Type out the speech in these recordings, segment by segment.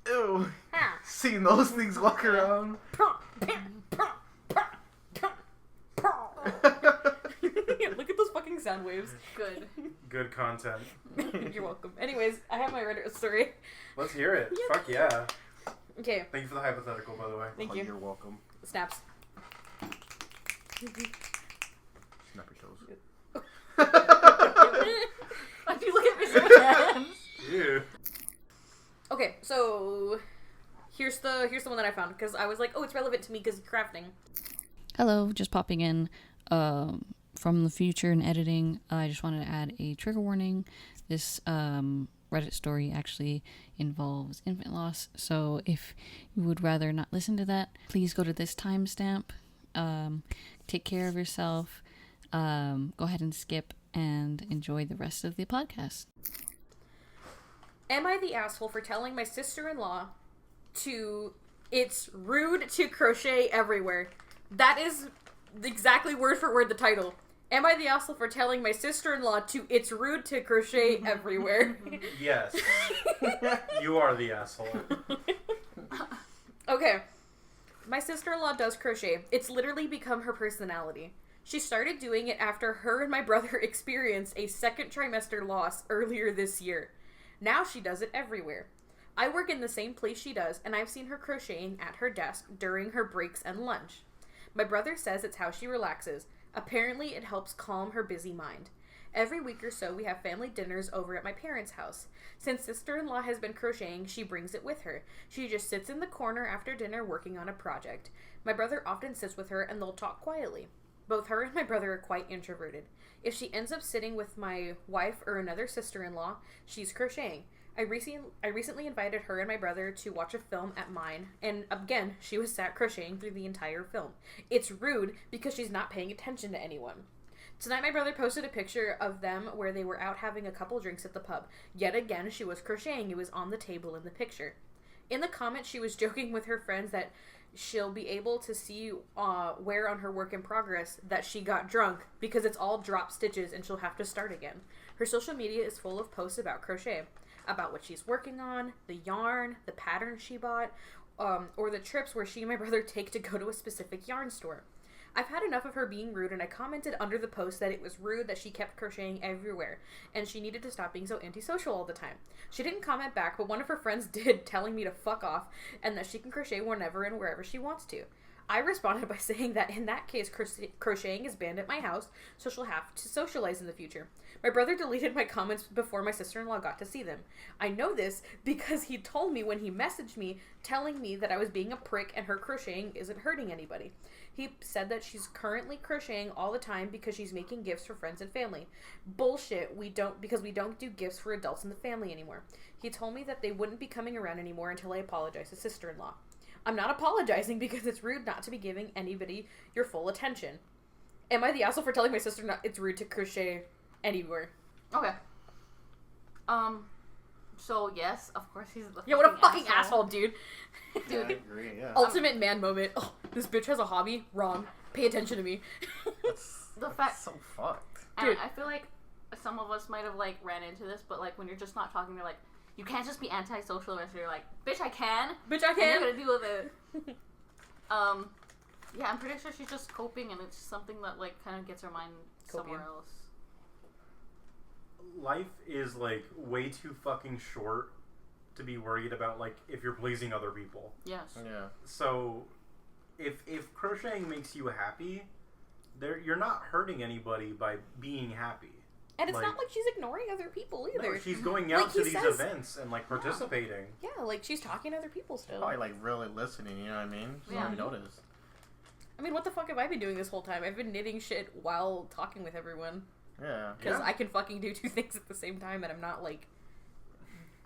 Ew. Seeing those things walk around. Look at those fucking sound waves. Good. Good content. You're welcome. Anyways, I have my Reddit story. Let's hear it. Yep. Fuck yeah. Okay. Thank you for the hypothetical, by the way. Thank you. You're welcome. Snaps. Snappy toes. Why'd you look at me so bad? Ew. Okay, so here's the one that I found because I was like, oh, it's relevant to me because crafting. Hello, just popping in from the future and editing. I just wanted to add a trigger warning. This Reddit story actually involves infant loss, so if you would rather not listen to that, please go to this timestamp. Take care of yourself. Go ahead and skip and enjoy the rest of the podcast. Am I the asshole for telling my sister-in-law it's rude to crochet everywhere? That is exactly word for word the title. Am I the asshole for telling my sister-in-law it's rude to crochet everywhere? Yes. You are the asshole. Okay. My sister-in-law does crochet. It's literally become her personality. She started doing it after her and my brother experienced a second trimester loss earlier this year. Now she does it everywhere. I work in the same place she does, and I've seen her crocheting at her desk during her breaks and lunch. My brother says it's how she relaxes. Apparently, it helps calm her busy mind. Every week or so, we have family dinners over at my parents' house. Since sister-in-law has been crocheting, she brings it with her. She just sits in the corner after dinner working on a project. My brother often sits with her, and they'll talk quietly. Both her and my brother are quite introverted. If she ends up sitting with my wife or another sister-in-law, she's crocheting. I recently invited her and my brother to watch a film at mine, and again, she was sat crocheting through the entire film. It's rude because she's not paying attention to anyone. Tonight, my brother posted a picture of them where they were out having a couple drinks at the pub. Yet again, she was crocheting. It was on the table in the picture. In the comments, she was joking with her friends that she'll be able to see where on her work in progress that she got drunk because it's all drop stitches and she'll have to start again. Her social media is full of posts about crochet, about what she's working on, the yarn, the patterns she bought, or the trips where she and my brother take to go to a specific yarn store. I've had enough of her being rude, and I commented under the post that it was rude that she kept crocheting everywhere, and she needed to stop being so antisocial all the time. She didn't comment back, but one of her friends did, telling me to fuck off, and that she can crochet whenever and wherever she wants to. I responded by saying that in that case, crocheting is banned at my house, so she'll have to socialize in the future. My brother deleted my comments before my sister-in-law got to see them. I know this because he told me when he messaged me, telling me that I was being a prick and her crocheting isn't hurting anybody. He said that she's currently crocheting all the time because she's making gifts for friends and family. Bullshit, because we don't do gifts for adults in the family anymore. He told me that they wouldn't be coming around anymore until I apologized to sister-in-law. I'm not apologizing because it's rude not to be giving anybody your full attention. Am I the asshole for telling my sister it's rude to crochet anywhere? Okay. So yes, of course he's the what a fucking asshole, dude. Dude. I agree, yeah. Ultimate man moment. Oh, this bitch has a hobby? Wrong. Pay attention to me. That's so fucked. And I feel like some of us might have like ran into this, but like when you're just not talking, they're like, you can't just be antisocial unless you're like, bitch, I can. Bitch, I can. And you're gonna deal with it. Yeah, I'm pretty sure she's just coping, and it's something that like kind of gets her mind somewhere else. Life is like way too fucking short to be worried about like if you're pleasing other people. Yes. Yeah. So if crocheting makes you happy, you're not hurting anybody by being happy. And it's not like she's ignoring other people either. No, she's going out to these events and like participating. Yeah, like she's talking to other people still. Probably like really listening, you know what I mean? She doesn't notice. I mean, what the fuck have I been doing this whole time? I've been knitting shit while talking with everyone. Yeah. Because I can fucking do two things at the same time and I'm not like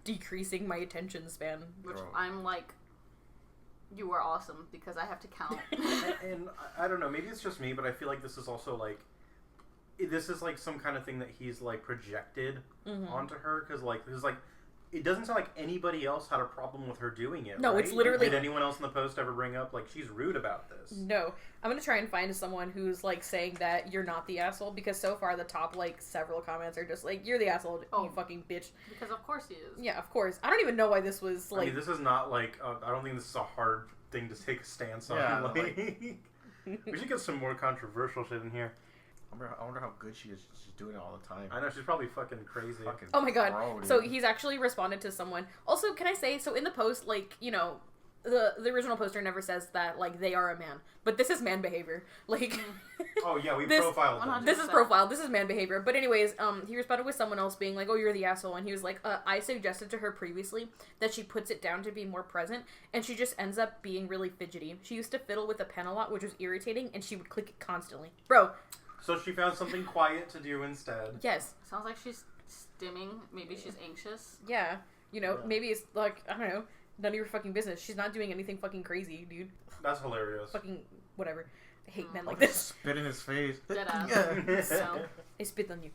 decreasing my attention span. Which I'm like, you are awesome because I have to count. and I don't know, maybe it's just me, but I feel like this is also like, this is like some kind of thing that he's like projected onto her, because like it doesn't sound like anybody else had a problem with her doing it. No, right? it's literally... Did anyone else in the post ever bring up, like, she's rude about this? No. I'm gonna try and find someone who's, like, saying that you're not the asshole, because so far the top, like, several comments are just like, you're the asshole, you fucking bitch. Because of course he is. Yeah, of course. I don't even know why this was, like... I mean, this is not, like, I don't think this is a hard thing to take a stance on. Yeah, like, we should get some more controversial shit in here. I wonder how good she is. She's doing it all the time. I know, she's probably fucking crazy. Fucking Oh my god. pro, So dude. he's actually responded to someone. Also, can I say, so in the post, like, you know, the original poster never says that, like, they are a man. But this is man behavior. Like... Oh yeah, we This- profiled them. This is profile. This is man behavior. But anyways, he responded with someone else being like, oh, you're the asshole. And he was like, I suggested to her previously that she puts it down to be more present, and she just ends up being really fidgety. She used to fiddle with a pen a lot, which was irritating, and she would click it constantly. Bro. So she found something quiet to do instead. Yes. Sounds like she's stimming. Maybe she's anxious. Yeah. You know, maybe it's like, I don't know, none of your fucking business. She's not doing anything fucking crazy, dude. That's hilarious. Fucking whatever. I hate men like I'll this. just spit in his face. Dead ass. Yeah. So, I spit on you.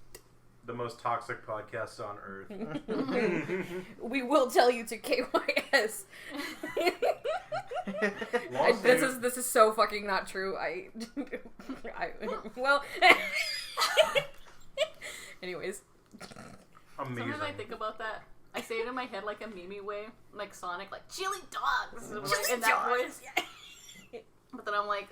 The most toxic podcast on earth. We will tell you to KYS. Lawsuit. This is so fucking not true. Well. Anyways, Amazing. sometimes I think about that. I say it in my head like a meme way, like Sonic, like chili dogs, like, in that voice. But then I'm like,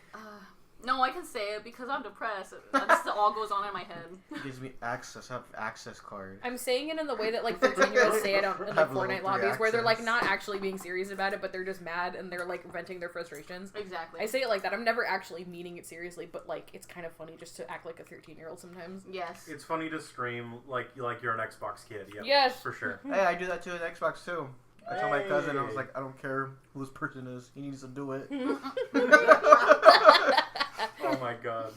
no, I can say it because I'm depressed. That just all goes on in my head. It gives me access. I have access card. I'm saying it in the way that like 13-year-olds say it in the Have level Fortnite 3 lobbies, where they're like access. not actually being serious about it, but they're just mad and they're like venting their frustrations. Exactly. I say it like that. I'm never actually meaning it seriously, but like it's kind of funny just to act like a 13-year-old sometimes. Yes. It's funny to scream like you're an Xbox kid. Yep, Yes. for sure. Hey, I do that to an Xbox too. I told my cousin, I was Hey. like, I don't care who this person is. He needs to do it. Oh my god.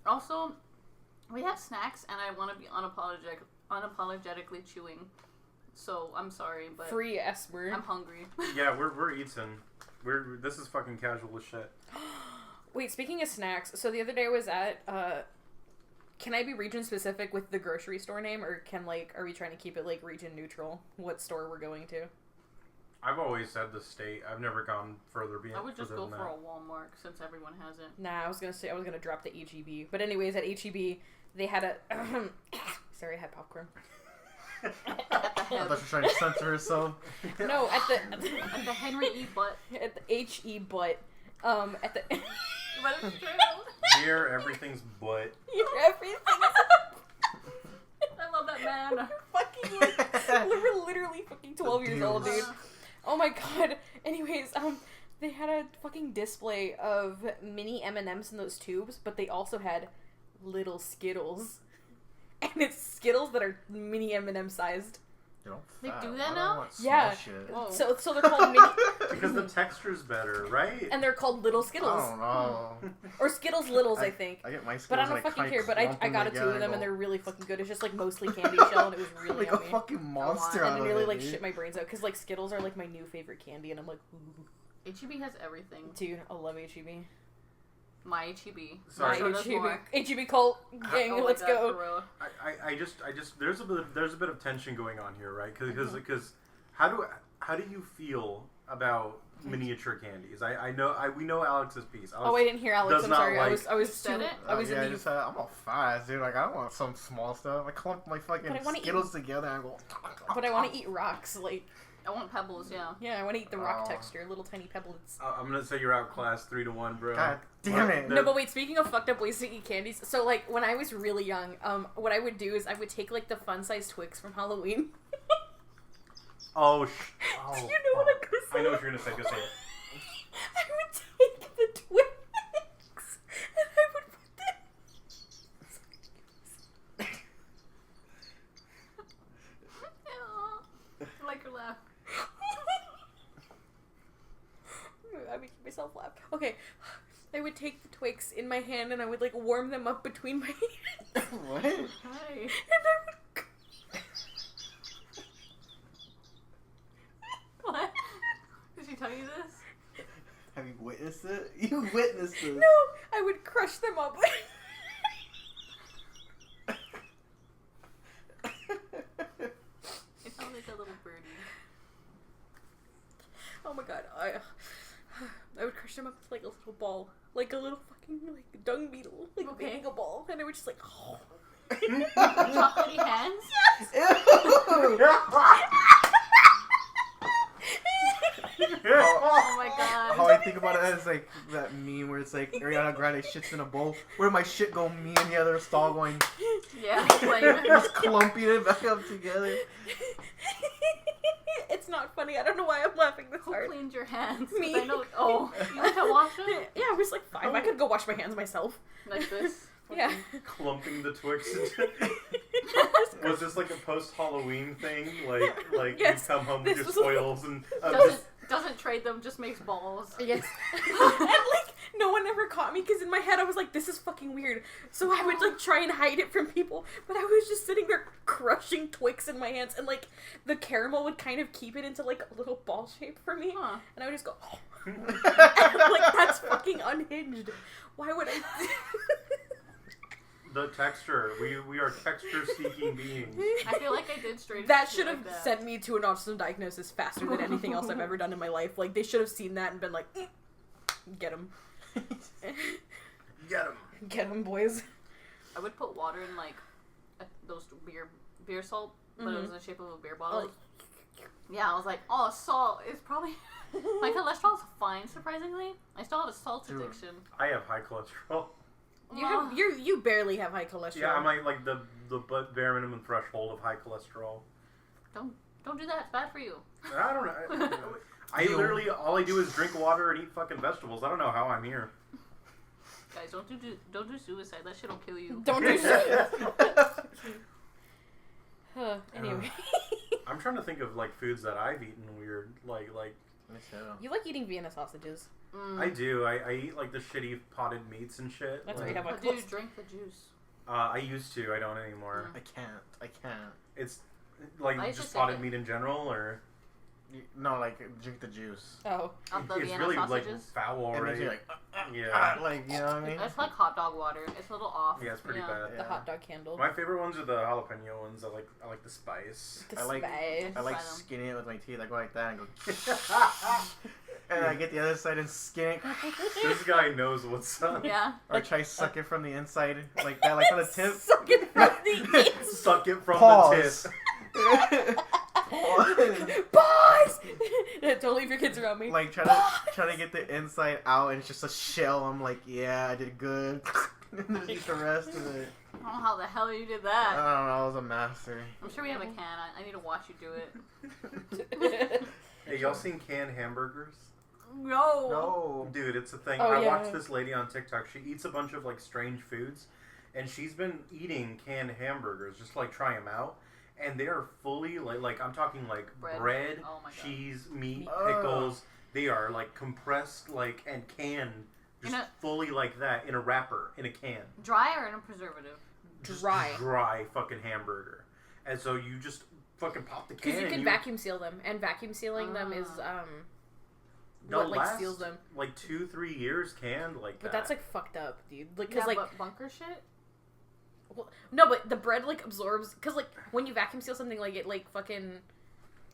Also, we have snacks, and I want to be unapologetically chewing. So I'm sorry, but Free S word. I'm hungry. Yeah, we're eating. This is fucking casual as shit. Wait, speaking of snacks, so the other day I was at, can I be region specific with the grocery store name, or are we trying to keep it, like, region neutral? What store we're going to? I've always said the state. I've never gone further beyond. I would just further go than for that. a Walmart since everyone has it. Nah, I was gonna drop the HEB. But anyways, at HEB, they had a, sorry, I had popcorn. I thought she was trying to censor herself. No, at At the Henry E. Butt. the HE butt, at the, But it's true. Here, everything's butt. everything. I love that man. Fucking, like, we're literally fucking 12 years old, dude. Deals. Oh my god. Anyways, they had a fucking display of mini M&Ms in those tubes, but they also had little Skittles. And it's Skittles that are mini M&M sized. You know, They fat. do I that don't now? want small Yeah. shit. Whoa. So they're called mini, Because the texture's better, right? and they're called little I Skittles. don't know. Or Skittles Littles, I think. I get my Skittles But I don't and fucking kinda care, but clump I got them two of them together and they're go, really fucking good. It's just like mostly candy shell and it was really like yummy. a fucking monster And out it of really it, like dude. shit my brains out because like Skittles are like my new favorite candy and I'm like, ooh. HEB has everything. Dude, I love HEB. My HEB. Sorry. Sure does more. HEB cult gang, Oh my let's God, go. for real. I just there's a bit of tension going on here, right? Because how do you feel about miniature candies? We know Alex's piece. Alex Oh, I didn't hear Alex. does I'm not sorry. like- I was Said too. it? I was yeah, in I the. just said, I'm all fast, dude. Like, I don't want some small stuff. I clump my fucking But I wanna eat- Skittles together and I go... But I want to eat rocks. Like, I want pebbles, yeah. yeah, I want to eat the rock Oh. texture, little tiny pebbles. I'm gonna say you're outclassed 3-1, bro. God damn it. No, but wait. Speaking of fucked up ways to eat candies, so like when I was really young, what I would do is I would take like the fun size Twix from Halloween. Oh, Do you know what I'm fuck. gonna say? I know what you're gonna say. Go say it. I would take the Twix and I would put them. I like your laugh. I make myself laugh. Okay, I would take the Twix in my hand and I would like warm them up between my hands. What? Hi. And I would. What? Did she tell you this? Have you witnessed it? You witnessed this. No, I would crush them up. It sounds like like a little birdie. Oh my god, I would crush them up like a little ball, like a little fucking like dung beetle, like Okay. a ball, and I would just like. Chocolatey hands? Oh my god. How I think about it is like that meme where it's like Ariana Grande shits in a bowl. Where my shit go? Me and the other stall going Yeah, like just clumping it back up together. It's not funny. I don't know why I'm laughing this who hard. cleaned your hands? Me. 'Cause I know. Oh, you went to wash them Yeah, I was like 5. I could go wash my hands myself. like this. Yeah. Clumping the Twix into... Was this like a post-Halloween thing? Like Yes, you come home with this your was- spoils and... Doesn't trade them, just makes balls. Yes. And like no one ever caught me because in my head I was like, this is fucking weird. So I would like try and hide it from people, but I was just sitting there crushing Twix in my hands, and like the caramel would kind of keep it into like a little ball shape for me, Huh. and I would just go, oh. And I'm like, that's fucking unhinged. Why would I? The texture. We are texture-seeking beings. I feel like I did straight. That shit should have like that. sent me to an autism diagnosis faster than anything else I've ever done in my life. Like, they should have seen that and been like, get him. Get him. Get him, boys. I would put water in like those beer salt, but it was in the shape of a beer bottle. Yeah, I was like, oh, salt is probably my cholesterol's fine. Surprisingly, I still have a salt Dude. addiction. I have high cholesterol. You barely have high cholesterol. Yeah, I'm like the bare minimum threshold of high cholesterol. Don't do that. It's bad for you. I don't know. I literally, all I do is drink water and eat fucking vegetables. I don't know how I'm here. Guys, don't do suicide. That shit'll kill you. Don't do shit. Anyway. I'm trying to think of like foods that I've eaten weird. Like You like eating Vienna sausages. I do. I eat like the shitty potted meats and shit. That's like, where you have my But do you drink the juice? I used to. I don't anymore. I can't. It's like I used just to potted say meat in general, or No, like drink the juice. Oh. Of the it's Vienna really sausages? like foul, And then right? you're like, Yeah. like, you know what I mean? It's like hot dog water. It's a little off. Yeah, it's pretty bad. The hot dog candle. My favorite ones are the jalapeno ones. I like the spice. The I like- spice. I like Try them. skinning it with my teeth. I go like that and go, and I get the other side and skin it, This guy knows what's up. Yeah. or try suck it from the inside like that, like on the tip. Suck it from the inside. Suck it from Pause. the tip. Boys! Don't leave your kids around me. Like try to get the inside out, and it's just a shell. I'm like, yeah, I did good. And then eat the rest of it. I don't know how the hell you did I that. don't know. I was a master. I'm sure we have a can. I need to watch you do it. Hey, y'all seen canned hamburgers? No. No. Dude, it's a thing. Oh, I yeah. watched this lady on TikTok. She eats a bunch of like strange foods, and she's been eating canned hamburgers just to, like try them out. And they are fully like I'm talking like bread, Oh my God. cheese, meat, Ugh. pickles. They are like compressed like and canned, just In a- fully like that in a wrapper in a can. Dry or in a preservative? Just Dry. fucking hamburger. And so you just fucking pop the can. Because you and can vacuum seal them, and vacuum sealing them is what like last, seals them. like 2-3 years canned like But that. that's like fucked up, dude. Like, Yeah, cause like but bunker shit? well, no, but the bread like absorbs. Cause like when you vacuum seal something, like it like fucking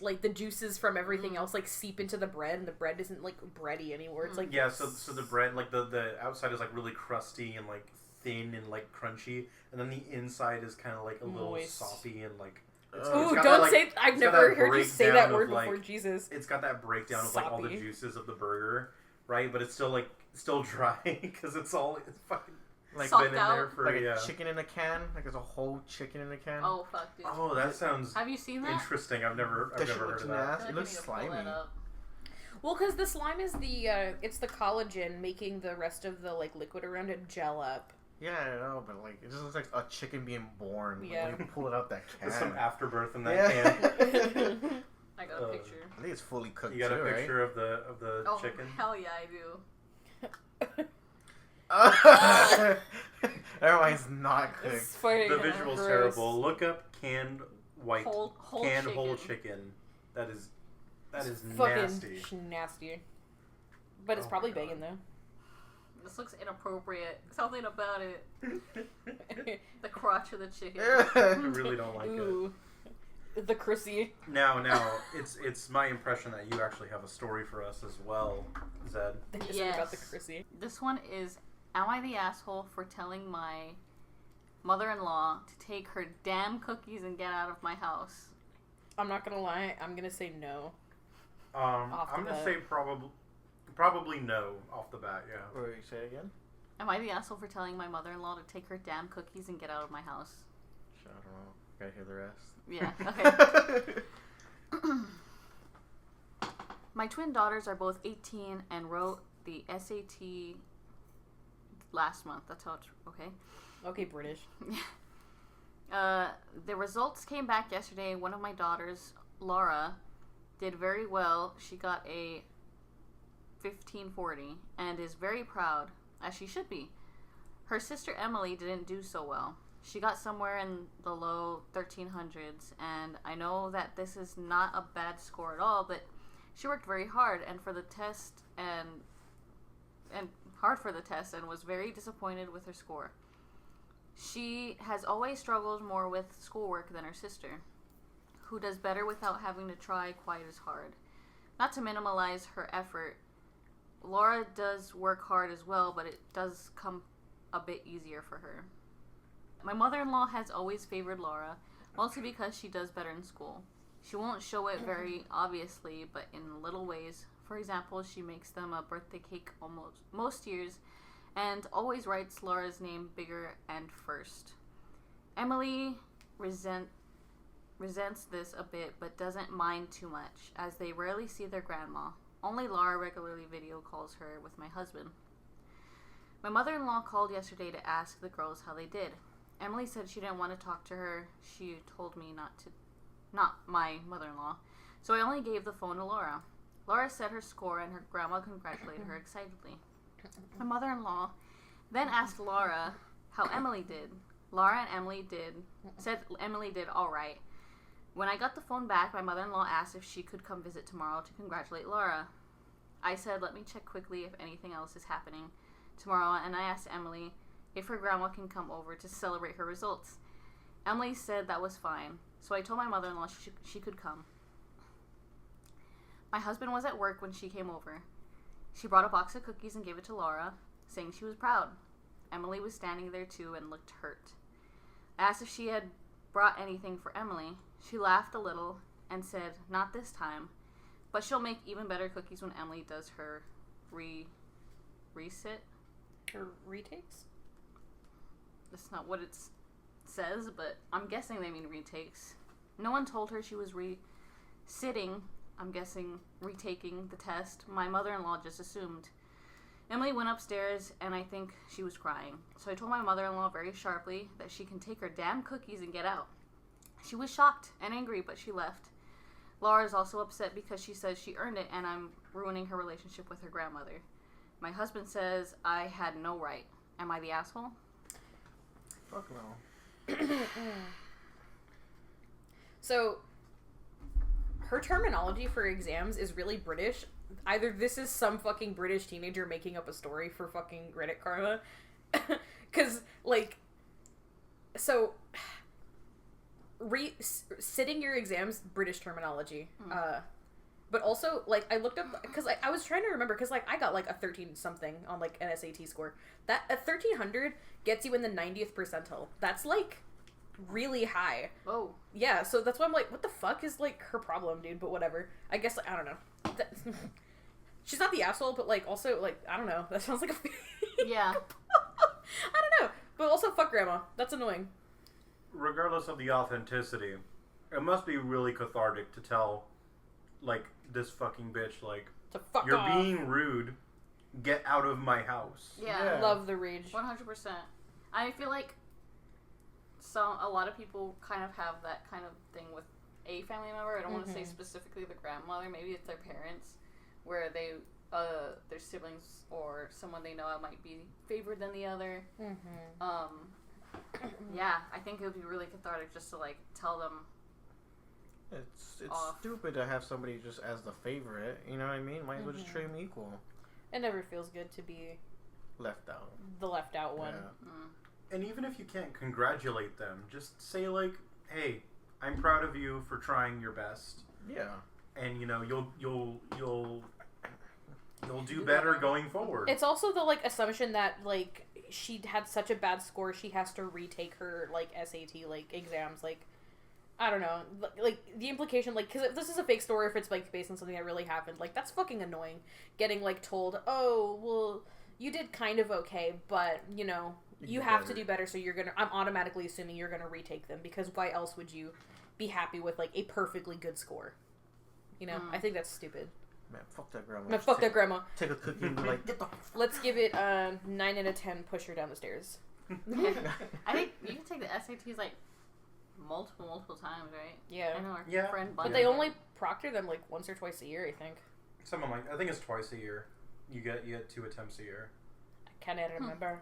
like the juices from everything else like seep into the bread, and the bread isn't like bready anymore. It's like Yeah, so the bread, like the outside is like really crusty and like thin and like crunchy, and then the inside is kind of like a little Moist. soppy and like. Ooh, it's don't got that, like- say. I've it's got never that heard you say breakdown that word of, like- before. Jesus. It's got that breakdown of like all the Soppy. juices of the burger, right? But it's still dry because it's fucking Like Soft been in out? there for like yeah. a chicken in a can. Like there's a whole chicken in a can. Oh, fuck, dude. Oh, that sounds Have you seen that? interesting. I've never That shit heard looks of that. I nasty. feel It like looks I need to pull slimy. that up. Well, because the slime is the it's the collagen making the rest of the like liquid around it gel up. Yeah, I know, but like it just looks like a chicken being born. Like, Yeah. when you pull it out that can. There's some afterbirth in that Yeah. can. I got a picture. I think it's fully cooked You got too, a right? picture of the Oh, chicken. hell yeah, I do. Everyone's not cooked. It's fucking The visual's gross. terrible. Look up canned white Whole canned chicken. whole chicken. That is Fucking nasty. nasty. But it's Oh my probably God. banging though. This looks inappropriate. Something about it. The crotch of the chicken. I really don't like it. Ooh. The Chrissy. Now, it's my impression that you actually have a story for us as well, Zed. Yes. About the Chrissy. This one is, am I the asshole for telling my mother-in-law to take her damn cookies and get out of my house? I'm not gonna lie, I'm gonna say no. I'm gonna say probably no off the bat, yeah. Wait, say it again? Am I the asshole for telling my mother-in-law to take her damn cookies and get out of my house? I don't know. Gotta hear the rest. Yeah, okay. My twin daughters are both 18 and wrote the SAT last month. That's how it's... Okay. Okay, British. The results came back yesterday. One of my daughters, Laura, did very well. She got a 1540 and is very proud, as she should be. Her sister Emily didn't do so well. She got somewhere in the low 1300s, and I know that this is not a bad score at all, but she worked very hard and hard for the test and was very disappointed with her score. She has always struggled more with schoolwork than her sister, who does better without having to try quite as hard. Not to minimize her effort, Laura does work hard as well, but it does come a bit easier for her. My mother-in-law has always favored Laura, mostly because she does better in school. She won't show it very obviously, but in little ways. For example, she makes them a birthday cake most years, and always writes Laura's name bigger and first. Emily resents this a bit, but doesn't mind too much, as they rarely see their grandma. Only Laura regularly video calls her with my husband. My mother-in-law called yesterday to ask the girls how they did. Emily said she didn't want to talk to her. She told me not my mother-in-law. So I only gave the phone to Laura. Laura said her score and her grandma congratulated her excitedly. My mother-in-law then asked Laura how Emily did. Laura and Emily said Emily did all right. When I got the phone back, my mother-in-law asked if she could come visit tomorrow to congratulate Laura. I said, let me check quickly if anything else is happening tomorrow, and I asked Emily if her grandma can come over to celebrate her results. Emily said that was fine, so I told my mother-in-law she could come. My husband was at work when she came over. She brought a box of cookies and gave it to Laura, saying she was proud. Emily was standing there too and looked hurt. I asked if she had brought anything for Emily. She laughed a little and said, not this time, but she'll make even better cookies when Emily does her resit. Her retakes? That's not what it says, but I'm guessing they mean retakes. No one told her she was sitting, I'm guessing retaking the test. My mother-in-law just assumed. Emily went upstairs, and I think she was crying. So I told my mother-in-law very sharply that she can take her damn cookies and get out. She was shocked and angry, but she left. Laura is also upset because she says she earned it, and I'm ruining her relationship with her grandmother. My husband says I had no right. Am I the asshole? Fuck no. So, her terminology for exams is really British. Either this is some fucking British teenager making up a story for fucking Reddit karma. Because, like, so, sitting your exams, British terminology. But also, like, I looked up, because I was trying to remember, because, like, I got, like, a 13-something on, like, an SAT score. That, a 1300 gets you in the 90th percentile. That's, like, really high. Oh. Yeah, so that's why I'm like, what the fuck is, like, her problem, dude? But whatever. I guess, like, I don't know. She's not the asshole, but, like, also, like, I don't know. That sounds like a... Yeah. I don't know. But also, fuck grandma. That's annoying. Regardless of the authenticity, it must be really cathartic to tell, like, this fucking bitch, like, To fuck you're off. being rude, get out of my house. Yeah. Love the rage. 100%. I feel like a lot of people kind of have that kind of thing with a family member. I don't want to say specifically the grandmother. Maybe it's their parents, where they, their siblings or someone they know might be favored than the other. Yeah, I think it would be really cathartic just to, like, tell them. It's off. stupid to have somebody just as the favorite. You know what I mean? Might as well just treat them equal. It never feels good to be Left out. the left out one. Yeah. And even if you can't congratulate them, just say, like, hey, I'm proud of you for trying your best. Yeah. And you'll do better going forward. It's also the like assumption that like she had such a bad score she has to retake her like SAT like exams. Like I don't know, like the implication, like, because if this is a fake story, if it's like based on something that really happened, like that's fucking annoying. Getting like told, oh well, you did kind of okay, but you have to do better, so I'm automatically assuming you're gonna retake them, because why else would you be happy with like a perfectly good score? I think that's stupid. Man, fuck that grandma. Man, fuck that grandma. Take a cookie and be like, get the Let's give it 9 out of 10. Push her down the stairs. I think you can take the SATs like multiple times, right? Yeah. I know our Yeah. friend But Bunny. they only proctor them like once or twice a year, I think. I think it's twice a year. You get 2 attempts a year. I can't remember.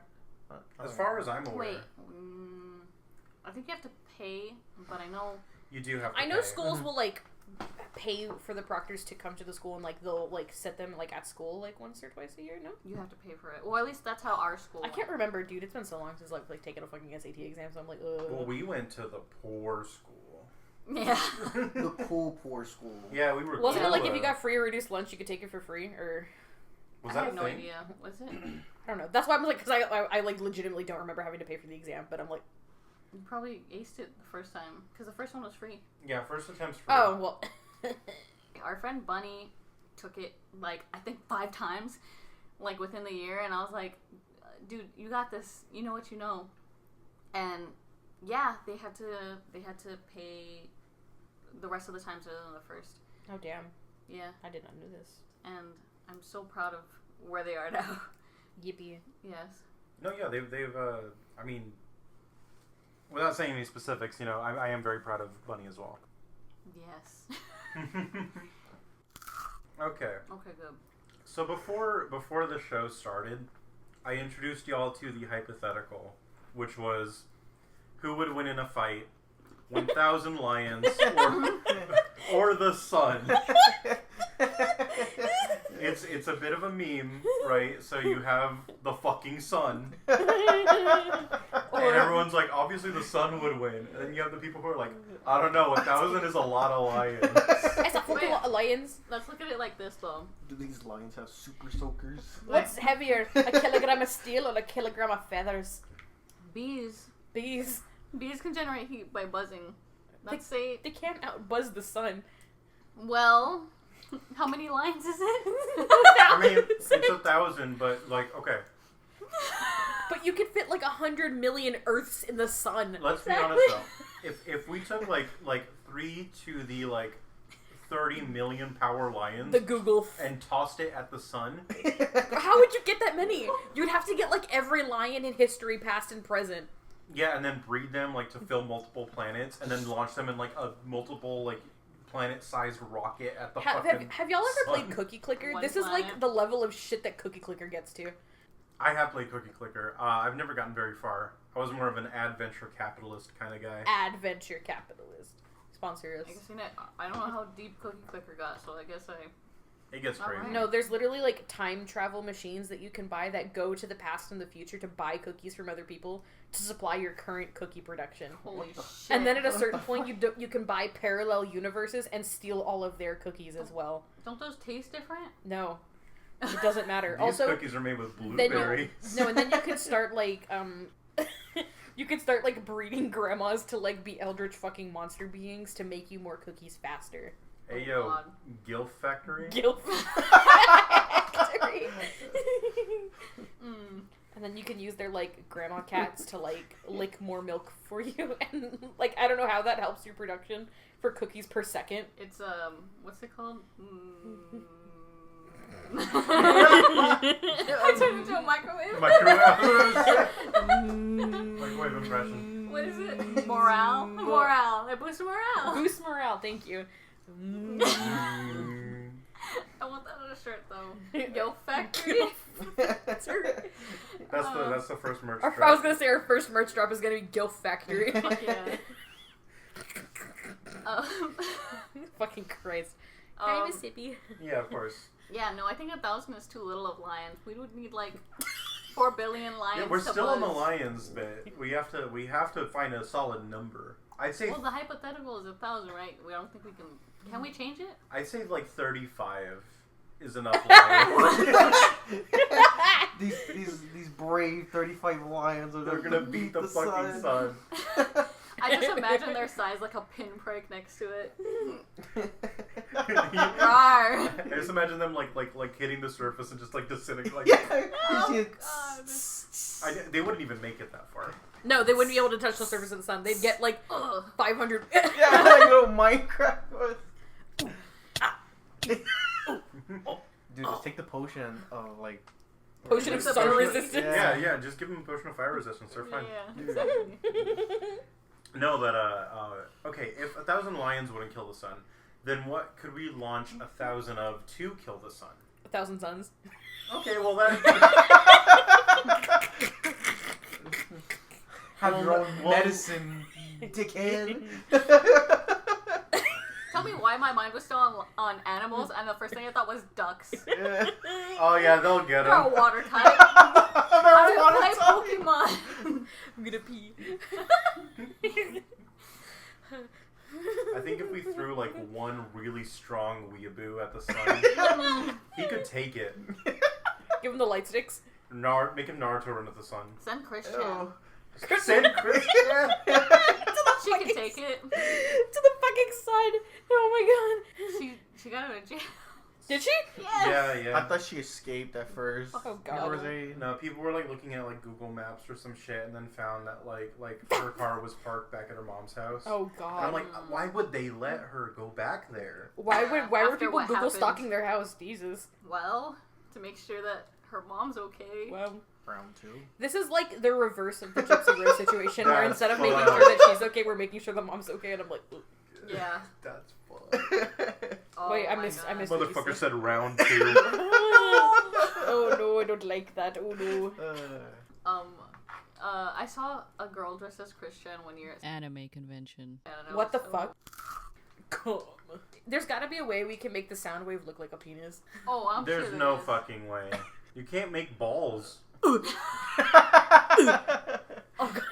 As far as I'm aware. Wait, I think you have to pay, but I know You do have to I know pay. schools will like pay for the proctors to come to the school, and like they'll like set them like at school like once or twice a year. No, you have to pay for it. Well, at least that's how our school I can't went. remember, dude. It's been so long since like taking a fucking SAT exam, so I'm like, ugh. Well, we went to the poor school. Yeah. The poor school. Yeah, we were. Wasn't it cool, like if you got free or reduced lunch, you could take it for free, or Was I that have a no thing? idea. Was it? I don't know. That's why I'm like, because I like legitimately don't remember having to pay for the exam, but I'm like, You probably aced it the first time because the first one was free. Yeah, first attempt's free. oh well. Our friend Bunny took it like I think 5 times, like within the year, and I was like, "Dude, you got this. You know what you know." And yeah, they had to pay the rest of the times other than the first. Oh damn! Yeah, I did not know this. and I'm so proud of where they are now. Yippee! Yes. No, yeah, they've. I mean, without saying any specifics, I am very proud of Bunny as well. Yes. Okay. Okay, good. So before the show started, I introduced y'all to the hypothetical, which was who would win in a fight, 1,000 lions or the sun. It's a bit of a meme, right? So you have the fucking sun, and everyone's like, obviously the sun would win. And then you have the people who are like, I don't know, 1,000 is a lot of lions. It's a fucking lot of lions. Let's look at it like this, though. Do these lions have super soakers? What's heavier, a kilogram of steel or a kilogram of feathers? Bees. Bees. Bees can generate heat by buzzing. Let's say, They can't outbuzz the sun. well, how many lions is it? I mean, it's 1,000, but like, okay, But you could fit like 100 million Earths in the sun. let's be honest though. If we took like 3 to the like 30 million power lions The Google. and tossed it at the sun, How would you get that many? You'd have to get like every lion in history, past and present. yeah, and then breed them like to fill multiple planets, and then launch them in like a multiple like planet-sized rocket at the fucking Have y'all ever sun. played Cookie Clicker? One This is like planet. the level of shit that Cookie Clicker gets to. I have played Cookie Clicker. I've never gotten very far. I was more of an adventure capitalist kind of guy. Adventure capitalist. Sponsor us. I guess I don't know how deep Cookie Clicker got, so I guess It gets crazy. Alright. No, there's literally like time travel machines that you can buy that go to the past and the future to buy cookies from other people to supply your current cookie production. holy shit. And then at a certain point, you can buy parallel universes and steal all of their cookies as well. Don't those taste different? No, it doesn't matter. These Also, cookies are made with then blueberries. and then you can start like you can start like breeding grandmas to like be eldritch fucking monster beings to make you more cookies faster. Hey Oh, yo, God. Gilf Factory. Guilt factory. And then you can use their like grandma cats to like lick more milk for you, and like I don't know how that helps your production for cookies per second. It's what's it called? I turned into a microwave. Microwave impression. What is it? Morale. Morale. It boosts morale. Boost morale, thank you. I want that on a shirt though. Yo Factory. That's the first merch drop. I was gonna say our first merch drop is gonna be Gilf Factory. Yeah. Fucking Christ. Um, Mississippi. Yeah, of course. yeah, no, I think 1,000 is too little of lions. We would need like 4 billion lions. Yeah, we're to still on the Buzz. lions bit. We have to find a solid number. I'd say Well, the hypothetical is 1,000, right? We don't think we can. Can we change it? I'd say like 35 is enough lions. these brave 35 lions are They're gonna beat the fucking sun. I just imagine their size like a pinprick next to it. I just imagine them like hitting the surface and just like disintegrating. Like, Oh, God. they wouldn't even make it that far. No, they wouldn't be able to touch the surface of the sun. They'd get like Ugh. 500. Yeah, like little Minecraft. Dude, just take the potion of like. Potion of It's a sun potion- resistance. Yeah, just give them a potion of fire resistance. They're fine. Yeah, exactly. No, but okay. If 1,000 lions wouldn't kill the sun, then what could we launch 1,000 of to kill the sun? 1,000 suns. Okay, well that. Have your own Well- medicine, dickhead. Tell me why my mind was still on animals, and the first thing I thought was ducks. Oh yeah, they'll get They're a them. water type. I play Pokemon. I'm gonna pee. I think if we threw like one really strong weeaboo at the sun, he could take it. Give him the light sticks. Make him Naruto run at the sun. Send Christian. Ew. Send Christian. She can take it. To the fucking sun. Oh my god. She got out of jail. Did she? Yes. Yeah. I thought she escaped at first. Oh, God. Or was they... No, people were like looking at like Google Maps or some shit, and then found that like her car was parked back at her mom's house. Oh And god. I'm like, why would they let her go back there? Why were After people what Google happened. stalking their house? Jesus. Well, to make sure that her mom's okay. Well, Round 2. this is like the reverse of the Gypsy Rose situation, where That's instead of making fun. sure that she's okay, we're making sure the mom's okay, and I'm like, ugh. Yeah. That's fun. Oh, Wait, I my missed- I God. missed- what you Motherfucker said. said round 2. Oh no, I don't like that. Oh no. I saw a girl dressed as Christian one year at Anime convention. I don't know, What the so- fuck? Come. There's gotta be a way we can make the sound wave look like a penis. Oh, I'm There's sure no there is. fucking way. You can't make balls. Oh god.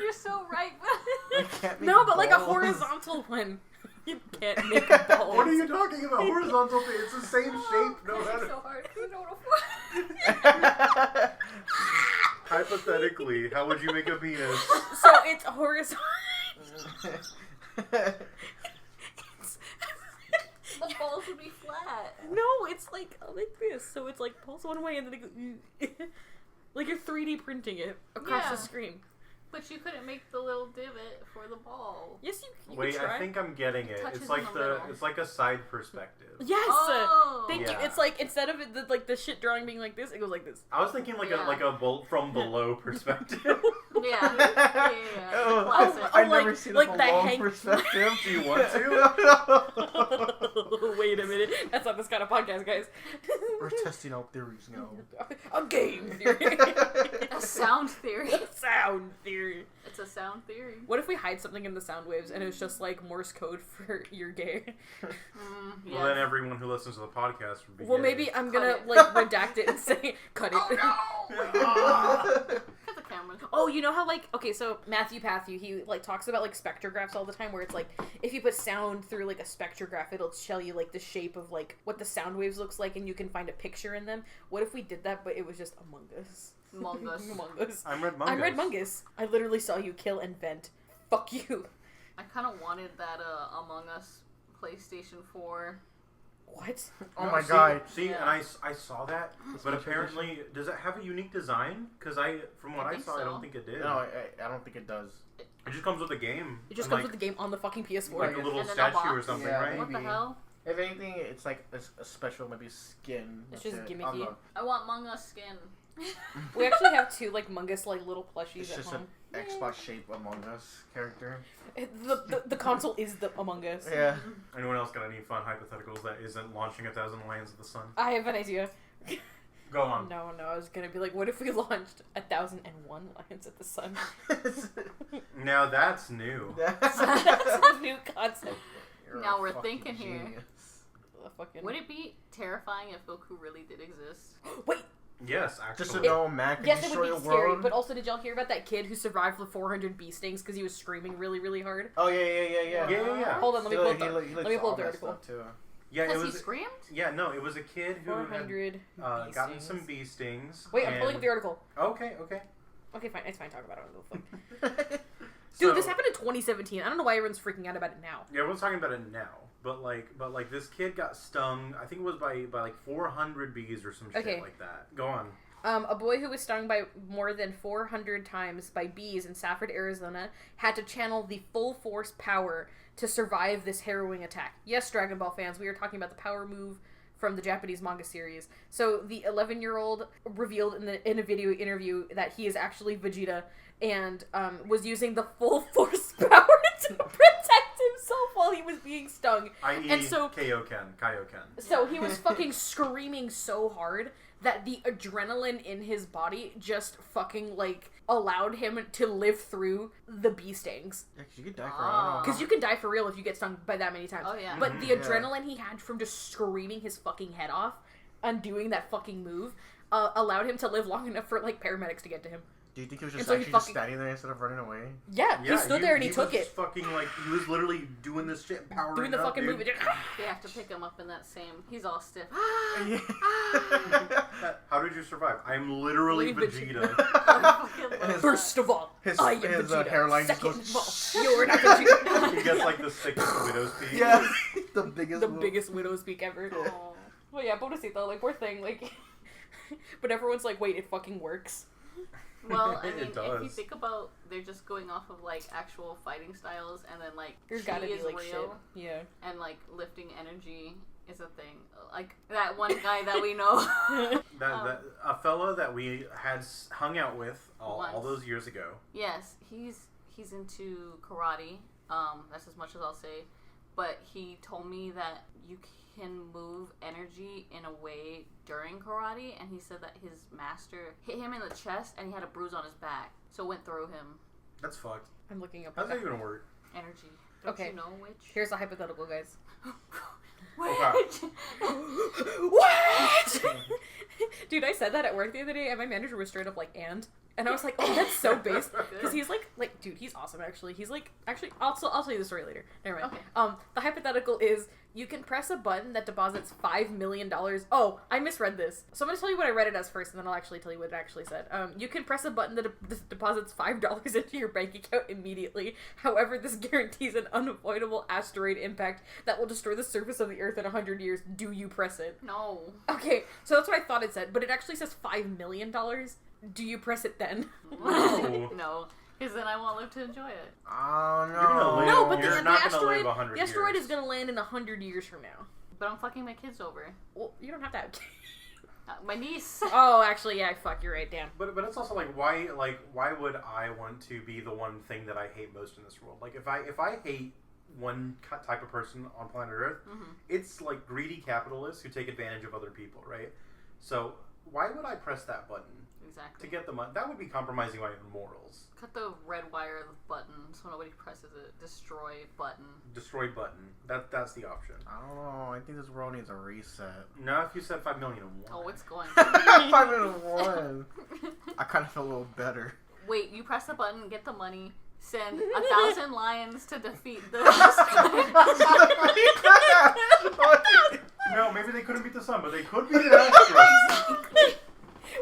You're so right. No, but like a horizontal one. You can't make a ball. What are you talking about? Horizontal thing. It's the same shape. No It's matter. so hard because I don't afford. Hypothetically, how would you make a penis? So it's horizontal. The balls would be flat. No, it's like this. So it's like pulse one way and then it goes, like you're 3D printing it across Yeah. the screen. But you couldn't make the little divot for the ball. Yes, you Wait, can try. I think I'm getting it. Touches It's like in the middle. it's like a side perspective. Yes. Oh. Thank you. Yeah. It's like instead of it, like the shit drawing being like this, it goes like this. I was thinking like Yeah. a bolt from below perspective. Yeah. Oh, Classic. I've like- never seen like it the from long hang- perspective. Do you want to? Wait a minute. That's not this kind of podcast, guys. We're testing out theories now. A game theory. A sound theory. Sound theory. It's a sound theory. What if we hide something in the sound waves and it's just like Morse code for you're gay? Yeah. Well, then everyone who listens to the podcast would be. Well, gay. maybe I'm gonna Cut it. like redact it and say cut it. Cut the camera. Oh, you know how like okay, so Matthew he like talks about like spectrographs all the time, where it's like if you put sound through like a spectrograph, it'll tell you like the shape of like what the sound waves looks like, and you can find a picture in them. What if we did that, but it was just Among Us? Among Us. Among Us. I'm Red Mungus. I'm Red Mungus. I literally saw you kill and vent. Fuck you. I kind of wanted that Among Us PlayStation 4. What? Oh No, my see- god. See, Yeah. and I saw that, but apparently, does it have a unique design? Because from what I I think saw, I so. don't think it did. No, I don't think it does. It just comes with the game. It just and, comes like, with the game on the fucking PS4. like a little And then a statue or box. something, Yeah, right? What the Maybe. hell? If anything, it's like a special maybe skin. It's That's just it. gimmicky. I want Among Us skin. We actually have two like Mungus like little plushies It's at just home. an Xbox shaped Among Us character. The console is the Among Us. Yeah. Anyone else got any fun hypotheticals that isn't launching 1,000 Lions of the Sun? I have an idea. Go on. No, I was gonna be like, what if we launched 1,001 Lions at the Sun? Now that's new. That's a new concept. You're Now a we're fucking thinking here. genius. The fucking... Would it be terrifying if Goku really did exist? Wait, Yes, actually. Just to know man can Yes, it destroy would be the scary, world. but also did y'all hear about that kid who survived the 400 bee stings because he was screaming really, really hard? Oh yeah. Yeah. Hold on, let me pull up the, He let me looks pull all up the messed article. up, too. Yeah, it Because he was. screamed? Yeah, no, it was a kid who 400 had bee gotten stings. some bee stings. Wait, I'm pulling up the article. Okay. Okay, fine. It's fine. Talk about it. I don't give a fuck. So, Dude, this happened in 2017. I don't know why everyone's freaking out about it now. Yeah, everyone's talking about it now, but this kid got stung. I think it was by like 400 bees or some shit like that. Go on. A boy who was stung by more than 400 times by bees in Safford, Arizona, had to channel the full force power to survive this harrowing attack. Yes, Dragon Ball fans, we are talking about the power move from the Japanese manga series. So the 11-year-old revealed in a video interview that he is actually Vegeta and was using the full force power to protect himself while he was being stung. I.e. And so Kaioken. So he was fucking screaming so hard that the adrenaline in his body just fucking, like, allowed him to live through the bee stings. Yeah, 'cause you could die for real. Because you can die for real if you get stung by that many times. Oh, yeah. But the Yeah. adrenaline he had from just screaming his fucking head off and doing that fucking move allowed him to live long enough for, like, paramedics to get to him. Do you think he was And just so he actually just fucking- standing there instead of running away? Yeah, he stood there and he took was it. Fucking like he was literally doing this shit, powering Doing the up, fucking dude. move. They have to pick him up in that same. He's all stiff. How did you survive? I'm literally Vegeta. First of all, His- I am his, Vegeta. hairline just Second goes- of all, you're not Vegeta. He gets like the sickest widow's peak. Yeah, the biggest. The biggest widow's peak ever. Oh. Well, yeah, Bodhicitta, like, poor thing, like... but everyone's like, wait, it fucking works. Well, I It mean, if does. you think about, they're just going off of, like, actual fighting styles, and then, like, There's chi gotta be, is like, real, shit. Yeah. and, like, lifting energy is a thing. Like, that one guy that we know. That a fella that we had hung out with all Once. those years ago. Yes, he's into karate. That's as much as I'll say. But he told me that you can move energy in a way during karate, and he said that his master hit him in the chest, and he had a bruise on his back, so it went through him. That's fucked. I'm looking up. How's that even work? Energy. Don't Okay. you know which? Here's a hypothetical, guys. Which? What? Dude, I said that at work the other day, and my manager was straight up like, and I was like, oh, that's so based. Because he's like, dude, he's awesome, actually. He's like, actually, I'll tell you the story later. Never mind. Okay. The hypothetical is, you can press a button that deposits $5 million. Oh, I misread this. So I'm going to tell you what I read it as first, and then I'll actually tell you what it actually said. You can press a button that deposits $5 into your bank account immediately. However, this guarantees an unavoidable asteroid impact that will destroy the surface of the Earth in 100 years. Do you press it? No. Okay, so that's what I thought it said, but it actually says $5 million. Do you press it then? No. No. Because then I won't live to enjoy it. Oh You're gonna live- No, but You're the not gonna asteroid, live 100 the asteroid years. is going to land in 100 years from now. But I'm fucking my kids over. Well, you don't have to have kids. My niece. Oh, actually, yeah, fuck, you're right, damn. But it's also like why would I want to be the one thing that I hate most in this world? Like if I hate one type of person on planet Earth, it's like greedy capitalists who take advantage of other people, right? So why would I press that button Exactly. to get the money? That would be compromising my morals. Cut the red wire button so nobody presses it. Destroy button. Destroy button. That's the option. I don't know. I think this world needs a reset. Now if you said 5 million and one. Oh, it's going. 501. I kind of feel a little better. Wait, you press the button, get the money, send 1,000 lions to defeat the. No, maybe they couldn't beat the sun, but they could beat the asteroid.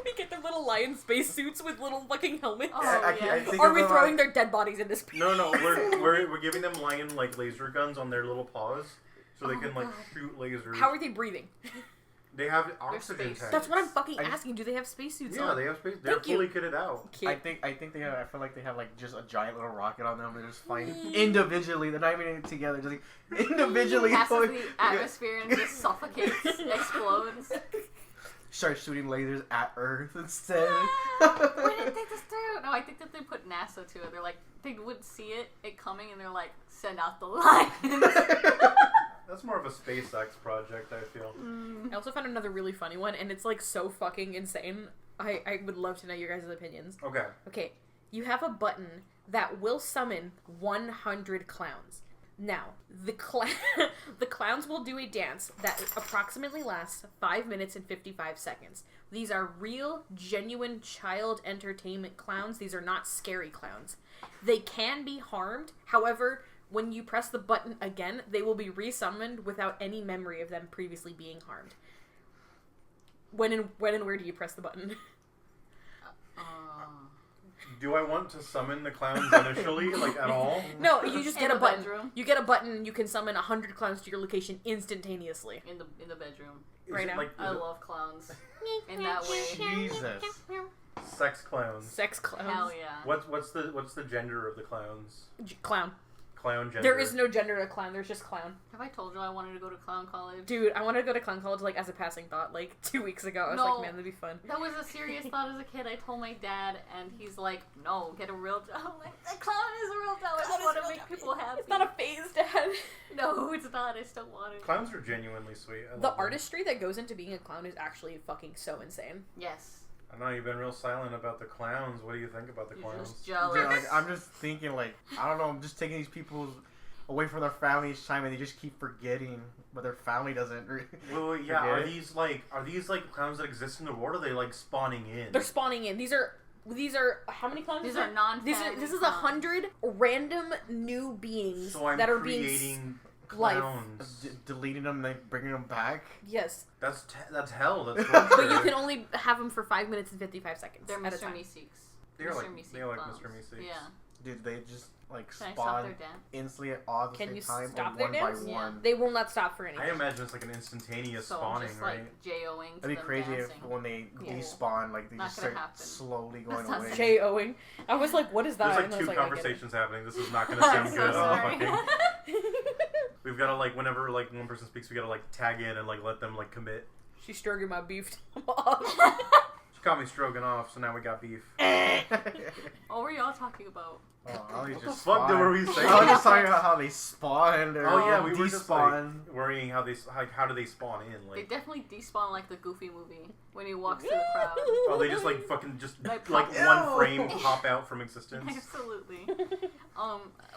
We get their little lion space suits with little fucking helmets. Oh, I yeah. think Or are of we them throwing like- their dead bodies into space? No, we're giving them lion like laser guns on their little paws, so they Oh, can like God. shoot lasers. How are they breathing? They have oxygen space. tanks. That's what I'm fucking I- asking. Do they have spacesuits Yeah, on? they have space. They're Thank you. fully kitted out. Okay. I think they have. I feel like they have like just a giant little rocket on them. They're just flying individually. They're not even together. Just like individually. Passes going- the atmosphere and just suffocates, explodes. Start shooting lasers at Earth instead. Why didn't they just do it? No, I think that they put NASA to it. They're like, they would see it coming, and they're like, send out the lions. That's more of a SpaceX project, I feel. I also found another really funny one, and it's like so fucking insane. I would love to know your guys' opinions. Okay. Okay, you have a button that will summon 100 clowns. Now, the clowns will do a dance that approximately lasts 5 minutes and 55 seconds. These are real, genuine child entertainment clowns. These are not scary clowns. They can be harmed. However, when you press the button again, they will be resummoned without any memory of them previously being harmed. When and where do you press the button? Do I want to summon the clowns initially, like, at all? No, you just get a button. Bedroom. You get a button and you can summon 100 clowns to your location instantaneously. In the bedroom. Right now. I love clowns. In that way. Jesus. Sex clowns. Sex clowns. Hell yeah. What's the gender of the clowns? Clown. Clown gender. There is no gender of clown. There's just clown. Have I told you I wanted to go to clown college? Dude, I wanted to go to clown college, like, as a passing thought, like, 2 weeks ago. I was like, man, that'd be fun. That was a serious thought as a kid. I told my dad, and he's like, no, get a real job. I'm like, that clown is a real job. I just want to make people happy. It's not a phase, Dad. No, it's not. I still want it. Clowns are genuinely sweet. I love The them. artistry that goes into being a clown is actually fucking so insane. Yes. I know you've been real silent about the clowns. What do you think about the You're clowns? just jealous. Yeah, like, I'm just thinking, like, I don't know, I'm just taking these people away from their family each time, and they just keep forgetting, but their family doesn't. Well, yeah. Are forget. these like clowns that exist in the world? Or are they like spawning in? They're spawning in. These are how many clowns? These is there? are non-family This is clowns. 100 random new beings So I'm that are being creating life. clowns. Deleting them and then bringing them back. Yes, That's hell. That's torture. but you can only have them for 5 minutes and 55 seconds They're at a Mr. time. Meeseeks. They're like Meeseeks they're like clowns. Mr. Meeseeks. Yeah. Dude, they just, like, Can I stop spawn their dance? instantly all at the Can same you time, stop or their one dance? by Yeah. one. They will not stop for anything. I imagine it's like an instantaneous So spawning, just right? like J-O-ing to That'd be them crazy if dancing. when they Cool. despawn, like, they Not just gonna start happen. slowly That going sounds away. J-O-ing. I was like, what is that? There's And I like was two I get it. conversations happening. This is not going to I'm sound so good. sorry. We've got to like whenever like one person speaks, we got to like tag in and like let them like commit. She's stroking my beef off. She caught me stroking off, so now we got beef. What were y'all talking about? Oh, I was What the just fuck spawn. were we saying? I was just talking about how they spawn. Or Oh yeah, we were just like despawn. worrying how how do they spawn in? They Like, definitely despawn like the Goofy movie when he walks through the crowd. oh, they just like fucking just Like, like pop- one frame pop out from existence. Absolutely.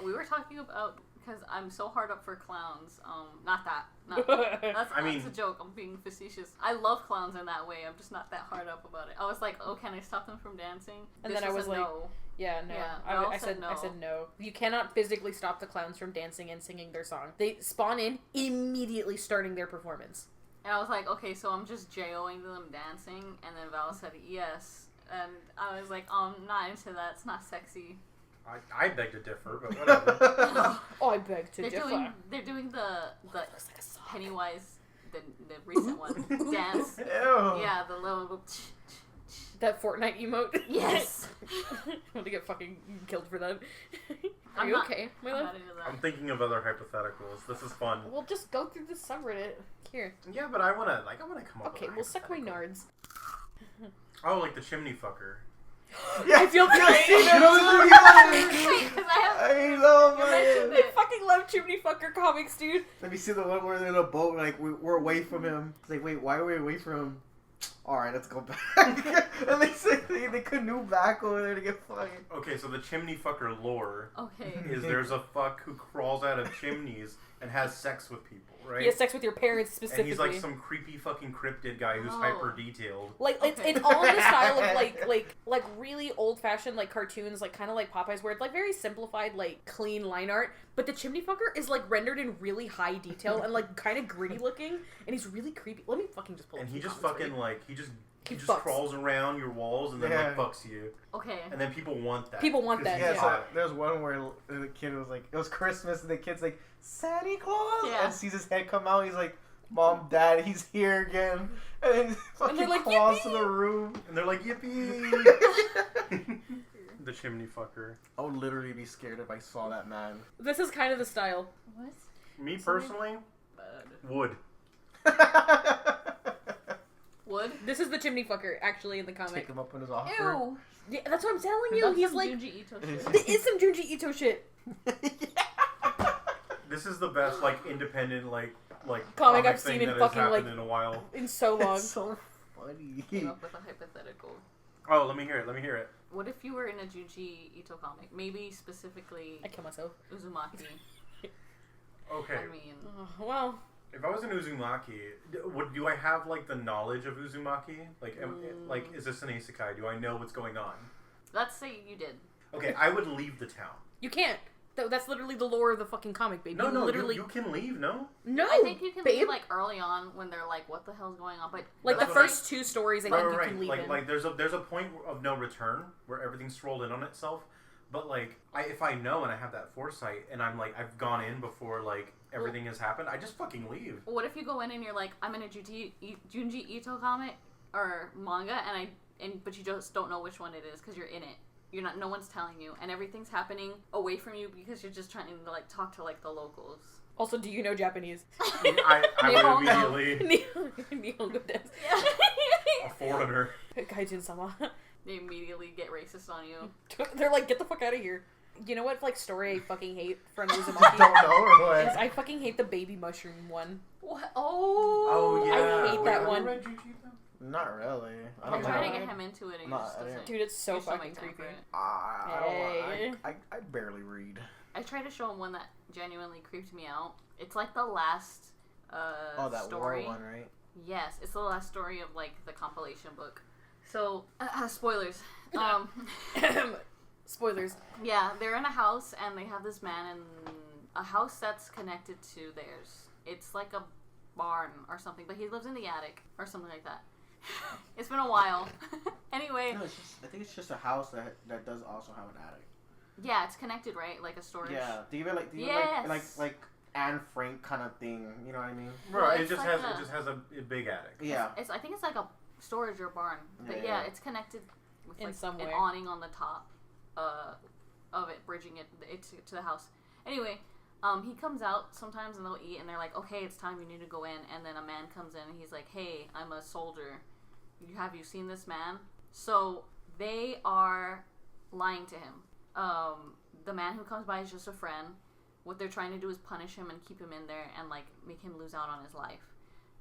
We were talking about because I'm so hard up for clowns. Not that. That's, I mean- that's a joke. I'm being facetious. I love clowns in that way. I'm just not that hard up about it. I was like, oh, can I stop them from dancing? And This then I was a like, no. Yeah, no. Yeah, I Val said said I no. said no. You cannot physically stop the clowns from dancing and singing their song. They spawn in immediately starting their performance. And I was like, okay, so I'm just J-O-ing them dancing, and then Val said yes, and I was like, I'm not into that. It's not sexy. I beg to differ, but whatever. Oh, I beg to They're differ. doing the Looks like a song. Pennywise, the recent one dance. Ew. Yeah, the little. That Fortnite emote? Yes. I'm gonna get fucking killed for that. Are I'm you not- okay, my I'm love? not into that. I'm thinking of other hypotheticals. This is fun. We'll just go through the subreddit. Here. Yeah, but I wanna come up. Okay, with a we'll suck my hypothetical. nards. Oh, like the chimney fucker. I feel great! You know what Wait, 'cause I have. I love You mentioned it. I fucking love chimney fucker comics, dude. Let me see the one where they're in a boat, like we're away from him. It's like, wait, why are we away from him? All right, let's go back. And they say they canoe back over there to get fucking. Okay, so the chimney fucker lore Okay. is there's a fuck who crawls out of chimneys and has sex with people, right? He has sex with your parents And specifically. he's like some creepy fucking cryptid guy who's Oh. hyper detailed. Like it's Okay. all in the style of like really old fashioned like cartoons, like kind of like Popeyes, where it's like very simplified, like clean line art. But the chimney fucker is like rendered in really high detail and like kind of gritty looking, and he's really creepy. Let me fucking just pull. And up he the just comments fucking for like he He just fucks. crawls around your walls and then Yeah. like fucks you. Okay. And then people want that. People want 'cause that, he's Yeah, yeah. so hot. there's one where the kid was like, it was Christmas, and the kid's like, Santa Claus, Yeah. and sees his head come out. He's like, Mom, Dad, he's here again, and then he fucking they're like, crawls to "Yippee!" the room. And they're like, yippee! The chimney fucker. I would literally be scared if I saw that man. This is kind of the style. What? Me personally, would. Wood? This is the chimney fucker actually in the comic. Take him up in his offer. Ew. Yeah, that's what I'm telling you. That's He's some like Junji Ito shit. there is some Junji Ito shit. This is the best like independent like Comic I've thing seen in that fucking, has happened like- in a while. In so long. It's so funny. Came up with a hypothetical. Oh, let me hear it. Let me hear it. What if you were in a Junji Ito comic? Maybe specifically I kill myself. Uzumaki. Okay. I mean, Well, If I was an Uzumaki, do I have like the knowledge of Uzumaki? Like, is this an isekai? Do I know what's going on? let's say you did. Okay, I would leave the town. you can't. That's literally the lore of the fucking comic, baby. No, literally. you can leave. No. No, I think you can babe. leave like early on when they're like, "What the hell's going on?" But Like the That's first 2 stories, I think you can leave Like, in. like there's a point of no return where everything's rolled in on itself. But like, if I know and I have that foresight and I'm like, I've gone in before like everything has happened, I just fucking leave. what if you go in and you're like, "I'm in a Junji Ito comic or manga," but you just don't know which one it is because you're in it. You're not. No one's telling you, and everything's happening away from you because you're just trying to like talk to like the locals. Also, do you know Japanese? I would immediately Nihongo desu. a foreigner. Gaijin-sama. They immediately get racist on you. They're like, get the fuck out of here. You know what, like, story I fucking hate from I Uzumaki? don't know or what. Is I fucking hate the baby mushroom one. What? Oh. Oh yeah. I hate that one. Read Jujutsu? Not really. I I'm don't trying know. to get him into it, and he Nah, just I didn't. doesn't. Dude, it's so You still fucking make time for creepy. it. I don't Hey. want. I barely read. I tried to show him one that genuinely creeped me out. It's like the last That story. war one, right? Yes, it's the last story of like the compilation book. So, spoilers. Spoilers. Yeah, they're in a house and they have this man in a house that's connected to theirs. It's like a barn or something, but he lives in the attic or something like that. It's been a while. Anyway, No, I think it's just a house that does also have an attic. yeah, it's connected, right? Like a storage. Yeah. Do you even like Yes. like Anne Frank kind of thing? You know what I mean? Bro, Well, it it's just like has a big attic. Yeah. I think it's like a storage or barn. But Yeah. yeah, it's connected with In like some an way. awning on the top of it, bridging it to the house. Anyway, he comes out sometimes and they'll eat and they're like, okay, it's time, you need to go in. And then a man comes in and he's like, hey, I'm a soldier. Have you seen this man? So they are lying to him. The man who comes by is just a friend. What they're trying to do is punish him and keep him in there and like make him lose out on his life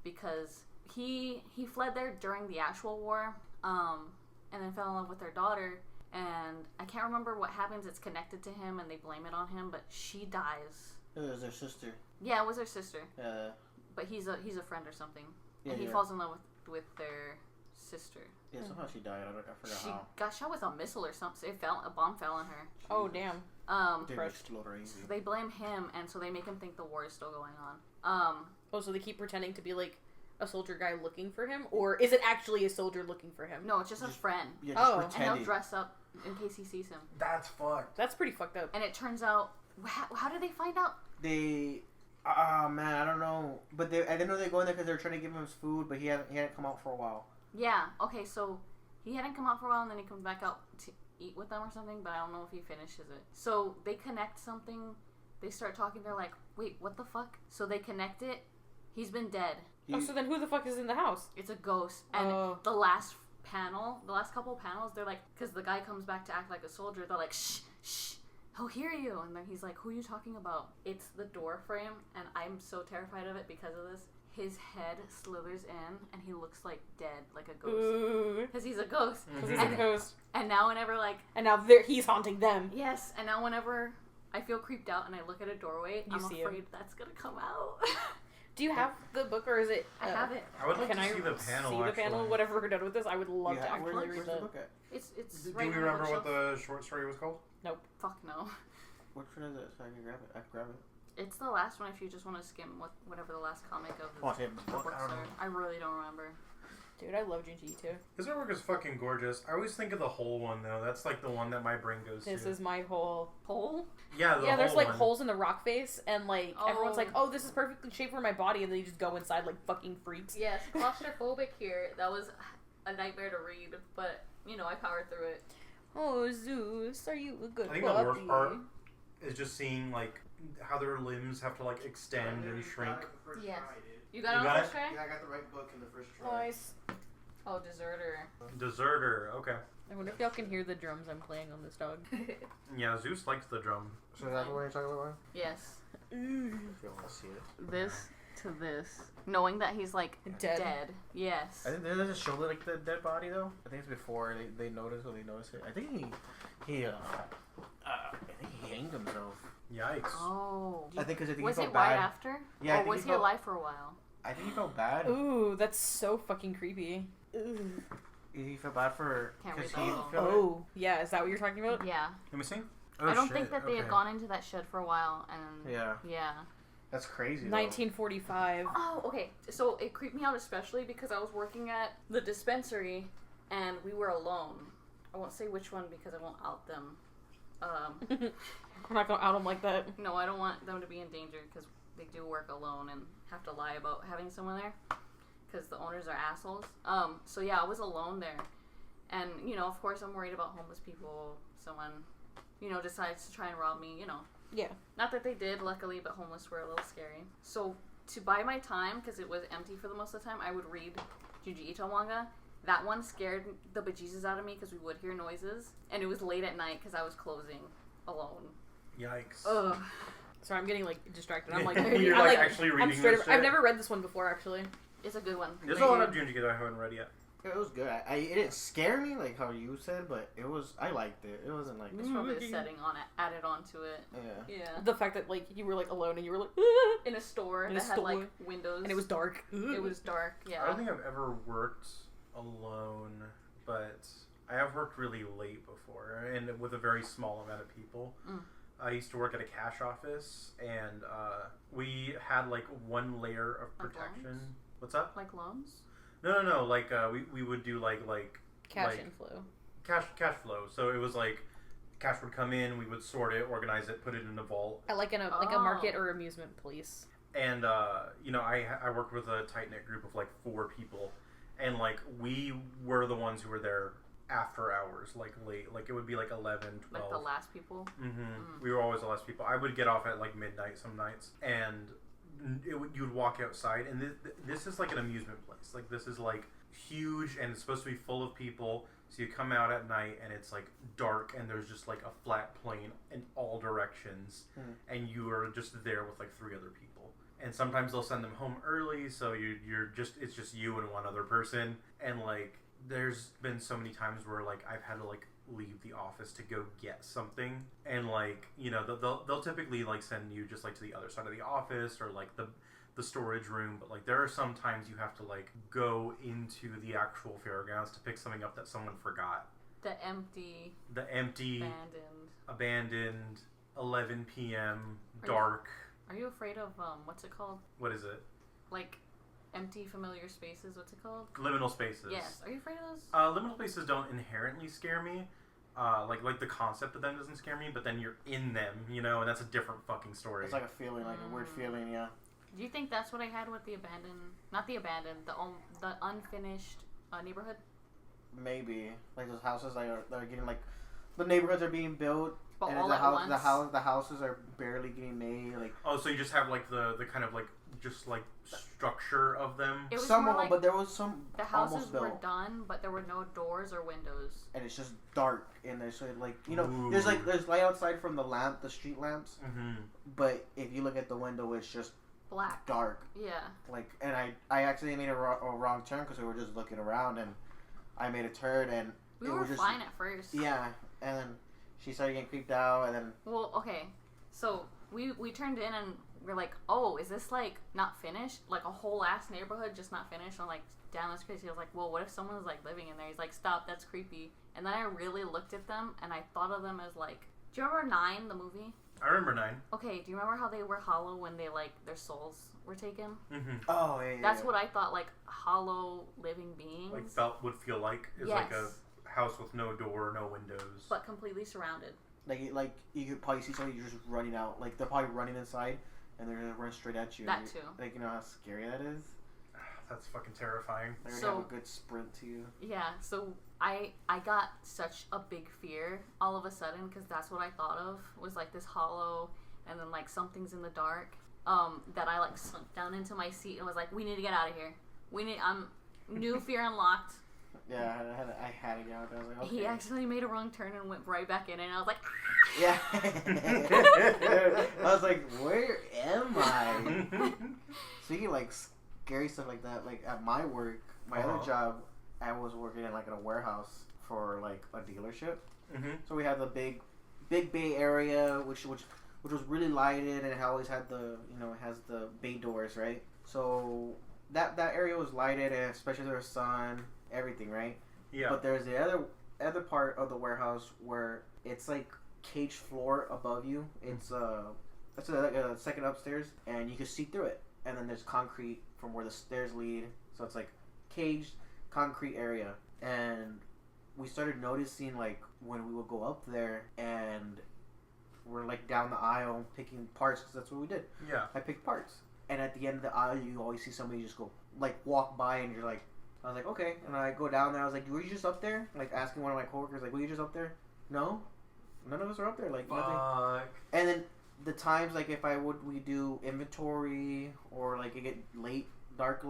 because he fled there during the actual war, and then fell in love with their daughter. And I can't remember what happens. It's connected to him and they blame it on him, but she dies. It was their sister. Yeah, it was her sister, Yeah. but he's a friend or something, Yeah. and he yeah. falls in love with their sister. Yeah. Somehow she died. I forgot She how. got shot with a missile or something. A bomb fell on her. Oh, damn. Didn't crushed. explode or anything. So they blame him, and so they make him think the war is still going on. Oh, so they keep pretending to be, like, a soldier guy looking for him? Or is it actually a soldier looking for him? No, it's just a friend, Yeah, just Oh. and he'll pretending. dress up in case he sees him. That's fucked. That's pretty fucked up. And it turns out, how did they find out? They, man, I don't know. But I didn't know they go in there because they were trying to give him his food, but he hadn't come out for a while. Yeah. Okay, so he hadn't come out for a while, and then he comes back out to eat with them or something. But I don't know if he finishes it. So they connect something. They start talking. They're like, "Wait, what the fuck?" So they connect it. He's been dead. Oh, so then who the fuck is in the house? It's a ghost. And Oh. the last couple panels, they're like, because the guy comes back to act like a soldier. They're like, "Shh, shh." He'll hear you. And then he's like, who are you talking about? It's the door frame, and I'm so terrified of it because of this. His head slithers in, and he looks like dead, like a ghost. Ooh. Because he's a ghost. Because he's And- a ghost. And now whenever, like, And now he's haunting them. yes, and now whenever I feel creeped out and I look at a doorway, You I'm see afraid that's going to come out. Do you have the book, or is it... I have it. I would like Can to I see the panel. see the actually. panel? Whatever we're done with this, I would love to Yeah, actually where's read the that. book at? It's Do right we on the remember what bookshelf. the short story was called? Fuck no. Which one is it? So I can grab it. I can grab it. It's the last one if you just want to skim whatever the last comic of Oh, the okay, book, books I don't are. know. I really don't remember. Dude, I love Junji too. His artwork is fucking gorgeous. I always think of the whole one though. That's like the one that my brain goes This to. is my whole... Pole? Yeah, the Yeah, there's whole like one. holes in the rock face, and like everyone's Oh. like, "Oh, this is perfectly shaped for my body," and then you just go inside like fucking freaks. Yes, claustrophobic here. That was a nightmare to read, but, you know, I powered through it. Oh, Zeus, are you a good I think the worst part is just seeing like how their limbs have to like extend and shrink. Yes. You got You it got on it? first try? I got the right book in the first try. Nice. Oh, Deserter. Deserter. Okay. I wonder if y'all can hear the drums I'm playing on this dog. Yeah, Zeus likes the drum. So is that the one you're talking about? Yes. If you want to see it. This to this. Knowing that he's, like, Dead. Yes. I think they doesn't show like the dead body though. I think it's before they notice when they notice it. I think he I think he hanged himself. Yikes. Oh. I think because he Was felt it bad. right after? Yeah, I or think was he he felt- alive for a while? I think he felt bad. Ooh, that's so fucking creepy. Ooh. He felt bad for Can't because read he that. felt Oh, yeah. Is that what you're talking about? Yeah. Let me see. Oh, I don't shit. think that they had Okay. gone into that shed for a while, and Yeah. yeah. That's crazy. 1945. Oh, okay. So it creeped me out especially because I was working at the dispensary, and we were alone. I won't say which one because I won't out them. I'm not gonna out them like that. No, I don't want them to be in danger because they do work alone and have to lie about having someone there because the owners are assholes. So yeah, I was alone there, and you know, of course, I'm worried about homeless people. Someone, you know, decides to try and rob me. You know, Yeah. not that they did, luckily, but homeless were a little scary. So to buy my time because it was empty for the most of the time, I would read Junji Ito manga. That one scared the bejesus out of me because we would hear noises, and it was late at night because I was closing alone. Yikes. Ugh. Sorry, I'm getting like distracted. I'm like, You're I'm, like actually I'm reading straight this up, shit? I've never read this one before, actually. It's a good one. There's a lot of Junji I haven't read yet. It was good. It didn't scare me like how you said, but it was. I liked it. It wasn't like. It's probably a setting on it, added onto it. Yeah. Yeah. The fact that like you were like alone and you were like, In a store In a that had store. like windows. and it was dark. It was dark. Yeah. I don't think I've ever worked alone, but I have worked really late before, and with a very small amount of people. Mm. I used to work at a cash office, and we had like one layer of Like protection. loans? What's up? Like loans. No. Like we would do like Cash like, inflow. cash flow. So it was like cash would come in, we would sort it, organize it, put it in a vault, I like like a market or amusement place. and you know I worked with a tight knit group of like 4 people, and like we were the ones who were there after hours, like late, like it would be like 11, 12. Like the last people. We were always the last people. I would get off at like midnight some nights, and you would walk outside, and this is like an amusement place. Like this is like huge, and it's supposed to be full of people. So you come out at night, and it's like dark, and there's just like a flat plane in all directions, and you are just there with like 3 other people. And sometimes they'll send them home early, so it's just you and one other person, and like there's been so many times where like I've had to like leave the office to go get something, and like you know they'll typically like send you just like to the other side of the office or like the storage room, but like there are some times you have to like go into the actual fairgrounds to pick something up that someone forgot. The empty. Abandoned 11 p.m. Are dark. Are you afraid of what's it called? What is it? Like empty familiar spaces. What's it called? Liminal spaces. Yes. Are you afraid of those? Liminal spaces don't inherently scare me. Like the concept of them doesn't scare me, but then you're in them, you know, and that's a different fucking story. It's like a feeling, like a weird feeling. Yeah. Do you think that's what I had with the the unfinished neighborhood? Maybe like those houses that are getting like the neighborhoods are being built, But and all the at house once? the houses are barely getting made. Like Oh, so you just have like the kind of like just like structure of them. It was some more of them, like but there was some the almost houses built, were done, but there were no doors or windows. and it's just dark in there. So like you know, Ooh. there's light outside from the street lamps, Mm-hmm. but if you look at the window, it's just Black. dark. Yeah. Like, and I actually made a wrong turn because we were just looking around, and I made a turn, and We it were was just, fine at first. yeah, and then she started getting creeped out, and then Well, okay. So we turned in and we're like, oh, is this like not finished? Like a whole ass neighborhood just not finished? I'm like, damn, that's crazy. I was like, well, what if someone's like living in there? He's like, stop, that's creepy. And then I really looked at them and I thought of them as like, do you remember 9, the movie? I remember 9. Okay, do you remember how they were hollow when they like their souls were taken? Mm-hmm. oh yeah, That's what I thought, like hollow living beings. Like would feel like is like a house with no door, no windows. But completely surrounded. like you could probably see somebody just running out, like they're probably running inside, and they're gonna run straight at you. That too. Like you know how scary that is. That's fucking terrifying. They're gonna So- have a good sprint to you. Yeah, so I got such a big fear all of a sudden because that's what I thought of was like this hollow and then like something's in the dark that I like sunk down into my seat and was like, we need to get out of here. New fear unlocked. Yeah, I had to get out there. I was like, okay. He accidentally made a wrong turn and went right back in and I was like, Yeah. I was like, where am I? Speaking of, like scary stuff like that, like at my work, my other job, I was working in like in a warehouse for like a dealership. Mm-hmm. So we had the big big bay area, which was really lighted, and it always had the it has the bay doors, right? So that area was lighted, and especially there was sun, everything, right? Yeah. But there's the other part of the warehouse where it's like cage floor above you. It's that's a second upstairs, and you can see through it. And then there's concrete from where the stairs lead, so it's like caged concrete area. And we started noticing like when we would go up there and we're like down the aisle picking parts, because that's what we did. Yeah. I picked parts, and at the end of the aisle you always see somebody just go like walk by, and you're like, I was like, okay, and I go down there. I was like, were you just up there? Like asking one of my coworkers, like, were you just up there? No, none of us are up there. Like nothing. And then the times like if we do inventory or like it get late, dark,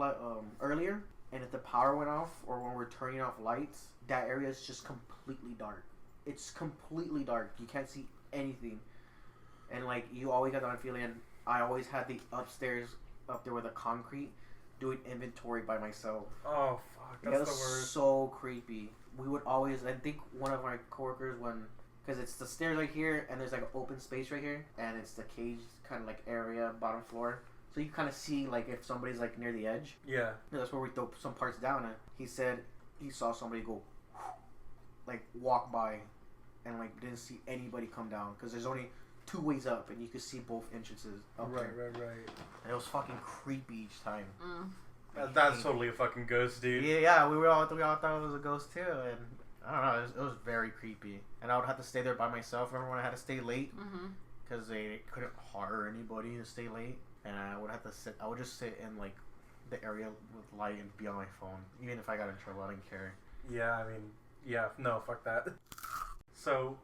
earlier, and if the power went off or when we're turning off lights, that area is just completely dark. It's completely dark. You can't see anything, and like you always got that feeling. And I always had the upstairs up there with the concrete, doing inventory by myself. Oh fuck, that's That was the worst. so creepy. We would always, I think one of my coworkers, because it's the stairs right here, and there's like an open space right here, and it's the cage kind of like area, bottom floor. So you kind of see like if somebody's like near the edge. Yeah. That's where we throw some parts down. And he said he saw somebody go, like walk by, and like didn't see anybody come down because there's only 2 ways up, and you could see both entrances up there. Right. And it was fucking creepy each time. That's totally a fucking ghost, dude. Yeah, we all thought it was a ghost too, and I don't know, it was very creepy. And I would have to stay there by myself. Remember when I had to stay late because they couldn't hire anybody to stay late, and I would have to sit. I would just sit in like the area with light and be on my phone, even if I got in trouble. I didn't care. Yeah, I mean, yeah, no, fuck that. So,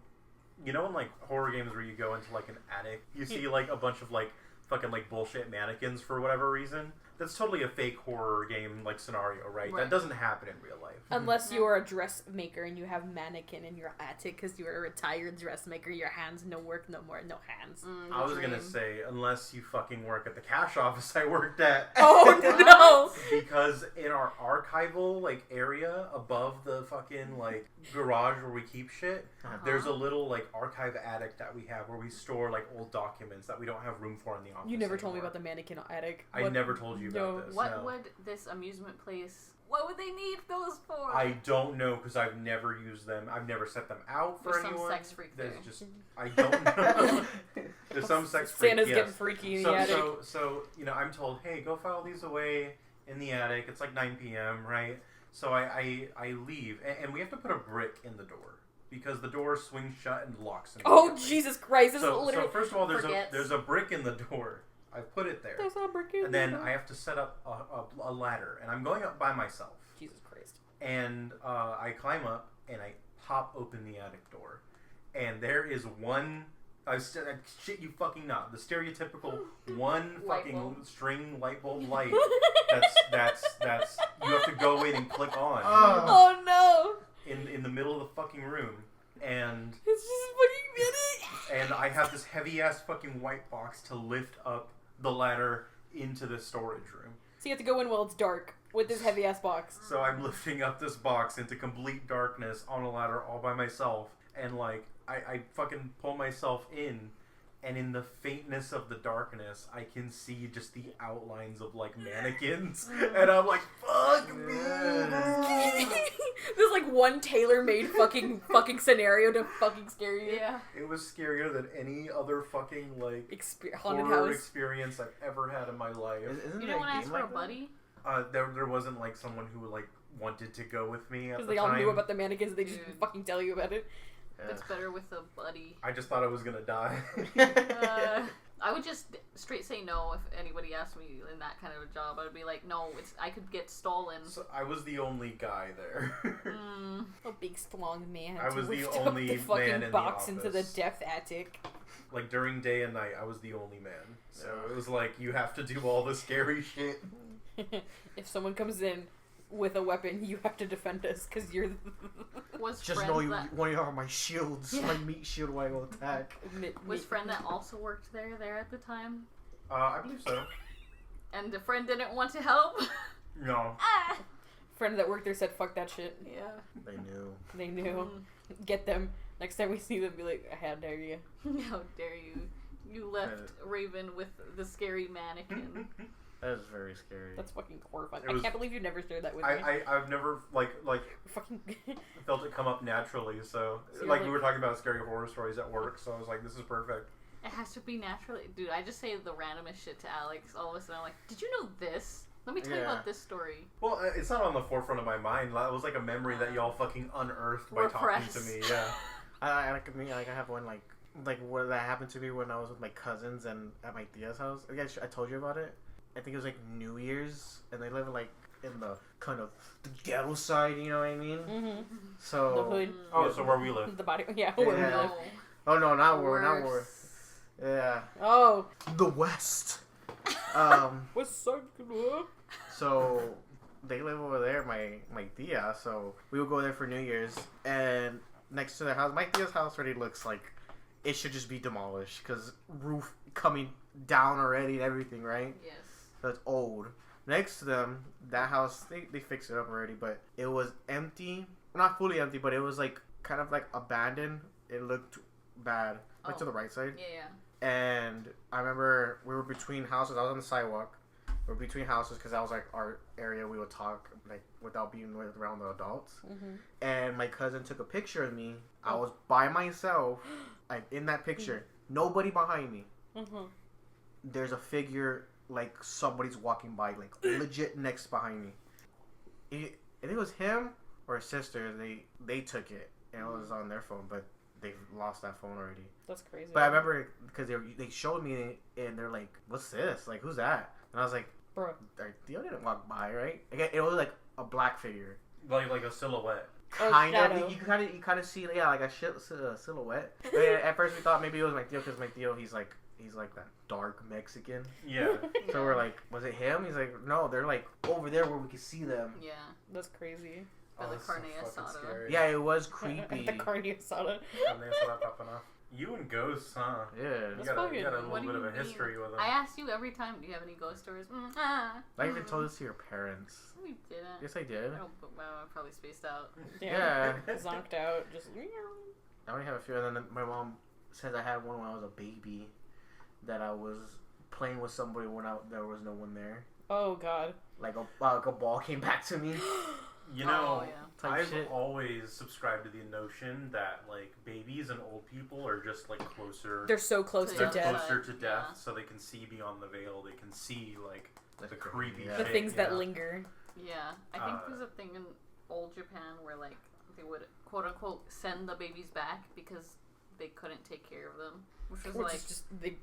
you know in like horror games where you go into like an attic, you see like a bunch of like fucking like bullshit mannequins for whatever reason? That's totally a fake horror game like scenario, right? That doesn't happen in real life. Unless you are a dressmaker and you have mannequin in your attic because you're a retired dressmaker, your hands no work no more, no hands. I was gonna say, unless you fucking work at the cash office I worked at. Oh no! Because in our archival like area above the fucking like garage where we keep shit, there's a little like archive attic that we have where we store like old documents that we don't have room for in the office. You never told me about the mannequin attic. I never told you about this. What would this amusement place? What would they need those for? I don't know because I've never used them. I've never set them out for There's anyone. some sex freak there. There's just I don't know. There's some sex freak. Santa's yes. getting freaky in the attic. So you know, I'm told, hey, go file these away in the attic. It's like 9 p.m. right? So I leave, and we have to put a brick in the door because the door swings shut and locks. Oh Jesus Christ! This is literally. So first of all, there's a brick in the door. I put it there. There's a brick in and then I have to set up a ladder, and I'm going up by myself. Jesus Christ. And I climb up, and I pop open the attic door. And there is one... I shit you fucking not. The stereotypical one fucking string light bulb light that's you have to go in and click on. Oh no! In the middle of the fucking room. And... It's just fucking minute! And I have this heavy-ass fucking white box to lift up the ladder into the storage room. So you have to go in while it's dark with this heavy ass box. So I'm lifting up this box into complete darkness on a ladder all by myself, and like I fucking pull myself in, and in the faintness of the darkness I can see just the outlines of like mannequins, and I'm like, fuck me. There's like one tailor-made fucking scenario to fucking scare you. Yeah. It was scarier than any other fucking like haunted horror house experience I've ever had in my life. Isn't You didn't want to ask for a buddy? There wasn't like someone who like wanted to go with me at the because they time. all knew about the mannequins and they just didn't fucking tell you about it. It's better with a buddy. I just thought I was gonna die. I would just straight say no if anybody asked me in that kind of a job. I would be like, no, I could get stolen. So I was the only guy there. A big strong man. I was the lift up only the fucking man in box the into the office. depth attic. Like during day and night, I was the only man. So it was like you have to do all the scary shit. If someone comes in with a weapon, you have to defend us because you're. Was Just friend know you that one of my shields, my meat shield when I go attack. was friend that also worked there at the time, I believe so. and the friend didn't want to help. No. Friend that worked there said, fuck that shit. Yeah. They knew. They knew. Get them. Next time we see them, be like, how dare you. How dare you. You left Raven with the scary mannequin. That is very scary. That's fucking horrifying. It was- I can't believe you never shared that with me. I've never like Fucking... felt it come up naturally. So So like you're we were talking about scary horror stories at work. So I was like, this is perfect. It has to be naturally. Dude, I just say the randomest shit to Alex. All of a sudden, I'm like, did you know this? Let me tell you Yeah. about this story. Well, it's not on the forefront of my mind. That was like a memory that y'all fucking unearthed by talking to me. Yeah. I have one like what that happened to me when I was with my cousins and at my tia's house. I told you about it. I think it was like New Year's, and they live like in the kind of the ghetto side. You know what I mean? Mm-hmm. So The hood. Oh, so where we live. The body... Yeah, where we Yeah. live. Oh no, not where, not where. Worse. Yeah, Oh. the West. What's so good? So they live over there, my tia. So we would go there for New Year's, and next to their house, my tia's house already looks like it should just be demolished because roof coming down already and everything, right? Yes. So it's old. Next to them, that house they fixed it up already, but it was empty. Not fully empty, but it was like kind of like abandoned. It looked bad, like to the right side. Yeah, yeah. And I remember we were between houses. I was on the sidewalk. We were between houses because that was like our area. We would talk like without being around the adults. Mm-hmm. And my cousin took a picture of me. I was by myself, like in that picture. Nobody behind me. Mm-hmm. There's a figure like somebody's walking by, like legit next behind me. I think it was him or his sister. They took it and it was on their phone, but they've lost that phone already. That's crazy. But I remember because they showed me and they're like, "What's this? Like, who's that?" And I was like, Bro. Theo didn't walk by, right?" Again, it was like a black figure, Like a silhouette. Oh, kind shadow. of. You kind of see, yeah, like a silhouette. But at first we thought maybe it was my Theo because my Theo he's like that dark Mexican. Yeah. So we're like, was it him? He's like, no, they're like over there where we can see them. Yeah. That's crazy. By the that's so carne fucking asada. scary. Yeah, it was creepy. The carne asada. Carne asada popping off. You and ghosts, huh? Yeah. You That's got a fucking- little What do bit of you a mean? history with them. I ask you every time, do you have any ghost stories? I even told this to your parents. We didn't. Yes, I did. I don't, well, I probably spaced out. Yeah. Zonked out. Just. I only have a few, and then my mom says I had one when I was a baby, that I was playing with somebody when there was no one there. Oh, God. Like a ball came back to me. You know, Oh, yeah. Type I've shit. always subscribed to the notion that like babies and old people are just like closer. They're so close To to the They're death. closer to death, Yeah. so they can see beyond the veil. They can see like the creepy Yeah. The shit, things you that know? linger. Yeah. I think there's a thing in old Japan where, like, they would, quote unquote, send the babies back because they couldn't take care of them. Which was Or like, just they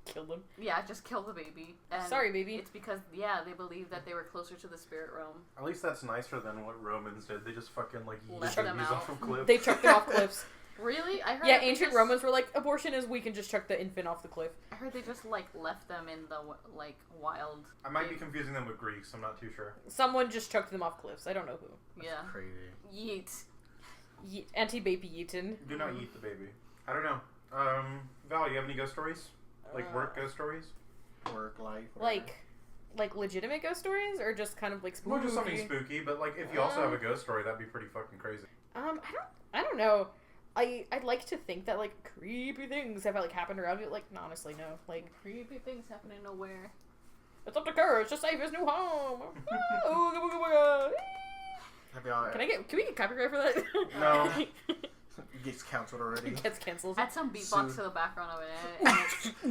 kill them. yeah, just kill the baby. And Sorry, baby. It's because, yeah, they believed that they were closer to the spirit realm. At least that's nicer than what Romans did. They just fucking like Left yeet them babies out. off of cliffs. They chucked them off cliffs. Really? I heard Yeah, that they ancient just- Romans were like, abortion is weak and just chuck the infant off the cliff. I heard they just, like, left them in the, like, wild. I might be confusing them with Greeks. I'm not too sure. Someone just chucked them off cliffs. I don't know who. Yeah. Crazy. Yeet. Anti-baby Yeaton. Do not eat the baby. I don't know. Val, you have any ghost stories? Like work ghost stories? Work life. whatever. Like legitimate ghost stories, or just kind of like spooky? Well, just something spooky, but like if you also have a ghost story, that'd be pretty fucking crazy. I don't know. I'd like to think that like creepy things have like happened around me. Like, no, honestly, no. Like, Creepy things happening nowhere. it's up to Kurt to save his new home. Have y'all? Can we get copyright for that? No. It gets canceled already. It gets canceled. Add some beatbox Soon. to the background of it, and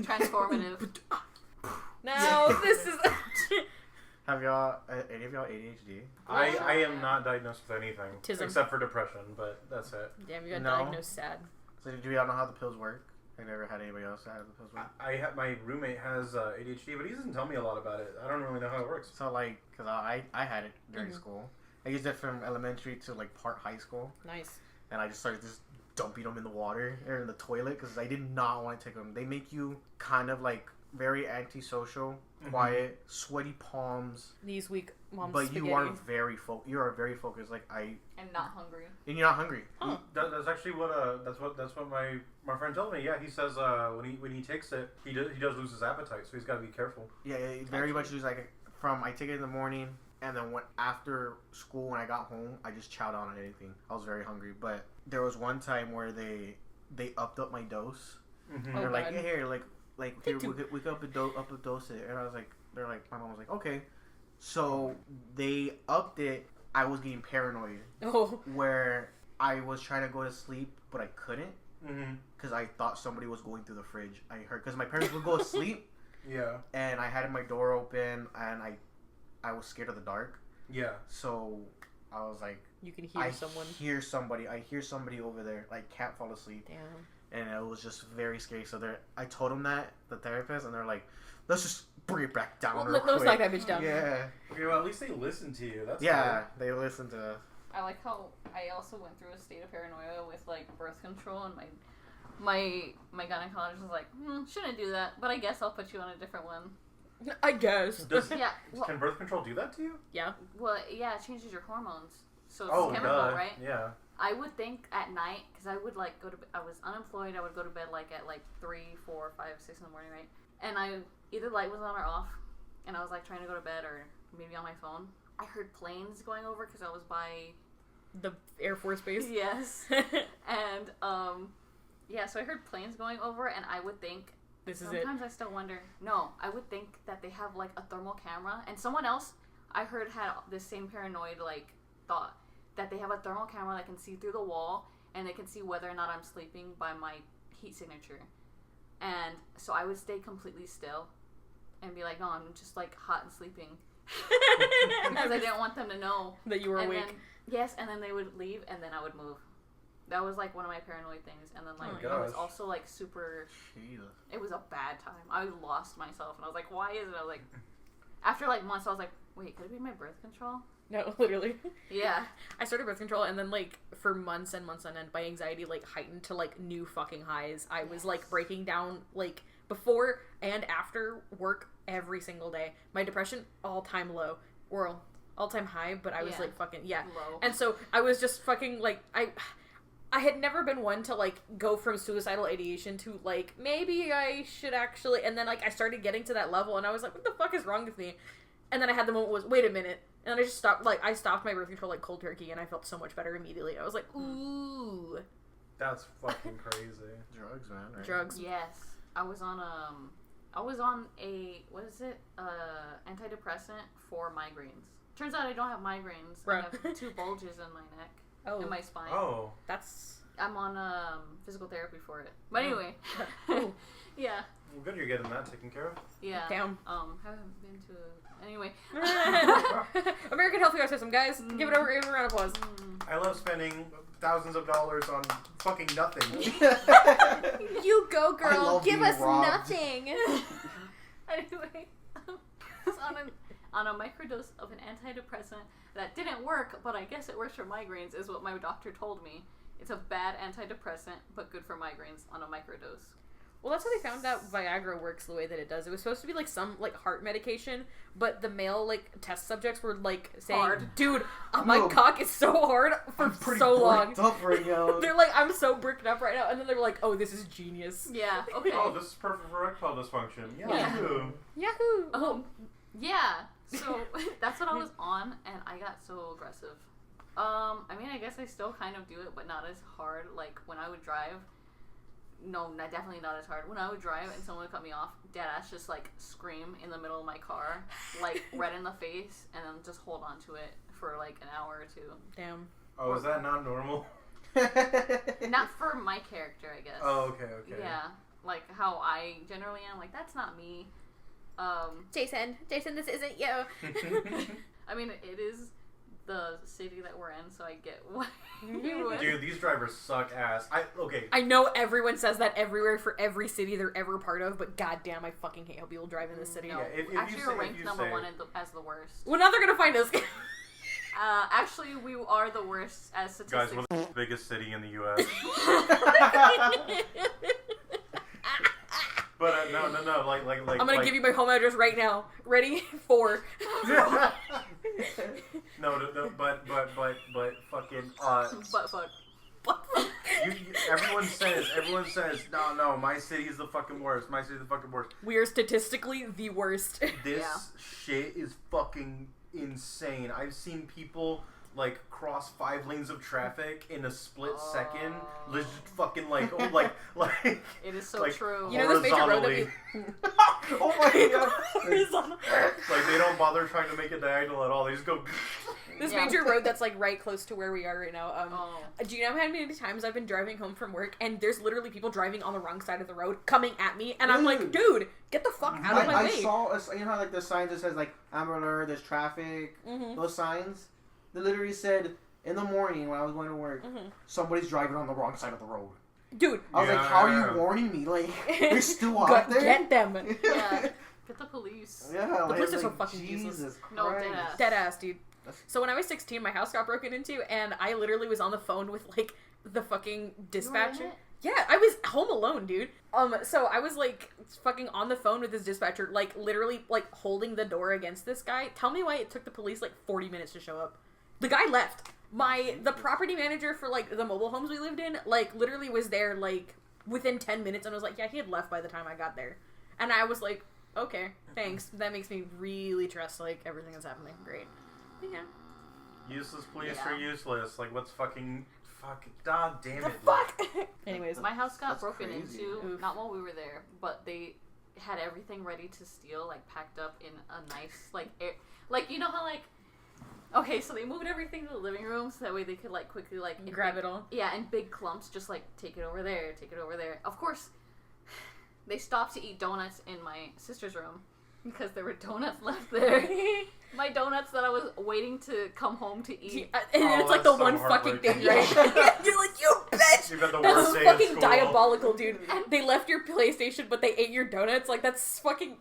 it's transformative. Now this is. Have y'all? Any of y'all ADHD? I am not diagnosed with anything Tism. except for depression, but that's it. Damn, you got No. diagnosed sad. So do y'all know how the pills work? I never had anybody else that had the pills work. I have my roommate has ADHD, but he doesn't tell me a lot about it. I don't really know how it works. So like, cause I had it during Mhm. school. I used it from elementary to like part high school, Nice. and I just started just dumping them in the water or in the toilet because I did not want to take them. They make you kind of like very antisocial, quiet, sweaty palms, These week, mom's but spaghetti. you are very focused. Like And not hungry. and you're not hungry. Huh. That's actually what that's what my friend told me. Yeah, he says when he takes it, he does lose his appetite, so he's got to be careful. Yeah, very much just like I take it in the morning, And then after school, when I got home, I just chowed down on anything. I was very hungry. But there was one time where they upped up my dose. Mm-hmm. They're Oh, like, God. hey, here, here, we could up a dose it. And I was like, my mom was like, okay. So they upped it. I was getting paranoid. Oh. Where I was trying to go to sleep, but I couldn't. Mm-hmm. Because I thought somebody was going through the fridge. I heard, because my parents would go to sleep. Yeah. And I had my door open, and I was scared of the dark. Yeah. So I was like, You can hear someone. I hear somebody over there. Like, can't fall asleep. Damn. And it was just very scary. So I told them that, the therapist, and they're like, let's just bring it back down real Let's quick. knock that bitch down. Yeah. Okay, well, at least they listened to you. That's Yeah, they listened to us. I like how I also went through a state of paranoia with like birth control, and my gynecologist was like, shouldn't do that, but I guess I'll put you on a different one. I guess. Yeah. Well, Can birth control do that to you? Yeah. well, yeah, it changes your hormones, so it's Oh, chemical, duh. right? Yeah. I would think at night, because I would like go to. I was unemployed. I would go to bed like at like 3, 4, 5, 6 in the morning, right? And either light was on or off, and I was like trying to go to bed or maybe on my phone. I heard planes going over because I was by The Air Force Base. yes, and yeah. So I heard planes going over, and I would think. This is it. Sometimes I still wonder. No, I would think that they have like a thermal camera, and someone else I heard had this same paranoid like thought that they have a thermal camera that can see through the wall and they can see whether or not I'm sleeping by my heat signature. And so I would stay completely still and be like, no, I'm just like hot and sleeping because I didn't want them to know that you were and awake. Then, yes, and then they would leave, and then I would move. That was like one of my paranoid things, and then like Oh my I was gosh. also like super. Jesus. It was a bad time. I lost myself, and I was like, "Why is it?" I was like, after like months, I was like, "Wait, could it be my birth control?" No, literally. Yeah. I started birth control, and then like for months and months on end, my anxiety like heightened to like new fucking highs. I was like breaking down like before and after work every single day. My depression all time low, or all time high, but I was Yeah. like fucking Low. And so I was just fucking like I had never been one to like go from suicidal ideation to like maybe I should actually, and then like I started getting to that level, and I was like, what the fuck is wrong with me? And then I had the moment was, wait a minute. And I just stopped, like, I stopped my birth control, like, cold turkey, and I felt so much better immediately. I was like, ooh. That's fucking crazy. Drugs, man. Right? Drugs. Yes, I was on a what is it? Antidepressant for migraines. Turns out I don't have migraines. Bruh. I have 2 bulges in my neck and my spine. Oh. That's... I'm on physical therapy for it. But anyway, Ooh. yeah, Well, good you're getting that taken care of. yeah. Damn. Haven't been to anyway. American healthcare system, guys. Give it a round of applause. I love spending thousands of dollars on fucking nothing. You go, I girl. love Give being us robbed. nothing. Anyway, I was on a microdose of an antidepressant that didn't work, but I guess it works for migraines, is what my doctor told me. It's a bad antidepressant, but good for migraines on a microdose. Well, that's how they found out Viagra works the way that it does. It was supposed to be like some like heart medication, but the male like test subjects were like saying, Hard. "Dude, my No. cock is so hard for I'm pretty so long." bricked up right now. They're like, "I'm so bricked up right now," and then they were like, "Oh, this is genius." Yeah, okay. Oh, this is perfect for erectile dysfunction. Yeah. Yahoo. Yahoo! Yeah, so that's what I was on, and I got so aggressive. I mean, I guess I still kind of do it, but not as hard. Like, when I would drive, definitely not as hard. When I would drive and someone would cut me off, deadass just, like, scream in the middle of my car, like, red in the face, and then just hold on to it for, like, an hour or 2. Damn. Oh, is that not normal? Not for my character, I guess. Oh, okay. Yeah, like, how I generally am. Like, that's not me. Jason, this isn't you. I mean, it is the city that we're in, so I get why you would. Dude, these drivers suck ass. I know everyone says that everywhere for every city they're ever part of, but goddamn, I fucking hate how people drive in this city. No, Yeah, if you actually, say- we're if ranked you number say- 1 as the worst. Well, now they're gonna find us. Actually, we are the worst as Guys, statistics. what's the biggest city in the U.S.? But no, like. I'm gonna give you my home address right now. Ready? 4. No, but fucking But fuck. everyone says no, my city is the fucking worst. My city's the fucking worst. We are statistically the worst. This Yeah. shit is fucking insane. I've seen people like cross 5 lanes of traffic in a split second. Just fucking like It is so like, true. You know this major road that horizontally. Oh my god. Horizontal. Like they don't bother trying to make a diagonal at all. They just go. This Yeah. major road that's like right close to where we are right now. Oh. Do you know how many times I've been driving home from work and there's literally people driving on the wrong side of the road coming at me, and I'm like, dude, get the fuck out of my I way. saw, you know how like the signs that says like Amber Alert, there's traffic, Mhm. those signs. They literally said in the morning when I was going to work, somebody's driving on the wrong side of the road. Dude, I was like, how are Yeah. you warning me? Like, they're still go- out there. get them. Yeah. Get the police. Yeah, The like, police are so like, fucking Jesus useless. No, Christ. deadass. Dead ass, dude. So when I was 16, my house got broken into, and I literally was on the phone with like the fucking dispatcher. it? Yeah, I was home alone, dude. So I was like fucking on the phone with this dispatcher, like literally like holding the door against this guy. Tell me why it took the police like 40 minutes to show up. The guy left. The property manager for like the mobile homes we lived in, like literally was there like within 10 minutes, and was like, yeah, he had left by the time I got there. And I was like, okay, thanks. That makes me really trust like everything that's happening. Great. But yeah. Useless police Yeah. are useless. Like what's fucking god damn The it. fuck? Anyways. My house got That's broken crazy. into, Oof. not while we were there, but they had everything ready to steal, like packed up in a nice, like, like, you know how, like, okay, so they moved everything to the living room so that way they could, like, quickly, like, in Grab big- it all. Yeah, in big clumps, just, like, take it over there, take it over there. Of course, they stopped to eat donuts in my sister's room because there were donuts left there. My donuts that I was waiting to come home to eat. And Oh, it's like the that's so one fucking thing, heartbreaking. right? You're like, you bitch! You've got the That's worst day at fucking school. diabolical, dude. They left your PlayStation, but they ate your donuts. Like, that's fucking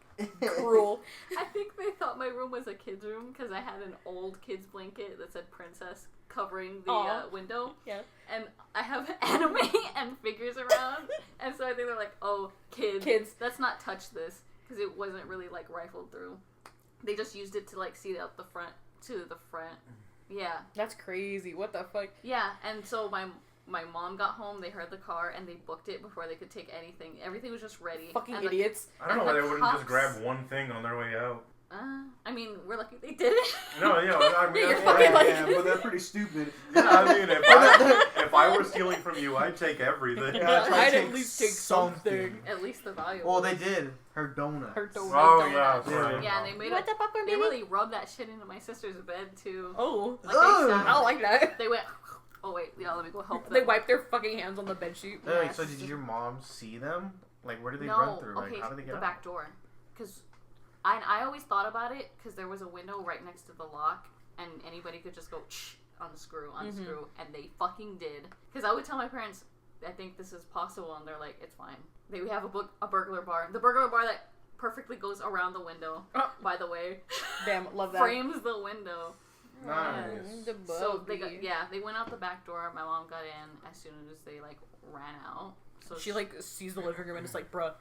cruel. I think they thought my room was a kid's room because I had an old kid's blanket that said princess covering the Aw. window. Yeah. And I have anime and figures around. And so I think they're like, oh, kids. Let's not touch this because it wasn't really, like, rifled through. They just used it to, like, see out the front, to the front. Yeah. That's crazy. What the fuck? Yeah, and so my mom got home, they heard the car, and they booked it before they could take anything. Everything was just ready. Fucking and idiots. I don't know why And they the wouldn't just cops- grab one thing on their way out. I mean, we're lucky they did it. No, yeah, I mean, You're that's fucking fine. like- Yeah, but they're pretty stupid. Yeah, I mean, if I were stealing from you, I'd take everything. Yeah, try to I'd at take least take something. At least the valuable. Well, they did. Her donut. Her donut. Oh, yeah, donuts. sorry. Yeah, and they made What's it. up, popcorn They baby? really rubbed that shit into my sister's bed too. Oh. Like Ugh. they I don't like that. They went. Oh wait, yeah. Let me go help them. They wipe their fucking hands on the bedsheet. Wait, so did your mom see them? Like, where did they No, run through? Like, okay, how did they get the out? back door. Because I always thought about it because there was a window right next to the lock, and anybody could just go unscrew, and they fucking did. Because I would tell my parents, I think this is possible, and they're like, it's fine. They have a burglar bar. The burglar bar that perfectly goes around the window, Oh. by the way. Damn, love that. Frames the window. Nice. The So they bogey. they went out the back door. My mom got in as soon as they like ran out. So She like sees the living room and is like, bruh.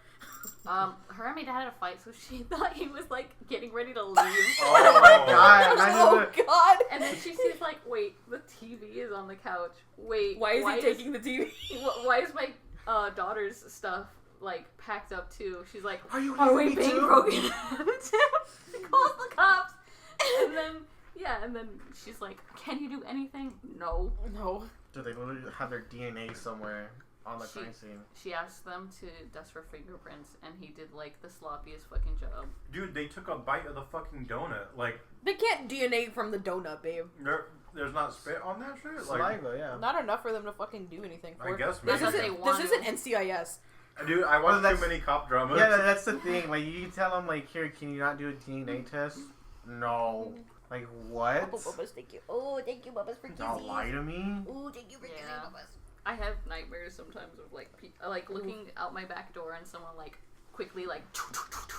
her and my dad had a fight, so she thought he was like getting ready to leave. Oh my God. Oh god! And then she sees like, wait, the TV is on the couch. Wait, Why is he taking the TV? Why is my daughter's stuff like packed up too? She's like, Are you are we leaving me being too? broken into? She calls the cops, and then and then she's like, can you do anything? No. No. Do they literally have their DNA somewhere on the She- crime scene? She asked them to dust for fingerprints, and he did like the sloppiest fucking job. Dude, they took a bite of the fucking donut. Like, They can't DNA from the donut, babe. there's not spit on that shit? Like, Saliva, yeah. Not enough for them to fucking do anything for. I guess This maybe. They isn't, want this to. isn't NCIS. Dude, I watch that's- too many cop dramas. Yeah, that's the thing. Like, you can tell them, like, here, can you not do a DNA test? No. Like, what? Oh, Bubba's, thank you. Oh, thank you, Bubba's, for Don't lie to me? Oh, thank you for kissing, Yeah. Bubba's. I have nightmares sometimes of like looking out my back door and someone like quickly like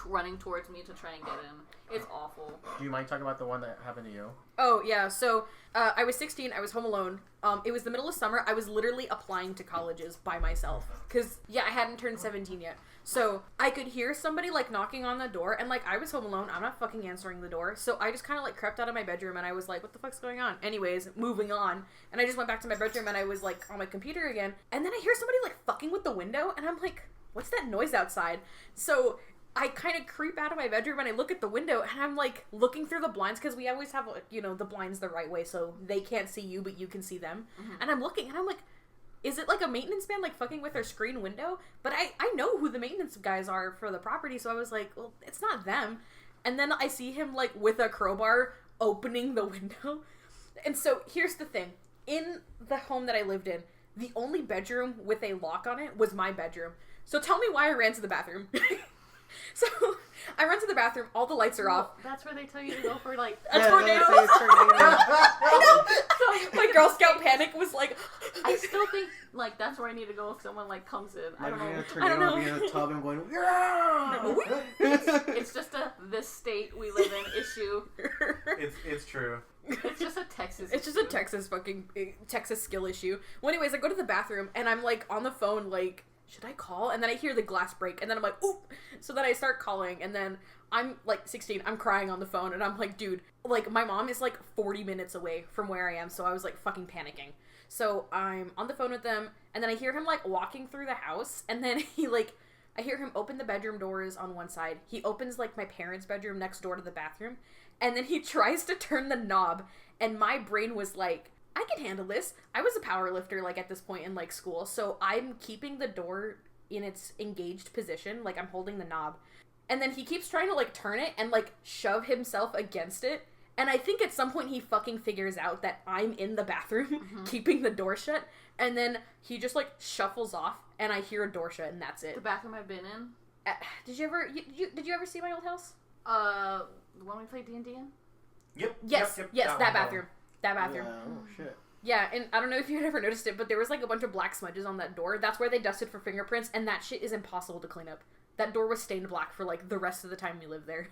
running towards me to try and get in. It's awful. Do you mind talking about the one that happened to you? Oh, yeah, so, I was 16, I was home alone. It was the middle of summer, I was literally applying to colleges by myself. Cause, yeah, I hadn't turned 17 yet. So, I could hear somebody, like, knocking on the door, and, like, I was home alone, I'm not fucking answering the door, so I just kind of, like, crept out of my bedroom, and I was like, what the fuck's going on? Anyways, moving on, and I just went back to my bedroom, and I was, like, on my computer again, and then I hear somebody, like, fucking with the window, and I'm like, what's that noise outside? So, I kind of creep out of my bedroom and I look at the window and I'm like looking through the blinds because we always have, you know, the blinds the right way so they can't see you but you can see them. Mm-hmm. And I'm looking and I'm like, is it like a maintenance man like fucking with our screen window? But I know who the maintenance guys are for the property, so I was like, well, it's not them. And then I see him like with a crowbar opening the window. And so here's the thing. In the home that I lived in, the only bedroom with a lock on it was my bedroom. So tell me why I ran to the bathroom. So I run to the bathroom, all the lights are off. That's where they tell you to go for like a tornado. I know. My Girl Scout panic was like. I still think like that's where I need to go if someone like comes in. I don't know. I don't know. Be in a tub and going. Yeah! It's just this state we live in issue. It's true. It's just a Texas. It's just a Texas Texas skill issue. Well, anyways, I go to the bathroom and I'm like on the phone like. Should I call? And then I hear the glass break, and then I'm like, oop! So then I start calling, and then I'm like 16, I'm crying on the phone, and I'm like, dude, like, my mom is like 40 minutes away from where I am, so I was like fucking panicking. So I'm on the phone with them, and then I hear him like walking through the house, and then he like, I hear him open the bedroom doors on one side. He opens like my parents' bedroom next door to the bathroom, and then he tries to turn the knob, and my brain was like, I can handle this. I was a power lifter, like, at this point in, like, school, so I'm keeping the door in its engaged position, like, I'm holding the knob, and then he keeps trying to, like, turn it and, like, shove himself against it, and I think at some point he fucking figures out that I'm in the bathroom, keeping the door shut, and then he just, like, shuffles off, and I hear a door shut, and that's it. The bathroom I've been in? Did you ever see my old house? The one we played D&D in? Yep. Yes, that bathroom. That bathroom. Yeah, oh shit. Yeah, and I don't know if you had ever noticed it, but there was like a bunch of black smudges on that door. That's where they dusted for fingerprints, and that shit is impossible to clean up. That door was stained black for like the rest of the time we lived there.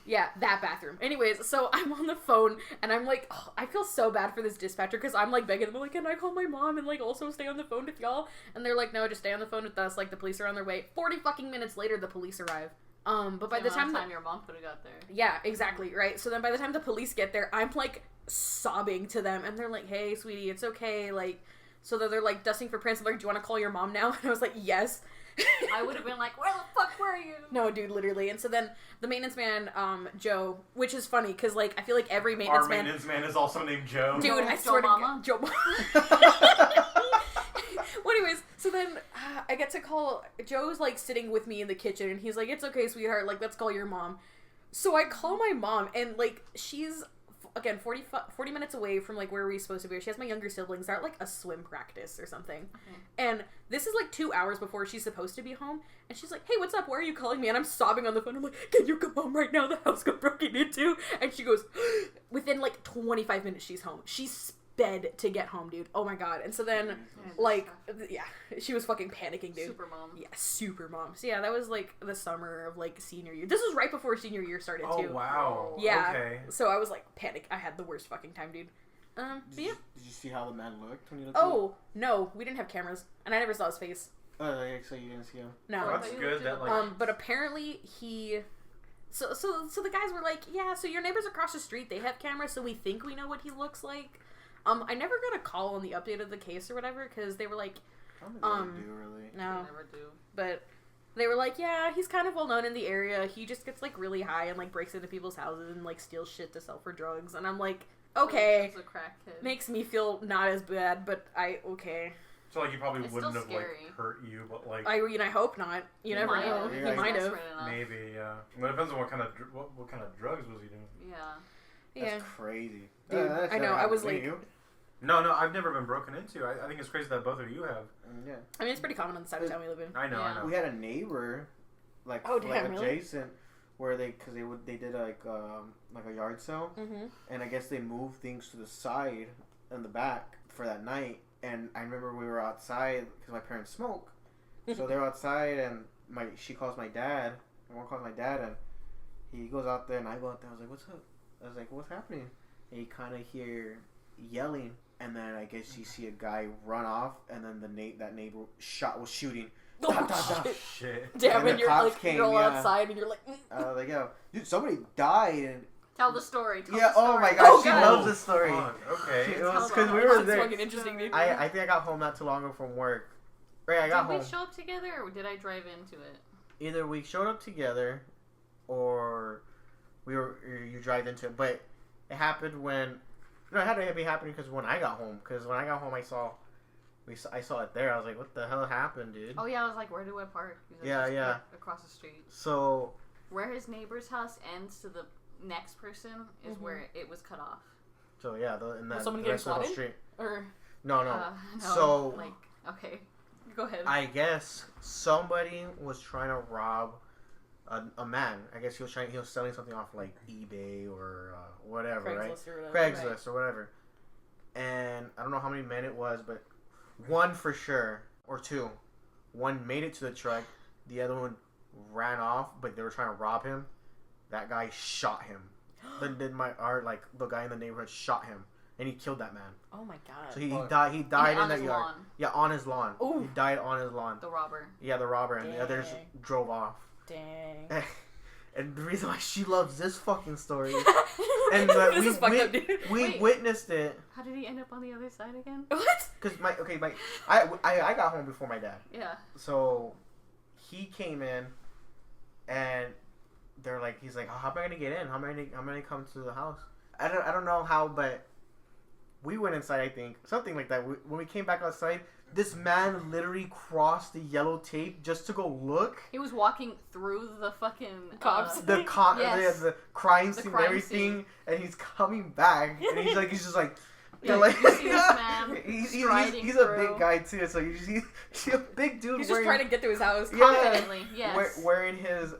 Yeah, that bathroom. Anyways, so I'm on the phone, and I'm like, oh, I feel so bad for this dispatcher, because I'm like begging them, like, can I call my mom and like also stay on the phone with y'all? And they're like, no, just stay on the phone with us, like the police are on their way. 40 fucking minutes later, the police arrive. But by the time your mom could have got there. Yeah, exactly, right? So then by the time the police get there, I'm like sobbing to them, and they're like, hey, sweetie, it's okay, like, so they're like dusting for prints, and they're like, do you want to call your mom now? And I was like, yes. I would have been like, where the fuck were you? No, dude, literally. And so then the maintenance man, Joe, which is funny, because, like, I feel like every maintenance man... Our maintenance man is also named Joe. Dude, I swear to God. Joe Mama. Well, anyways, so then I get to call... Joe's, like, sitting with me in the kitchen, and he's like, it's okay, sweetheart, like, let's call your mom. So I call my mom, and, like, she's... Again, 40 minutes away from, like, where we're supposed to be. She has my younger siblings. They're at, like, a swim practice or something. Okay. And this is, like, 2 hours before she's supposed to be home. And she's like, hey, what's up? Why are you calling me? And I'm sobbing on the phone. I'm like, can you come home right now? The house got broken into. And she goes, within, like, 25 minutes, she's home. She's sped to get home, dude. Oh, my God. And so then, like, yeah, she was fucking panicking, dude. Super mom. Yeah, super mom. So, yeah, that was, like, the summer of, like, senior year. This was right before senior year started, too. Oh, wow. Yeah. Okay. So I was, like, panic. I had the worst fucking time, dude. Did you see how the man looked when you looked Oh, no. We didn't have cameras. And I never saw his face. Oh, so you didn't see him? No. Well, that's good that, like... but apparently he... So the guys were like, yeah, so your neighbors across the street, they have cameras, so we think we know what he looks like. I never got a call on the update of the case or whatever, because they were like... I don't think they do, really. No. They never do. But... They were like, yeah, he's kind of well known in the area. He just gets, like, really high and, like, breaks into people's houses and, like, steals shit to sell for drugs. And I'm like, okay. He's a crackhead. Makes me feel not as bad, but okay. So, like, he probably It's wouldn't have, scary. like, hurt you, but, like... I hope not. You never know. Yeah, He might have. Maybe, yeah. Well, it depends on what kind of drugs was he doing. Yeah. That's crazy. Dude, That's I know, I was like... No, I've never been broken into. I think it's crazy that both of you have. Yeah. I mean, it's pretty common on the side of town we live in. I know. We had a neighbor, like, adjacent, where they did, like a yard sale, and I guess they moved things to the side and the back for that night, and I remember we were outside, because my parents smoke, so they're outside, and she calls my dad, and one calls my dad, and he goes out there, and I go out there, I was like, what's up? I was like, what's happening? And you kind of hear yelling, and then I guess you see a guy run off, and then that neighbor was shooting. Oh, shit. Damn, and you're like, came, you're all outside, and you're like... I was like, yo, dude, somebody died, and... Tell the story. Oh my god, she loves the story. Okay. It was because we were there. Fucking interesting, dude. I think I got home not too long ago from work. Right, I got home. Did we show up together, or did I drive into it? either we showed up together, or you drive into it. But it happened when. No, it had to be happening because when I got home. Because when I got home, I saw it there. I was like, "What the hell happened, dude?" Oh yeah, I was like, "Where do I park?" He's like, Yeah, "Just yeah. across the street." So Where his neighbor's house ends to the next person is where it was cut off. So yeah, in that someone the getting rest of the swatted? street. Or No. No, So like, okay, go ahead. I guess somebody was trying to rob a man. I guess he was selling something off like eBay or whatever, right? Craigslist or whatever. Craigslist or whatever. And I don't know how many men it was, but one for sure or two. One made it to the truck. The other one ran off, but they were trying to rob him. That guy shot him. the guy in the neighborhood shot him, and he killed that man. Oh my god. So he died. He died in that yard. Lawn. Yeah, on his lawn. Ooh. He died on his lawn. The robber. Yeah, the robber, and the others Dang. drove off. Dang. And the reason why she loves this fucking story, and This is fucked up, dude. we Wait. witnessed it. How did he end up on the other side again? What? Cause I got home before my dad, Yeah. so he came in, and he's like, oh, how am I gonna get in? How am I gonna come to the house? I don't know how, but we went inside. I think something like that. When we came back outside, this man literally crossed the yellow tape just to go look. He was walking through the fucking Cops. The Yes. the crime The scene crime and everything, scene. and he's coming back, and he's just like. Yeah, like, you see this man he's striding a through. big guy too, so he's a big dude. He's just wearing, trying to get to his house. Yeah. Confidently, yes. wearing his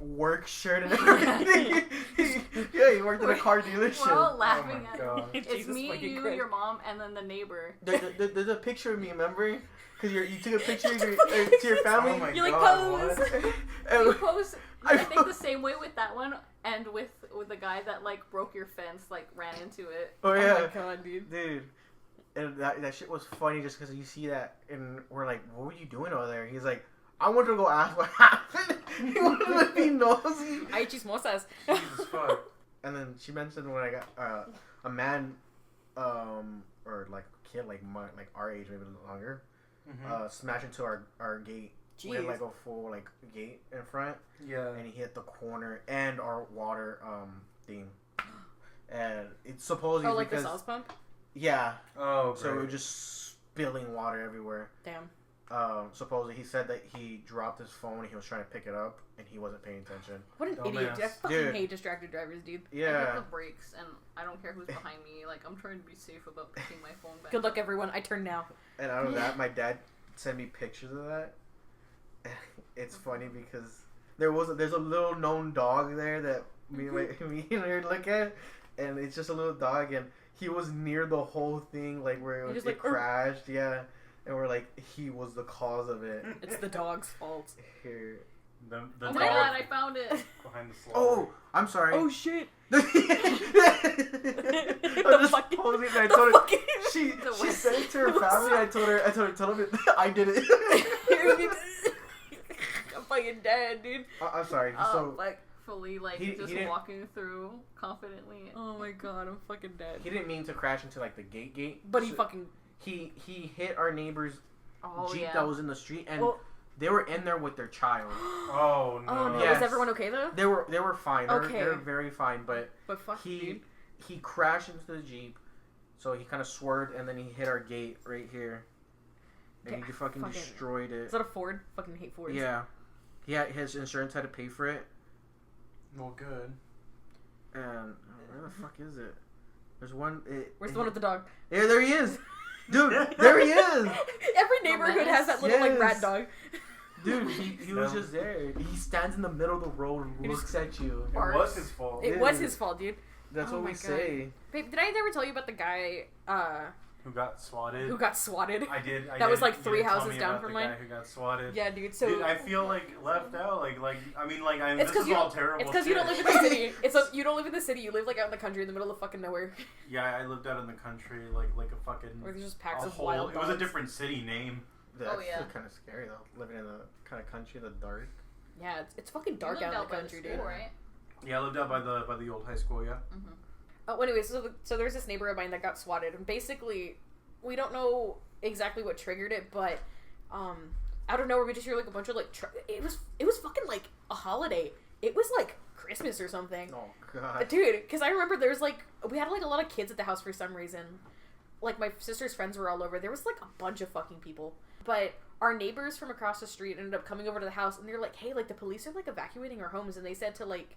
work shirt and everything. He worked at a car dealership. We're all laughing my at God. it. It's Jesus me, fucking you, Christ. your mom, and then the neighbor. There's a picture of me, remember? Because you took a picture of to your family. Oh my You're like, God, pose. what? You And- pose, I think the same way with that one, and with the guy that like broke your fence, like ran into it. oh Oh yeah, my god, dude. dude. And that shit was funny just because you see that, and we're like, what were you doing over there? He's like, I wanted to go ask what happened. He wanted to be nosy. Ay chismosas. Jesus fuck. And then she mentioned when I got a man, or like a kid like our age, maybe a little longer, smashed into our gate. We had Jeez. like a full like gate in front, Yeah. and he hit the corner and our water thing. And it's supposedly Oh, like because the sauce pump? yeah, Oh, so we great. were just spilling water everywhere. Damn. Supposedly he said that he dropped his phone and he was trying to pick it up and he wasn't paying attention. What an Dumbass. idiot, dude. I fucking Dude. hate distracted drivers, dude. I hit Yeah. the brakes, and I don't care who's behind me. Like, I'm trying to be safe about picking my phone back. Good luck, everyone. I turn now. And out of that, my dad sent me pictures of that. It's funny because there's a little known dog there that me and her look at, and it's just a little dog, and he was near the whole thing, like where He it just, like, crashed, yeah, and we're like, he was the cause of it. It's the dog's fault. Here. The Oh my dog god, I found it. behind the slaughter. Oh, I'm sorry. Oh shit. I'm just fuck? posing, and I told her Fucking- she The said it to her family. I told her tell them I did it. I'm fucking dead, dude. I'm sorry. So Like, fully, like, He just didn't- walking through confidently. Oh my god, I'm fucking dead. he didn't mean to crash into like the gate, But he So fucking. he hit our neighbor's Oh, Jeep yeah. that was in the street, and Well- they were in there with their child. Oh no. Oh no, Yes. is everyone okay though? They were fine. They Okay. were very fine, but But fuck, dude. he crashed into the Jeep, so he kind of swerved and then he hit our gate right here, and Yeah, he fucking fucking- destroyed it. Is that a Ford? Fucking hate Fords. Yeah, his insurance had to pay for it, Well, good. and where the fuck is it? There's one. Where's the one with the dog? Yeah, there he is, dude. There he is, Every neighborhood has that little like rat Yes. dog. dude. He was just there. He stands in the middle of the road and He looks at you. It Barks. was his fault. It Dude. was his fault, dude. That's Oh what my we God. say. Babe, did I ever tell you about the guy Who got swatted? who got swatted? I did. That was, like, You 3 did tell houses me down about from the mine? guy who got swatted. Yeah, dude. So Dude, I feel like left out. Like I mean, like it's this because is you all don't. terrible. It's because you don't live shit. in the city. You don't live in the city. You live like out in the country, in the middle of fucking nowhere, Yeah, I lived out in the country, like a fucking. where there's just packs a of whole, wild It dogs. was a different city name. That's yeah. kind of scary though. Living in the kind of country in the dark. Yeah, it's fucking You dark lived out in the by country, school, dude. right? Yeah, I lived out by the old high school. Yeah. Mm-hmm. Oh, anyway, so there's this neighbor of mine that got swatted, and basically, we don't know exactly what triggered it, but out of nowhere, we just hear, like, a bunch of, like, it was fucking, like, a holiday. It was, like, Christmas or something. Oh, God. Dude, because I remember there was, like, we had, like, a lot of kids at the house for some reason. Like, my sister's friends were all over. There was, like, a bunch of fucking people. But our neighbors from across the street ended up coming over to the house, and they're like, hey, like, the police are, like, evacuating our homes, and they said to, like,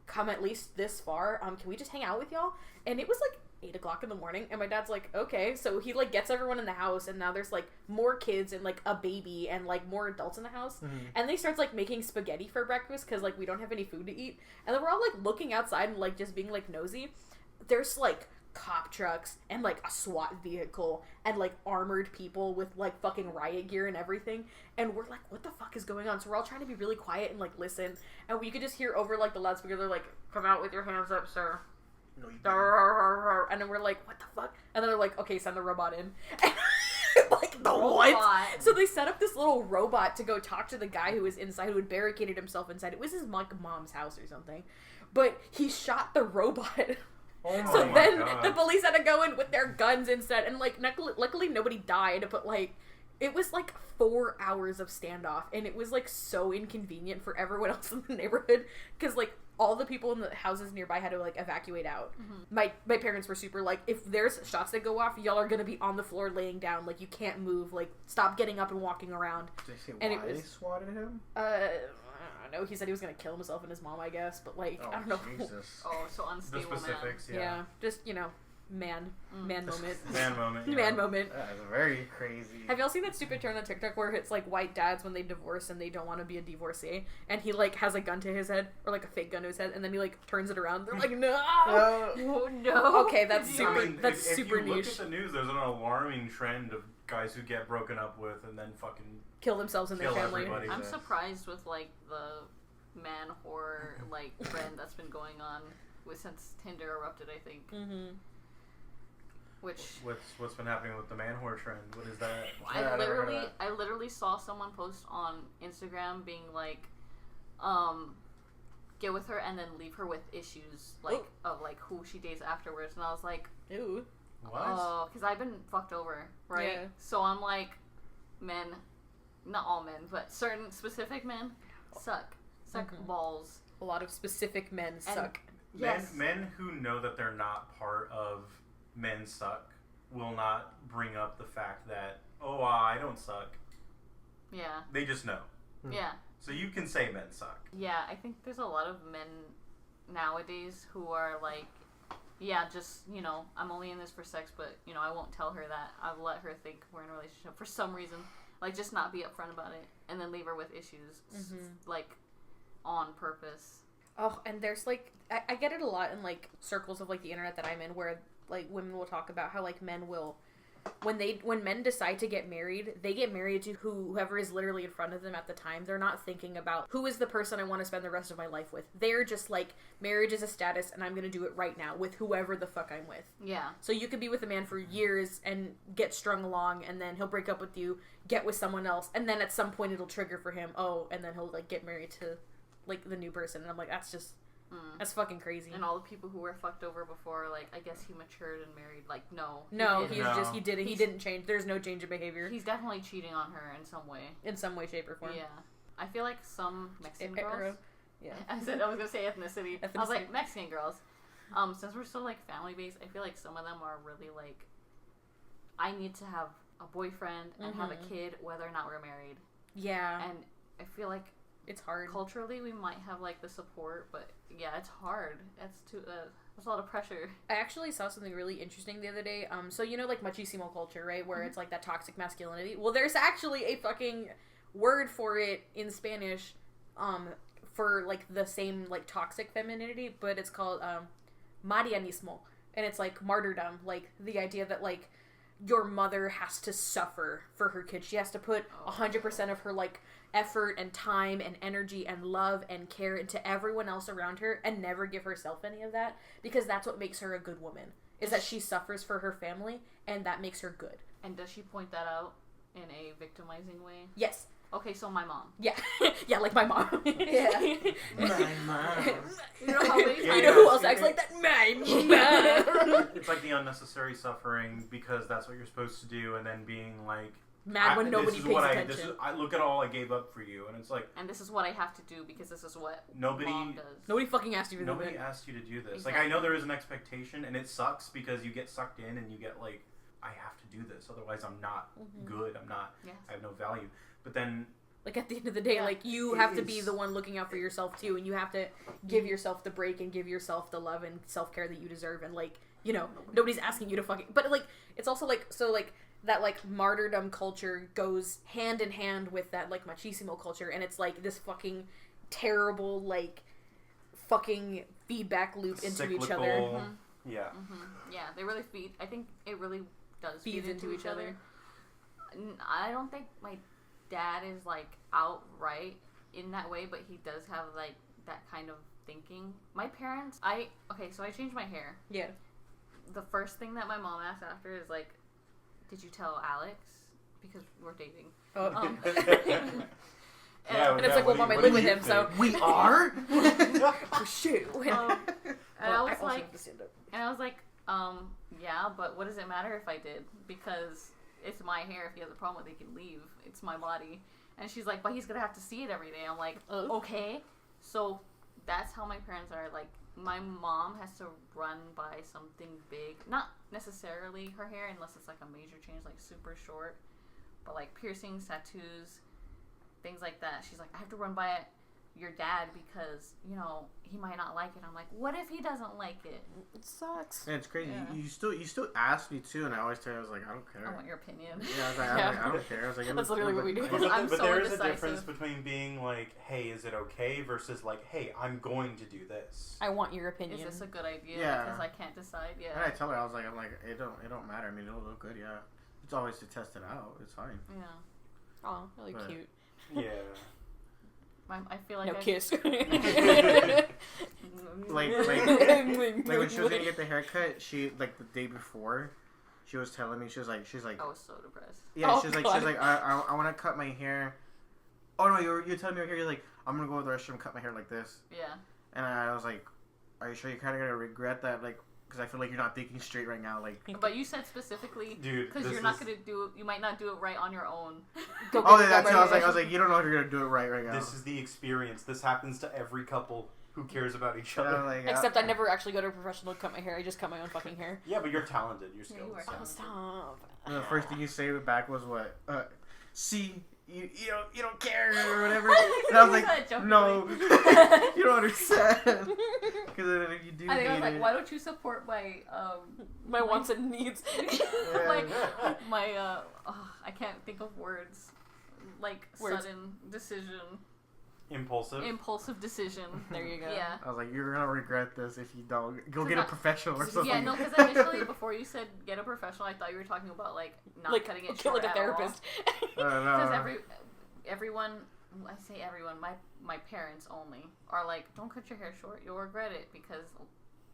come at least this far. Can we just hang out with y'all? And it was, like, 8 o'clock in the morning, and my dad's like, okay. So he, like, gets everyone in the house, and now there's, like, more kids and, like, a baby and, like, more adults in the house. Mm-hmm. And they starts, like, making spaghetti for breakfast because, like, we don't have any food to eat. And then we're all, like, looking outside and, like, just being, like, nosy. There's, like, cop trucks and, like, a SWAT vehicle and, like, armored people with, like, fucking riot gear and everything. And we're like, what the fuck is going on? So we're all trying to be really quiet and, like, listen. And we could just hear over, like, the loudspeaker, they're like, come out with your hands up, sir. No, you And then we're like, what the fuck? And then they're like, okay, send the robot in. Like, the what? So they set up this little robot to go talk to the guy who was inside, who had barricaded himself inside. It was his mom's house or something. But he shot the robot. Oh my So then God. the police had to go in with their guns instead. And, like, luckily nobody died, but, like, it was, like, 4 hours of standoff. And it was, like, so inconvenient for everyone else in the neighborhood. Because, like, all the people in the houses nearby had to, like, evacuate out. Mm-hmm. My parents were super, like, if there's shots that go off, y'all are gonna be on the floor laying down. Like, you can't move. Like, stop getting up and walking around. Did they say And why it was- they swatted him? I don't know. He said he was gonna kill himself and his mom, I guess. But, like, I don't know. Jesus. Oh, so The unstable specifics, man. yeah. Yeah. Just, you know, man moment. Man moment. Yeah. Man moment. That is very crazy. Have y'all seen that stupid trend on TikTok where it's like white dads when they divorce and they don't want to be a divorcee, and he like has a gun to his head or like a fake gun to his head, and then he like turns it around. They're like, no. Oh no. Okay, that's I super. mean, That's if super you look niche. at the news, there's an alarming trend of guys who get broken up with and then fucking Kill themselves and their kill family. everybody. I'm surprised with like the man horror like trend that's been going on since Tinder erupted, I think. Mm-hmm. Which What's been happening with the man whore trend? What is that? Yeah, I never heard of that. I literally saw someone post on Instagram being like, get with her and then leave her with issues like of like who she dates afterwards, and I was like, Ew. What? oh, because I've been fucked over, right? Yeah. So I'm like, men, not all men, but certain specific men suck Mhm. balls. A lot of specific men suck. Yes. Men who know that they're not part of Men Suck will not bring up the fact that, oh, I don't suck. Yeah. They just know. Yeah. So you can say men suck. Yeah, I think there's a lot of men nowadays who are like, yeah, just, you know, I'm only in this for sex, but, you know, I won't tell her that. I'll let her think we're in a relationship for some reason. Like, just not be upfront about it and then leave her with issues, like, on purpose. Oh, and there's like I get it a lot in like circles of like the internet that I'm in, where like women will talk about how like men will when men decide to get married, they get married to whoever is literally in front of them at the time. They're not thinking about who is the person I want to spend the rest of my life with. They're just like, marriage is a status and I'm gonna do it right now with whoever the fuck I'm with. Yeah. So you could be with a man for years and get strung along, and then he'll break up with you, get with someone else, and then at some point it'll trigger for him, and then he'll like get married to like the new person, and I'm like, that's just that's fucking crazy. And all the people who were fucked over before, like, I guess he matured and married. Like, no, he didn't change. There's no change of behavior. He's definitely cheating on her in some way, shape, or form. Yeah, I feel like some Mexican girls. Yeah, I was gonna say ethnicity. I was like Mexican girls. Since we're still like family based, I feel like some of them are really like, I need to have a boyfriend and have a kid, whether or not we're married. Yeah, and I feel like it's hard. Culturally, we might have like the support, but yeah, it's hard. It's a lot of pressure. I actually saw something really interesting the other day. So you know, like machismo culture, right? Where it's like that toxic masculinity. Well, there's actually a fucking word for it in Spanish, for like the same like toxic femininity, but it's called marianismo, and it's like martyrdom, like the idea that like your mother has to suffer for her kid. She has to put 100% of her like effort and time and energy and love and care into everyone else around her and never give herself any of that, because that's what makes her a good woman, is that she suffers for her family, and that makes her good. And does she point that out in a victimizing way? Yes. Okay, so my mom. Yeah. Yeah, like my mom. Yeah. My mom. You know how many You know who else acts like that? My mom. It's like the unnecessary suffering because that's what you're supposed to do, and then being like, mad when nobody pays attention. I look at all I gave up for you, and it's like, and this is what I have to do because this is what nobody mom does. Nobody fucking asked you to do Nobody it. asked you to do this. Exactly. Like, I know there is an expectation, and it sucks because you get sucked in and you get like, I have to do this, otherwise I'm not good. I'm not. Yes. I have no value. But then, Like, at the end of the day, Yeah. like, you have to be the one looking out for yourself, too, and you have to give yourself the break and give yourself the love and self-care that you deserve, and, like, you know, nobody's asking you to fucking... But, like, it's also, like, so, like, that, like, martyrdom culture goes hand in hand with that, like, machismo culture, and it's, like, this fucking terrible, like, fucking feedback loop into each other. cyclical- Yeah. Yeah, they really feed. I think it really does Feeds feed into each other. I don't think my dad is like outright in that way, but he does have like that kind of thinking. My parents, so I changed my hair. Yeah. The first thing that my mom asked after is like, "Did you tell Alex?" Because we're dating. Oh. Yeah, And it's like, well, Mom, I what live do with you him, so... think? We are? Oh, shit. And I was also like, have to stand up. yeah, but what does it matter if I did? Because it's my hair. If he has a problem with it, he can leave. It's my body. And she's like, but he's gonna have to see it every day. I'm like, okay. So that's how my parents are. Like, my mom has to run by something big. Not necessarily her hair, unless it's like a major change, like super short. But like piercings, tattoos, things like that. She's like, I have to run by your dad because, you know, he might not like it. I'm like, what if he doesn't like it? It sucks. Yeah, it's crazy. Yeah. You still ask me too, and I always tell you, I was like, I don't care. I want your opinion. Yeah, I was like, Yeah. I don't care. I was like, it That's looks literally good, what we do. but- I'm But so there is a indecisive. difference between being like, hey, is it okay, versus like, hey, I'm going to do this. I want your opinion. Is this a good idea? Yeah. Because I can't decide yet. And I tell her, I was like, it don't matter. I mean, it'll look good, yeah. It's always to test it out. It's fine. Yeah. Oh, really But- cute. Yeah. I feel like No I kiss. Like when she was gonna get the haircut, she like the day before, she was telling me, she was like, I was so depressed. yeah, Oh, she's God. like, I want to cut my hair. Oh no, you're telling me you're like, I'm gonna go to the restroom and cut my hair like this. Yeah. And I was like, are you sure you're kind of gonna regret that? Like, because I feel like you're not thinking straight right now. Like, But you said specifically, Dude, because this you're not is- gonna do it. You might not do it right on your own. Go oh get yeah, that's that it. right I was like, you don't know if you're gonna do it right now. This is the experience. This happens to every couple who cares about each And I'm other. like, Except I never actually go to a professional to cut my hair. I just cut my own fucking hair. Yeah, but you're talented. You're Yeah, skilled. you are so. Oh, stop. And the first thing you say back was what? See, you don't care or whatever. And I was like, Jokingly. no, you don't understand. Because then if you do, I think I was hate like, it, why don't you support my My wants and needs. like my I can't think of words. Like Words. sudden decision, Impulsive. decision. There you go. Yeah. I was like, you're gonna regret this if you don't. Go 'Cause get a I- professional or something. Yeah, no, because initially before you said get a professional, I thought you were talking about like not Like, cutting it kill short like a at all. therapist. Because everyone, I say everyone, my parents only are like, don't cut your hair short, you'll regret it, because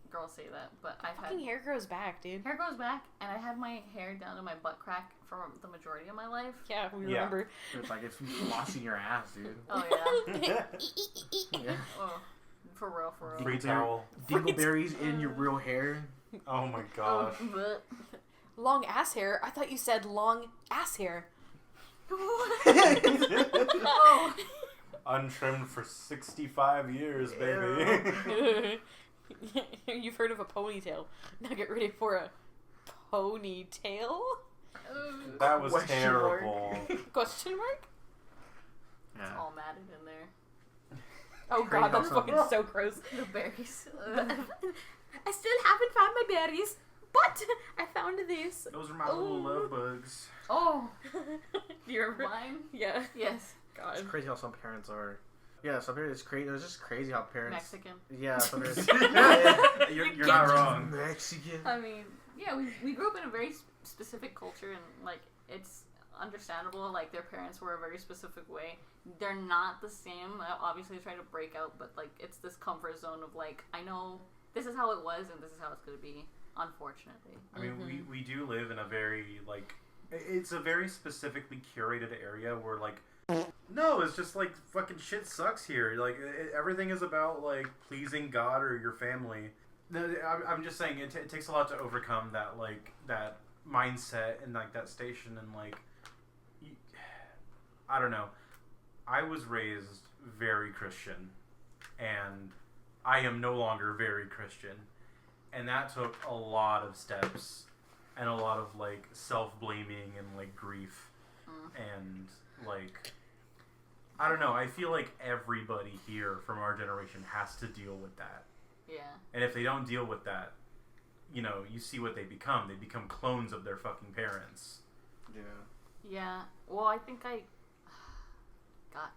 girls say that. But I've Fucking had hair grows back, dude. hair grows back, and I had my hair down to my butt crack for the majority of my life. Yeah, we Yeah. remember. It's like it's flossing your ass, dude. Oh yeah, Yeah. oh, for real. Free towel. Dingleberries in your real hair. Oh my gosh. But Long ass hair? I thought you said long ass hair. oh, Untrimmed for 65 years, baby. You've heard of a ponytail. Now get ready for a ponytail? That was Question terrible. mark. Question mark? it's Yeah. all matted in there. Oh Crazy god, that's how fucking some- so gross. The berries. I still haven't found my berries, but I found this. Those are my little love bugs. Oh, Do you remember? mine. Yeah. Yes, God. It's crazy how some parents are. Yeah, some parents. It's crazy. It's just crazy how parents. Mexican. Yeah, some parents. You're not wrong. Mexican. I mean, yeah, we grew up in a very specific culture, and like it's understandable. Like their parents were a very specific way. They're not the same. Obviously, try to break out, but like it's this comfort zone of like I know this is how it was, and this is how it's gonna be. Unfortunately, I mean, we do live in a very, like, it's a very specifically curated area where, like, no, it's just, like, fucking shit sucks here. Like, everything is about, like, pleasing God or your family. I'm just saying, it takes a lot to overcome that, like, that mindset and, like, that station and, like, I don't know. I was raised very Christian, and I am no longer very Christian. And that took a lot of steps and a lot of, like, self-blaming and, like, grief. And, like, I don't know. I feel like everybody here from our generation has to deal with that. Yeah. And if they don't deal with that, you know, you see what they become. They become clones of their fucking parents. Yeah. Yeah. Well, I think I got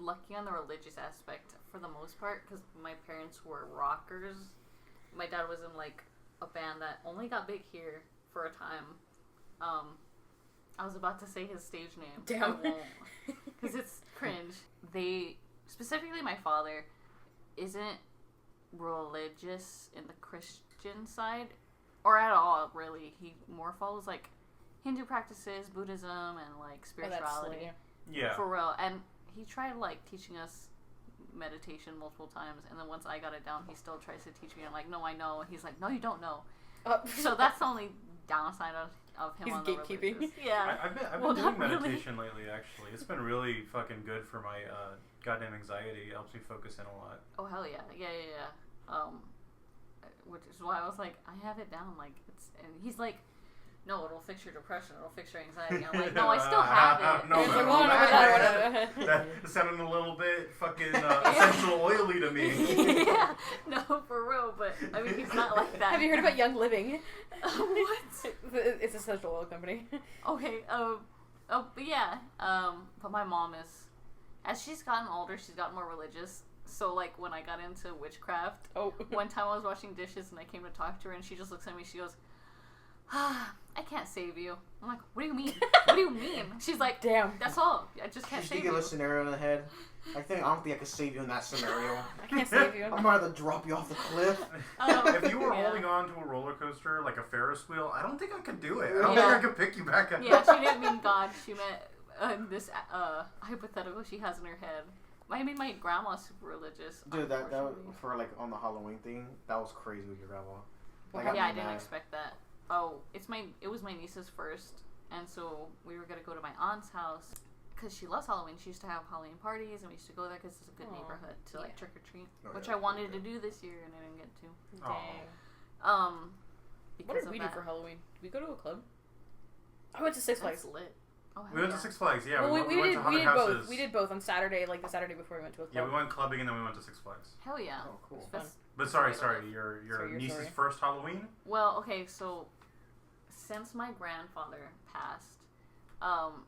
lucky on the religious aspect for the most part because my parents were rockers. My dad was in like a band that only got big here for a time. I was about to say his stage name. Damn. I won't because it's cringe. They, specifically my father, isn't religious in the Christian side or at all really. He more follows like Hindu practices, Buddhism, and like spirituality. Yeah. For real. And he tried like teaching us meditation multiple times, and then once I got it down, he still tries to teach me. I'm like, no, I know. And he's like, no, you don't know. So that's the only downside of him. He's on the gatekeeping. religious. Yeah. I've been Well, doing not really. meditation lately, actually. It's been really fucking good for my goddamn anxiety. It helps me focus in a lot. Oh hell yeah, yeah. Which is why I was like, I have it down. Like it's, and he's like, no, it'll fix your depression. It'll fix your anxiety. I'm like, no, I still have it. No, It's no, like, no, oh, no, that- no, that sounded a little bit fucking essential oily to me. Yeah, no, for real. But I mean, he's not like that. Have you heard about Young Living? What? It's a essential oil company. Okay. But yeah. But my mom is, as she's gotten older, she's gotten more religious. So like when I got into witchcraft, one time I was washing dishes and I came to talk to her and she just looks at me. She goes, I can't save you. I'm like, what do you mean? What do you mean? She's like, Damn. that's all. I just can't Just save to give you. a scenario in the head. I don't think I could save you in that scenario. I can't save you. I'm gonna have to drop you off the cliff. If you were Yeah. holding on to a roller coaster like a Ferris wheel, I don't think I could do it. I don't Yeah. think I could pick you back up. Yeah, she didn't mean God. She meant this hypothetical she has in her head. I mean, my grandma's super religious. Dude, that unfortunately. for like on the Halloween thing, that was crazy with your grandma. Like, Yeah, I mean, didn't expect that. Oh, it was my niece's first, and so we were gonna go to my aunt's house because she loves Halloween. She used to have Halloween parties, and we used to go there because it's a good Aw. neighborhood to like Yeah. trick or treat, Oh, which yeah, I wanted okay. to do this year and I didn't get to. Dang. Because What did of we do that. for Halloween? Did we go to a club? I went to Six Flags. That's lit. Oh, We went to Six Flags, yeah. Well, we went to Haunted both. Houses. We did both on Saturday, like the Saturday before we went to a club. Yeah, we went clubbing and then we went to Six Flags. Hell yeah. Oh, cool. It's best- But sorry, Sorry, your Sorry, your niece's story. first Halloween? Well, okay, so since my grandfather passed,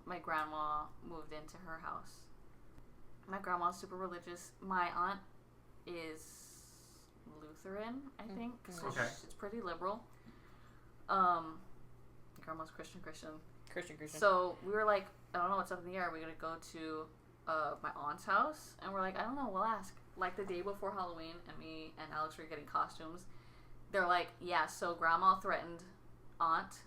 my grandma moved into her house. My grandma's super religious. My aunt is Lutheran, I think, so Okay. it's pretty liberal. Grandma's Christian. Christian. So we were like, I don't know what's up in the air. Are we gonna go to my aunt's house? And we're like, I don't know. We'll ask. Like the day before Halloween, and me and Alex were getting costumes. They're like, yeah. So Grandma threatened Aunt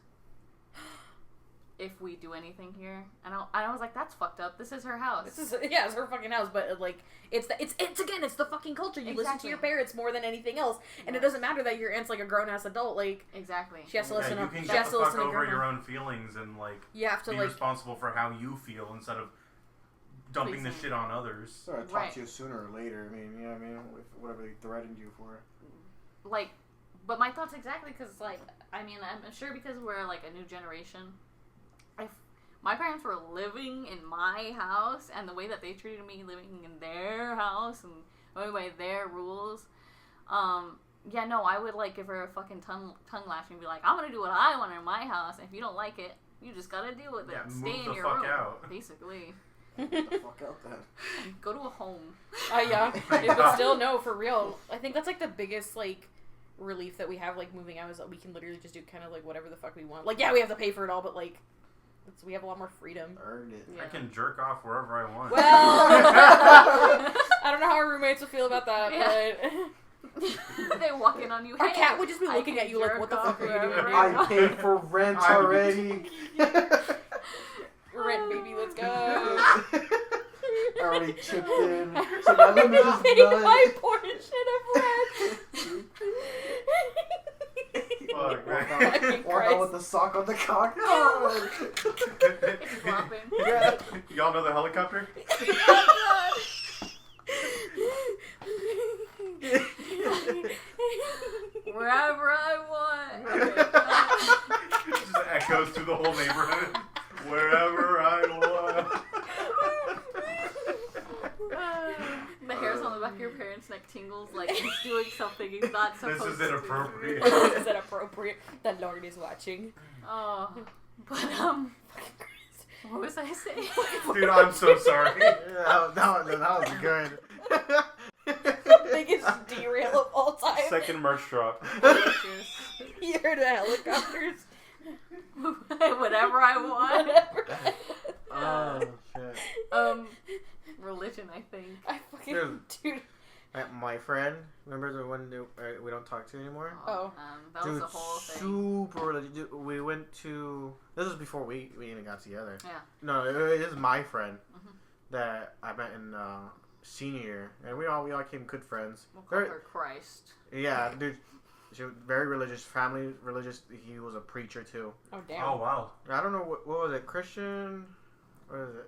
if we do anything here, and I was like, that's fucked up. This is her house. It's her fucking house, but like it's the fucking culture. You listen to your parents more than anything else, and it doesn't matter that your aunt's like a grown ass adult. Like Exactly. she has to Yeah, listen you up. can She get has the to fuck listen to over grandma. your own feelings and like You have to be like responsible for how you feel instead of dumping the Pleasing. shit on others. So I talk Right. to you sooner or later. I mean, you know what I mean? With whatever they threatened you for. Like, but my thoughts exactly because like I mean I'm sure because we're like a new generation. My parents were living in my house, and the way that they treated me living in their house and going by their rules, yeah, no, I would like give her a fucking tongue lash and be like, I'm gonna do what I want in my house, and if you don't like it, you just gotta deal with it. Yeah, Stay move in the your fuck room, out. basically. Get the fuck out then. Go to a home. yeah, my but God. still no, for real. I think that's like the biggest like relief that we have like moving out is that we can literally just do kind of like whatever the fuck we want. Like yeah, we have to pay for it all, but like we have a lot more freedom. Earned it. Yeah. I can jerk off wherever I want. Well, I don't know how our roommates would feel about that, but They walk in on you. our "Hey, cat would just be I looking can at you like, jerk what the off fuck are you doing wherever here? I I paid for rent already. Rent, baby, let's go. I already chipped in. So now let me just Pay nut. my portion of rent. Fuck. fuck, Walk man. out, walk out with the sock on the cock. Oh. It's flopping. Yeah. Y'all know the helicopter? Wherever I want. Okay. Just echoes through the whole neighborhood. Wherever I want. The hairs on the back of your parents' neck tingles like he's doing something he's not supposed to. This is inappropriate. Is that appropriate? The Lord is watching. Oh, but what was I saying? Dude, I'm so sorry. That was good. Biggest derail of all time. Second merch drop. You heard the helicopters. Whatever I want. Whatever. Oh shit. Religion, I think. I fucking dude. My friend, remember the one that we don't talk to anymore? Oh. That Dude, was the whole thing. super religious. Dude, we went to. This was before we even got together. Yeah. No, it is my friend that I met in senior year, and we all became good friends. We'll call her Christ. Yeah, dude. She was very religious, family religious. He was a preacher too. Oh damn. Oh, wow. I don't know what was it, Christian? What is it?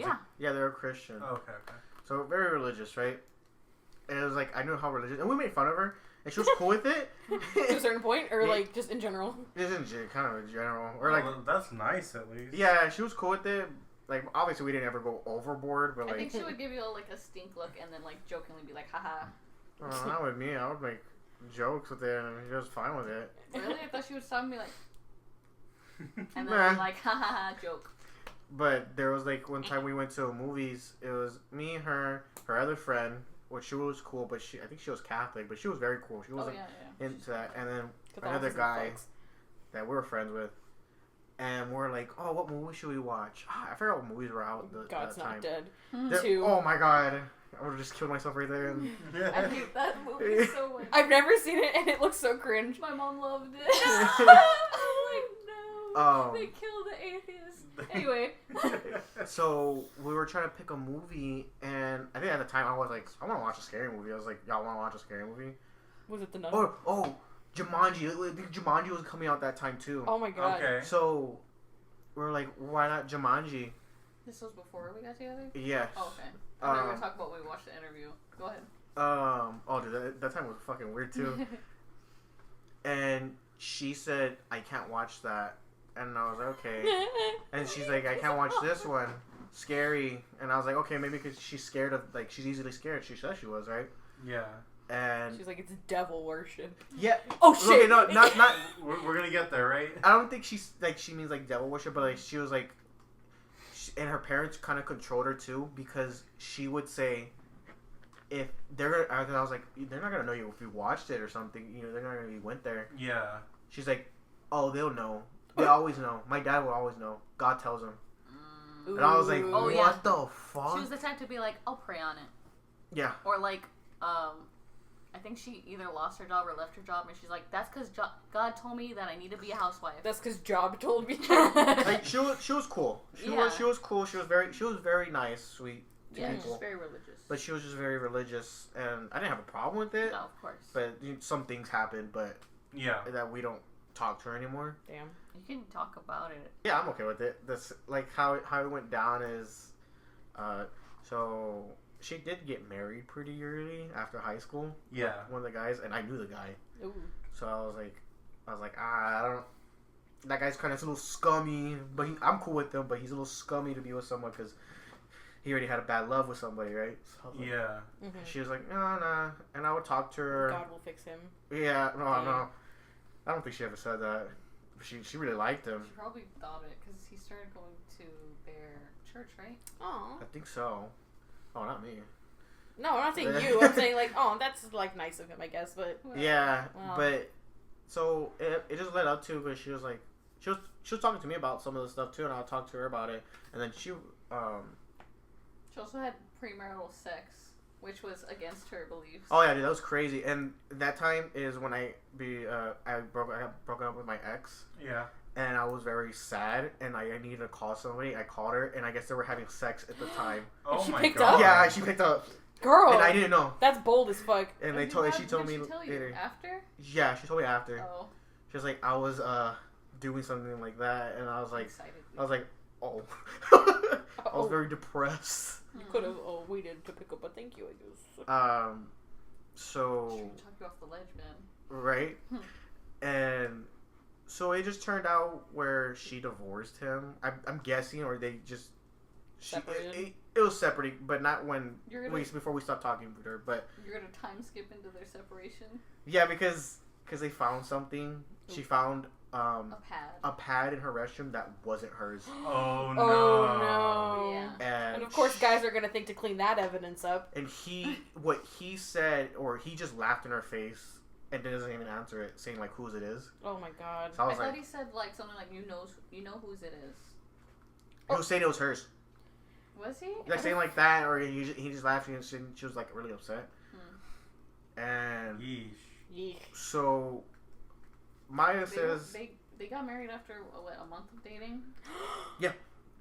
Yeah. Yeah, they were Christian. Okay, okay. So very religious, right? And it was like I knew how religious, and we made fun of her, and she was cool with it. To a certain point, or Yeah. like just in general. This is kind of in general, or like Well, that's nice at least. yeah, she was cool with it. Like obviously we didn't ever go overboard, but I like think she would give you like a stink look and then like jokingly be like, haha. not with me. I would make jokes with it, and she was fine with it. Really? I thought she would stop and be like, and then Nah. be like, haha, joke. But there was like one time we went to movies. It was me, her other friend, which she was cool, but I think she was Catholic, but she was very cool. She Oh, wasn't yeah. into that. And then another Catholicism guy sucks. that we were friends with, and we're like, oh, what movie should we watch? I forgot what movies were out God's that not time. dead. There- 2. Oh my god, I would have just killed myself right there. And I hate that movie so much. I've never seen it, and it looks so cringe. My mom loved it. I'm like, no. They killed the atheist. Anyway. So we were trying to pick a movie, and I think at the time I was like, I want to watch a scary movie. I was like, y'all want to watch a scary movie? Was it the nun? Oh, Jumanji. I think Jumanji was coming out that time too. Oh my god. Okay. So we were like, why not Jumanji? This was before we got together? Yes. Oh, okay. I thought we were going to talk about when we watched the interview. Go ahead. Oh, dude, that time was fucking weird too. And she said, I can't watch that. And I was like, okay. And she's like, I can't watch this one. Scary. And I was like, okay, maybe because she's scared of, like, she's easily scared. She said she was, right? Yeah. And She's like, it's devil worship. yeah. Oh shit. Okay, no, not. We're gonna get there, right? I don't think she's like she means like devil worship, but like she was like, and her parents kind of controlled her too because she would say, if they're gonna, I was like, they're not gonna know you if you watched it or something. You know, they're not gonna know you went there. Yeah. She's like, oh, they'll know. They always know. My dad will always know. God tells him. And I was like, Ooh. Oh, what yeah. the fuck? She was the type to be like, I'll pray on it. Yeah. Or like, I think she either lost her job or left her job, and she's like, "That's because God told me that I need to be a housewife." That's because Job told me. Like she was cool. She Yeah. was cool. She was very nice, sweet to Yeah, people. she's very religious. But she was just very religious, and I didn't have a problem with it. No, of course. But some things happened, but Yeah. that we don't talk to her anymore. Damn. You can talk about it. Yeah, I'm okay with it. That's like how it went down is, so she did get married pretty early after high school. Yeah. One of the guys, and I knew the guy, Ooh. so I was like, I don't. That guy's kind of a little scummy, but I'm cool with him. But he's a little scummy to be with someone because he already had a bad love with somebody, right? So I was like, Yeah. Mm-hmm. She was like, nah, and I would talk to her. God will fix him. Yeah, no, Yeah. I don't think she ever said that. She really liked him. She probably thought it because he started going to their church, right? Oh. I think so. Oh, not me. No, I'm not saying you. I'm saying like, oh, that's like nice of him, I guess. But Well, Yeah, Wow. but so it just led up to because she was like, she was talking to me about some of the stuff too, and I'll talk to her about it, and then She also had premarital sex, which was against her beliefs. oh yeah, dude, that was crazy. And that time is when I broke up with my ex, Yeah. and I was very sad, and I needed to call somebody. I called her, and I guess they were having sex at the time. Oh she my picked god. up? Yeah, she picked up, girl, and I didn't know. that's bold as fuck. And Did she told did me she tell you later. after? Yeah, she told me after. Oh. She was like, I was doing something like that, and I was like, Excited. oh. I was very depressed. You could have waited to pick up a thank you, I guess. So Should we talk you off the ledge, man? right, and so it just turned out where she divorced him. I'm guessing, or they just Separated? It was separating, but not when You're before we stopped talking to her. But You're gonna time skip into their separation. yeah, because they found something. She found A pad. in her restroom that wasn't hers, Oh no. Oh no. Yeah. And of course, guys are gonna think to clean that evidence up. And what he said, or he just laughed in her face and doesn't even answer it, saying like whose it is. Oh my god. So I I was thought like, he said like something like you know whose it is. he was saying it was hers. Was he? Like saying like that, or he just laughed and she was like really upset. And Yeesh. Yeesh. so Maya They, says they got married after a month of dating. that's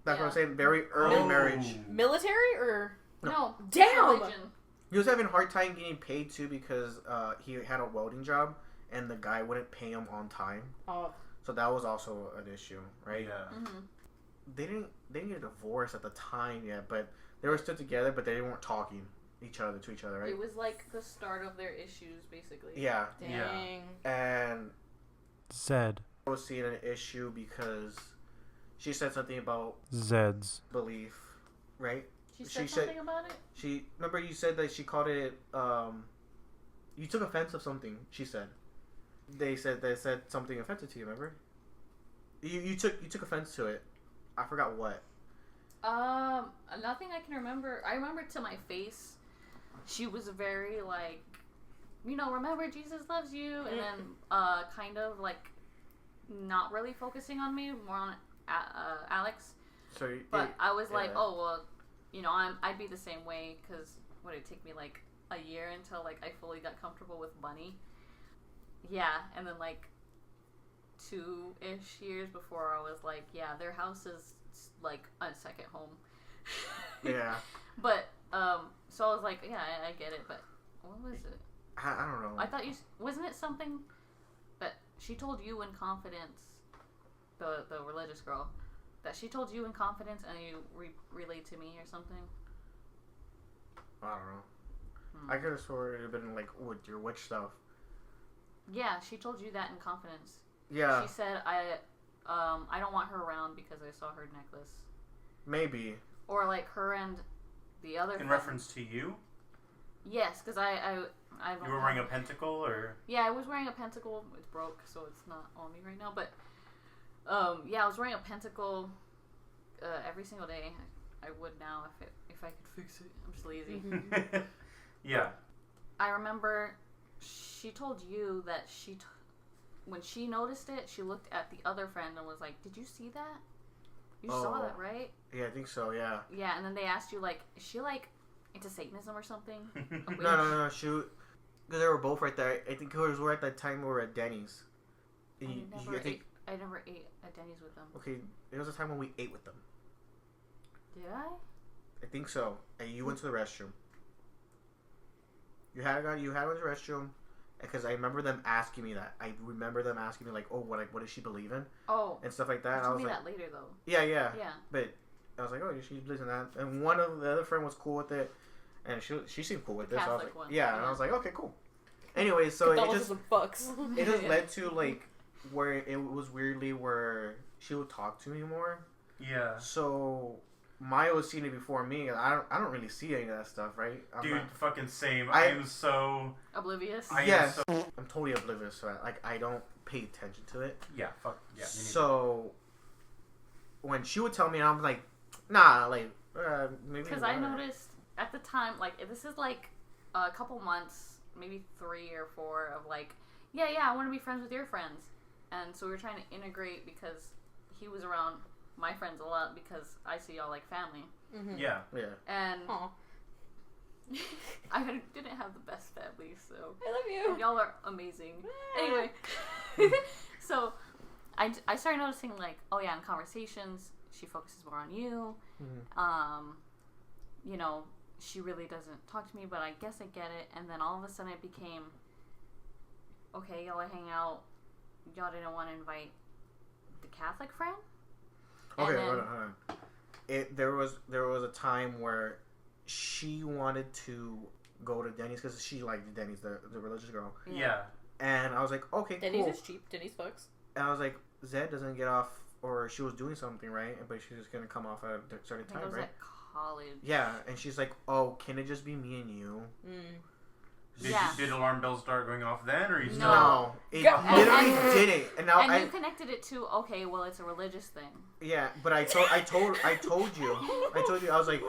what Yeah. I'm saying. Very early Oh. marriage. Military or No. Damn! Religion. He was having a hard time getting paid too because he had a welding job and the guy wouldn't pay him on time. oh So that was also an issue, right? Yeah. Mm-hmm. They didn't get a divorce at the time yet, but they were still together, but they weren't talking to each other, right? It was like the start of their issues, basically. Yeah, dang. and Zed. I was seeing an issue because she said something about Zeds. belief, right? She She said said- something about it. She remember you said that she called it. You took offense of something. She said. They said something offensive to you. Remember? You took offense to it. I forgot what. Nothing I can remember. I remember to my face, she was very like, remember Jesus loves you, and then kind of like not really focusing on me, more on Alex. So, But I was like, yeah. oh well, I'd be the same way because would it take me like a year until like I fully got comfortable with money? Yeah, and then like 2-ish years before I was like, yeah, their house is like a second home. Yeah. But so I was like, yeah, I get it. But what was it? I don't know. I thought wasn't it something that she told you in confidence, the religious girl, that she told you in confidence and you relayed to me or something? I don't know. I could have swore it had been like with your witch stuff. Yeah, she told you that in confidence. Yeah. She said, I don't want her around because I saw her necklace. Maybe. Or like her and the other. In reference to you? Yes, because I don't You were wearing a pentacle, or? Yeah, I was wearing a pentacle. It's broke, so it's not on me right now. But yeah, I was wearing a pentacle every single day. I would now if I could fix it. I'm just lazy. Yeah. I remember she told you that when she noticed it, she looked at the other friend and was like, "Did you see that? You saw that, right?" Yeah, I think so. Yeah. Yeah, and then they asked you like, "Is she like into Satanism or something?" A witch? No. Shoot. Because they were both right there. I think it was right at that time we were at Denny's. I I think. I never ate at Denny's with them. Okay, it was a time when we ate with them. Did I? I think so. And you went to the restroom. You had went to the restroom because I remember them asking me that. I remember them asking me like, "Oh, what does she believe in?" Oh, and stuff like that. you And I told was me like, that later though. "Yeah." Yeah. But I was like, "Oh, she believes in that." And one of the other friend was cool with it, and she seemed cool with The this. So I was Catholic like, one. "Yeah," and I was like, "Okay, cool." Anyway, so it just some fucks. it just led to like where it was weirdly where she would talk to me more. Yeah. So Maya was seeing it before me, and I don't really see any of that stuff, right? I'm Dude, not- fucking same. I- I am so... Oblivious. Yes, I'm totally oblivious to that. Like I don't pay attention to it. Yeah, fuck. Yeah. me neither. So when she would tell me, I'm like, nah, like maybe. Because I noticed at the time, like this is like a couple months, maybe 3 or 4 of like, yeah, I want to be friends with your friends, and so we were trying to integrate because he was around my friends a lot because I see y'all like family. Mm-hmm. Yeah. And Aw. I didn't have the best family, so I love you. and y'all are amazing. Anyway, so I started noticing like, oh yeah, in conversations she focuses more on you. You know, she really doesn't talk to me, but I guess I get it. And then all of a sudden it became, okay, y'all hang out y'all didn't want to invite the Catholic friend. Okay, And then- hold on. There was a time where she wanted to go to Denny's because she liked Denny's, the religious girl. Yeah. And I was like, okay, Denny's cool. is cheap. Denny's fucks. And I was like, Zed doesn't get off, or she was doing something, right? But she's just gonna come off at a certain I think it time, was right? at college. Yeah, and she's like, oh, can it just be me and you? Did alarm bells start going off then, or you still? No, it Go- literally didn't. And now And you connected it to, okay, well, it's a religious thing. yeah, but I told you, I was like, she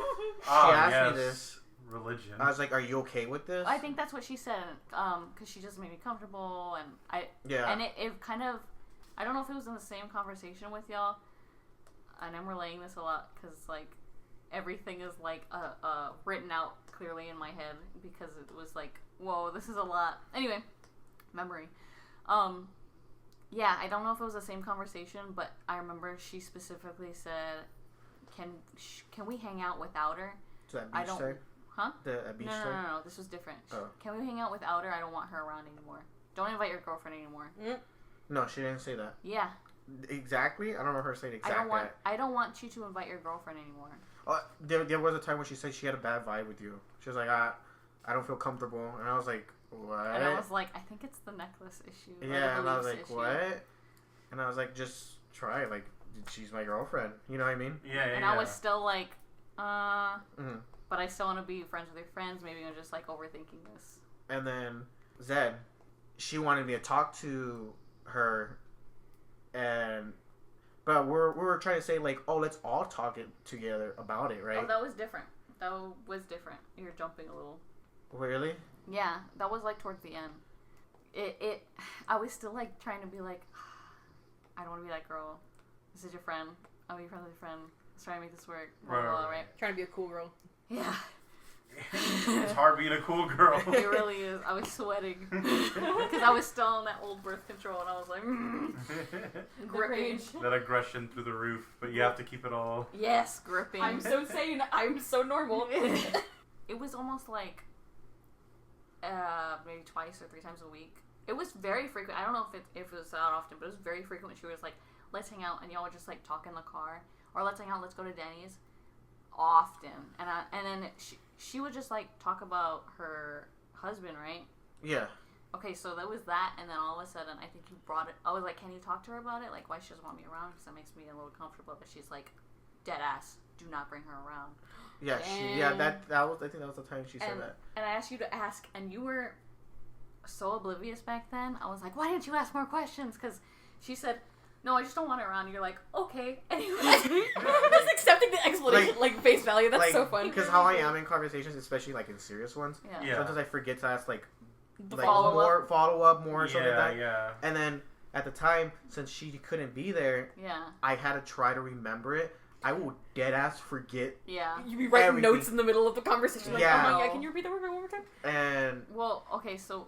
Ah, asked yes. me this. Religion. I was like, are you okay with this? I think that's what she said, because she just made me comfortable, and Yeah. and it kind of, I don't know if it was in the same conversation with y'all, and I'm relaying this a lot, because, like, everything is, like, written out clearly in my head, because it was like, whoa, this is a lot. Anyway, memory. Yeah, I don't know if it was the same conversation, but I remember she specifically said, can we hang out without her? To that I beach don't- side? Huh? The beach No, side? no, this was different. Oh. Can we hang out without her? I don't want her around anymore. Don't invite your girlfriend anymore. No, she didn't say that. Yeah, Exactly? I don't remember her saying exactly. I don't want you to invite your girlfriend anymore. There was a time when she said she had a bad vibe with you. She was like, I don't feel comfortable. And I was like, what? And I was like, I think it's the necklace issue. or the Yeah, and I was beliefs like, issue. what? And I was like, just try. Like, she's my girlfriend. You know what I mean? Yeah, And yeah. I was still like, Mhm. but I still want to be friends with your friends. Maybe I'm just like overthinking this. And then Zed, she wanted me to talk to her, but we were trying to say like, oh, let's all talk it together about it, right? Oh, that was different. That was different. You're jumping a little. Really? Yeah, that was like towards the end. I was still like trying to be like, I don't want to be that girl. This is your friend. I'll be friends with your friend. Let's try to make this work. Blah, blah, blah, right? Trying to be a cool girl. Yeah. It's hard being a cool girl. It really is. I was sweating because I was still on that old birth control, and I was like, gripping. That aggression through the roof, but you have to keep it all. Yes, gripping. I'm so sane. I'm so normal. It was almost like maybe twice or 3 times a week. It was very frequent. I don't know if it was that often, but it was very frequent. She was like, let's hang out, and y'all would just like talk in the car, or let's hang out, let's go to Denny's. Often. And then she would just like talk about her husband, right? Yeah. Okay, so that was that, and then all of a sudden I think you brought it. I was like, can you talk to her about it? Like, why she doesn't want me around? Because that makes me a little comfortable. But she's like, dead ass, do not bring her around. Yeah. That was. I think that was the time she said that. And I asked you to ask, and you were so oblivious back then. I was like, why didn't you ask more questions? Because she said, no, I just don't want her around. You're like, okay. Anyway. Just accepting the explanation, like face value. That's so fun. Because how I am in conversations, especially like in serious ones, Yeah. sometimes I forget to ask like follow-up. follow up more, something like that. Yeah. And then at the time, since she couldn't be there, Yeah. I had to try to remember it. I will dead ass forget. Yeah. You be writing Everything. notes in the middle of the conversation. Like, Yeah. oh my, yeah, can you repeat that word one more time? And Well, okay, so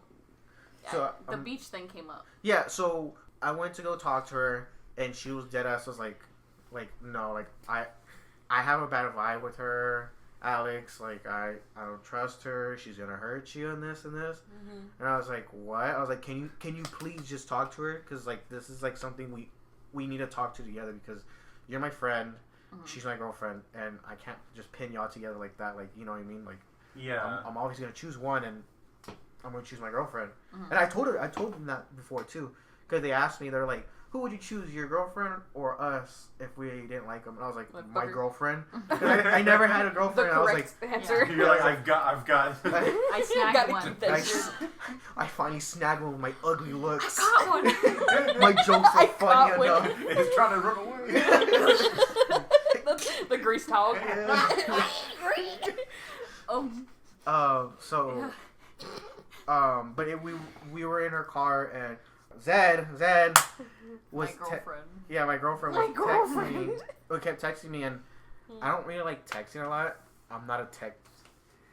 So, the beach thing came up. yeah, so I went to go talk to her, and she was dead ass. Was like no, like I have a bad vibe with her, Alex. Like I don't trust her. She's gonna hurt you and this and this. Mm-hmm. And I was like, what? I was like, can you please just talk to her? Because like this is like something we need to talk to together because you're my friend. Mm-hmm. She's my girlfriend, and I can't just pin y'all together like that. Like, you know what I mean? Like, Yeah. I'm always gonna choose one, and I'm gonna choose my girlfriend. Mm-hmm. And I told them that before too, because they asked me, they're like, who would you choose, your girlfriend or us, if we didn't like them? And I was like, my fucker. girlfriend. 'Cause I never had a The girlfriend. And I was like, correct answer. You're like, I've got. I snagged Gotta one. keep that shit. I finally snagged one with my ugly looks. Got one. My jokes I are funny got one. enough. It's trying to run away. the grease towel. Oh. So, but we were in her car, and Zed was My girlfriend. my girlfriend My was girlfriend. texting me. Kept texting me, and I don't really like texting a lot. I'm not a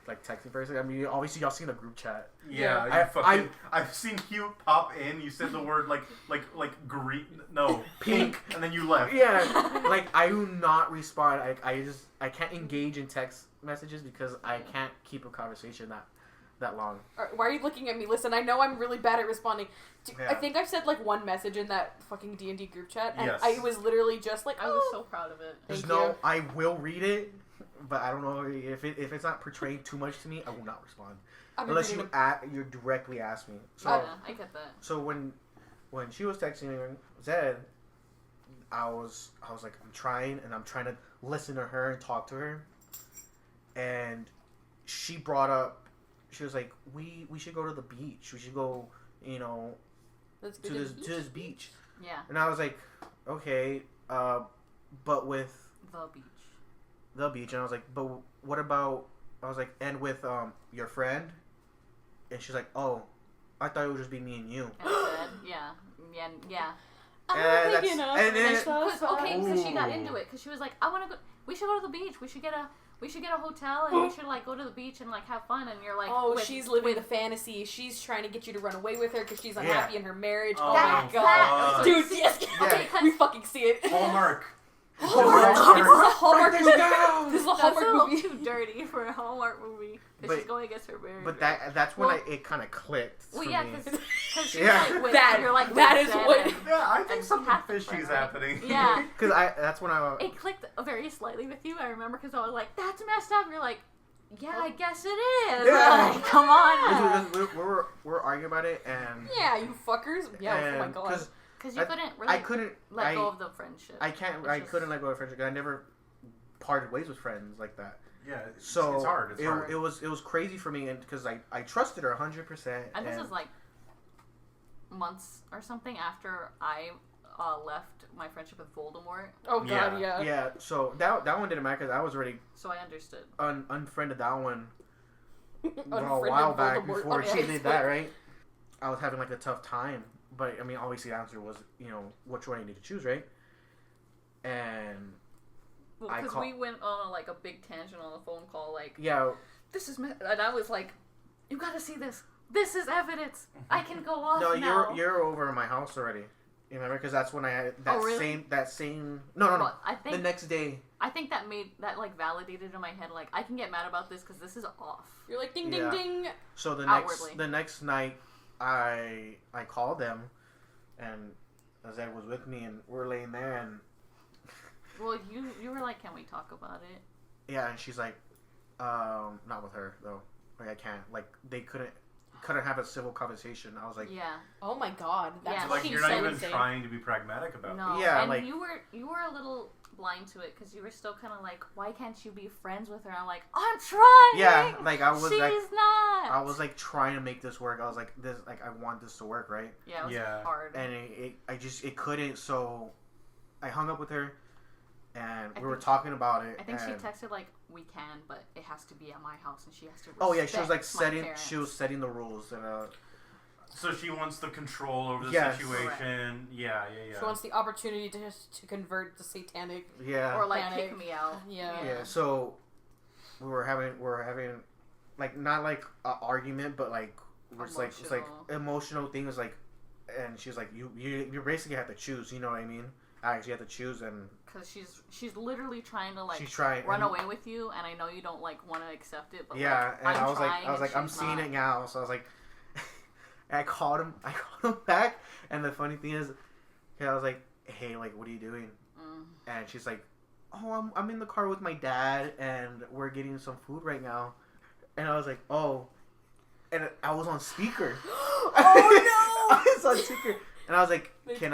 texting person. I mean, obviously y'all seen the group chat. Yeah, I've seen you pop in. You said the word like green, no, pink, and then you left. Yeah, like I do not respond. I can't engage in text messages because I can't keep a conversation that long. Why are you looking at me? Listen, I know I'm really bad at responding. Yeah. I think I've said like one message in that fucking D&D group chat, and Yes. I was literally just like, I was so proud of it. Just Thank know you. I will read it, but I don't know if it's not portraying too much to me, I will not respond. I'm Unless reading you directly ask me. So Yeah, I get that. so when she was texting me Zed, I was like, I'm trying to listen to her and talk to her, and she brought up, she was like, we should go to the beach. We should go, Let's to do this beach. Yeah, And I was like, okay, but with the beach. the beach. And I was like, but what about? I was like, and with your friend. And she's like, oh, I thought it would just be me and you. And I said, yeah. And that's- picking up and then- Because she got Ooh. into it. Because she was like, I want to go. We should go to the beach. We should get a hotel and we should like go to the beach and like have fun. And you're like, Oh, she's living the fantasy. She's trying to get you to run away with her because she's unhappy in her marriage. Oh, my That's god. that. Dude, So yes. Okay, We fucking see it. Hallmark. Hallmark. Hallmark. It's a Hallmark Write movie. this down. This is a That's Hallmark a little movie. too dirty for a Hallmark movie. Because But- she's going against her marriage. But that's when Well- it kind of clicked. Well, for yeah, me. because she's Yeah. like with, That- you're like that with is Zed what- and- Yeah, I think and something half the fishy friend, is right? happening. Yeah. Because that's when I. It clicked very slightly with you. I remember because I was like, "That's messed up." You're like, "Yeah, I guess it is." Yeah. Like, come on. We're arguing about it, and Yeah, you fuckers. Yeah, oh my and god. Because you couldn't I really couldn't let go of the friendship. I can't. It's I just- couldn't let go of friendship. I never parted ways with friends like that. Yeah, So it's hard. It's hard. It was crazy for me, and because I trusted her 100%. And this is like months or something after I left my friendship with Voldemort, Oh god, yeah. yeah. So that one didn't matter because I was already so I understood. unfriended that one a Unfriended while back Voldemort. before Okay, she did it's that, like- right? I was having like a tough time, but I mean, obviously the answer was which one you need to choose, right? And Well, I because call- we went on like a big tangent on the phone call, like yeah, this is, and I was like, "You got to see this. This is evidence. I can go off no, now." you're over at my house already. You remember? Because that's when I had that Oh, really? same. No. Well, I think The next day. I think that made that like validated in my head, like I can get mad about this because this is off. You're like ding ding Yeah. ding. So Outwardly. the next night, I called them, and Zed was with me, and we're laying there, and Well, you were like, "Can we talk about it?" yeah, and she's like, not with her though. Like I can't. Like they couldn't have a civil conversation. I was like, Yeah. Oh my god. That's Yeah. Like fucking you're not so even insane. trying to be pragmatic about it. No. Yeah, and like- you were a little blind to it because you were still kind of like, "Why can't you be friends with her?" I'm like, "I'm trying." yeah, like I was She's like, not. I was like trying to make this work. I was like, I want this to work, right? Yeah, it was Yeah. hard. And it couldn't. So I hung up with her, and I we were think- talking about it. I think she and- texted like, "We can, but it has to be at my house," and she has to. Oh yeah, she was like respect my setting. parents. She was setting the rules, and So she wants the control over the Yes. situation. Yeah. She wants the opportunity to convert to satanic. yeah. Or like Panic. kick me out. Yeah. Yeah, so we were having like not like an argument, but like it's like emotional things like, and she's like you basically have to choose. You know what I mean? Actually, have to choose, and Because she's literally trying to like she's trying run and- away with you, and I know you don't like want to accept it, but Yeah, like, and I'm I was trying like and I'm she's seeing not. it now, so I was like, and I called him back, and the funny thing is, I was like, hey, like what are you doing? And she's like, oh, I'm in the car with my dad, and we're getting some food right now. And I was like, oh. And I was on speaker. Oh no! I was on speaker. And I was like, am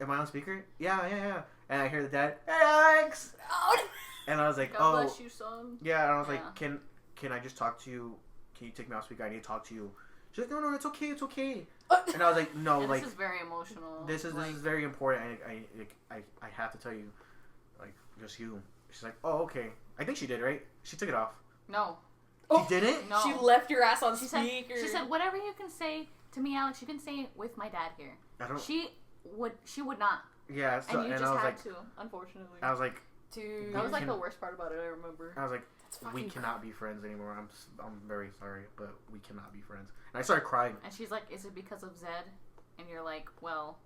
I on speaker? Yeah. And I hear the dad, hey, Alex! Oh, And I was like, God oh. bless you, son. Yeah, and I was Yeah. like, can I just talk to you? Can you take me off speaker? I need to talk to you. She's like, no, it's okay. And I was like, no, And like, this is very emotional. this is very important. I have to tell you, like, just you. She's like, oh, okay. I think she did, right? She took it off. No. She didn't? No. She left your ass on She said, speaker. whatever you can say to me, Alex, you can say with my dad here. I don't. She would not. Yeah. So, And you and just I was had like, to, unfortunately. I was like, Dude. That was like can- the worst part about it, I remember. I was like, That's we fucking cannot be friends anymore. I'm very sorry, but we cannot be friends. And I started crying. And she's like, is it because of Zed? And you're like, well,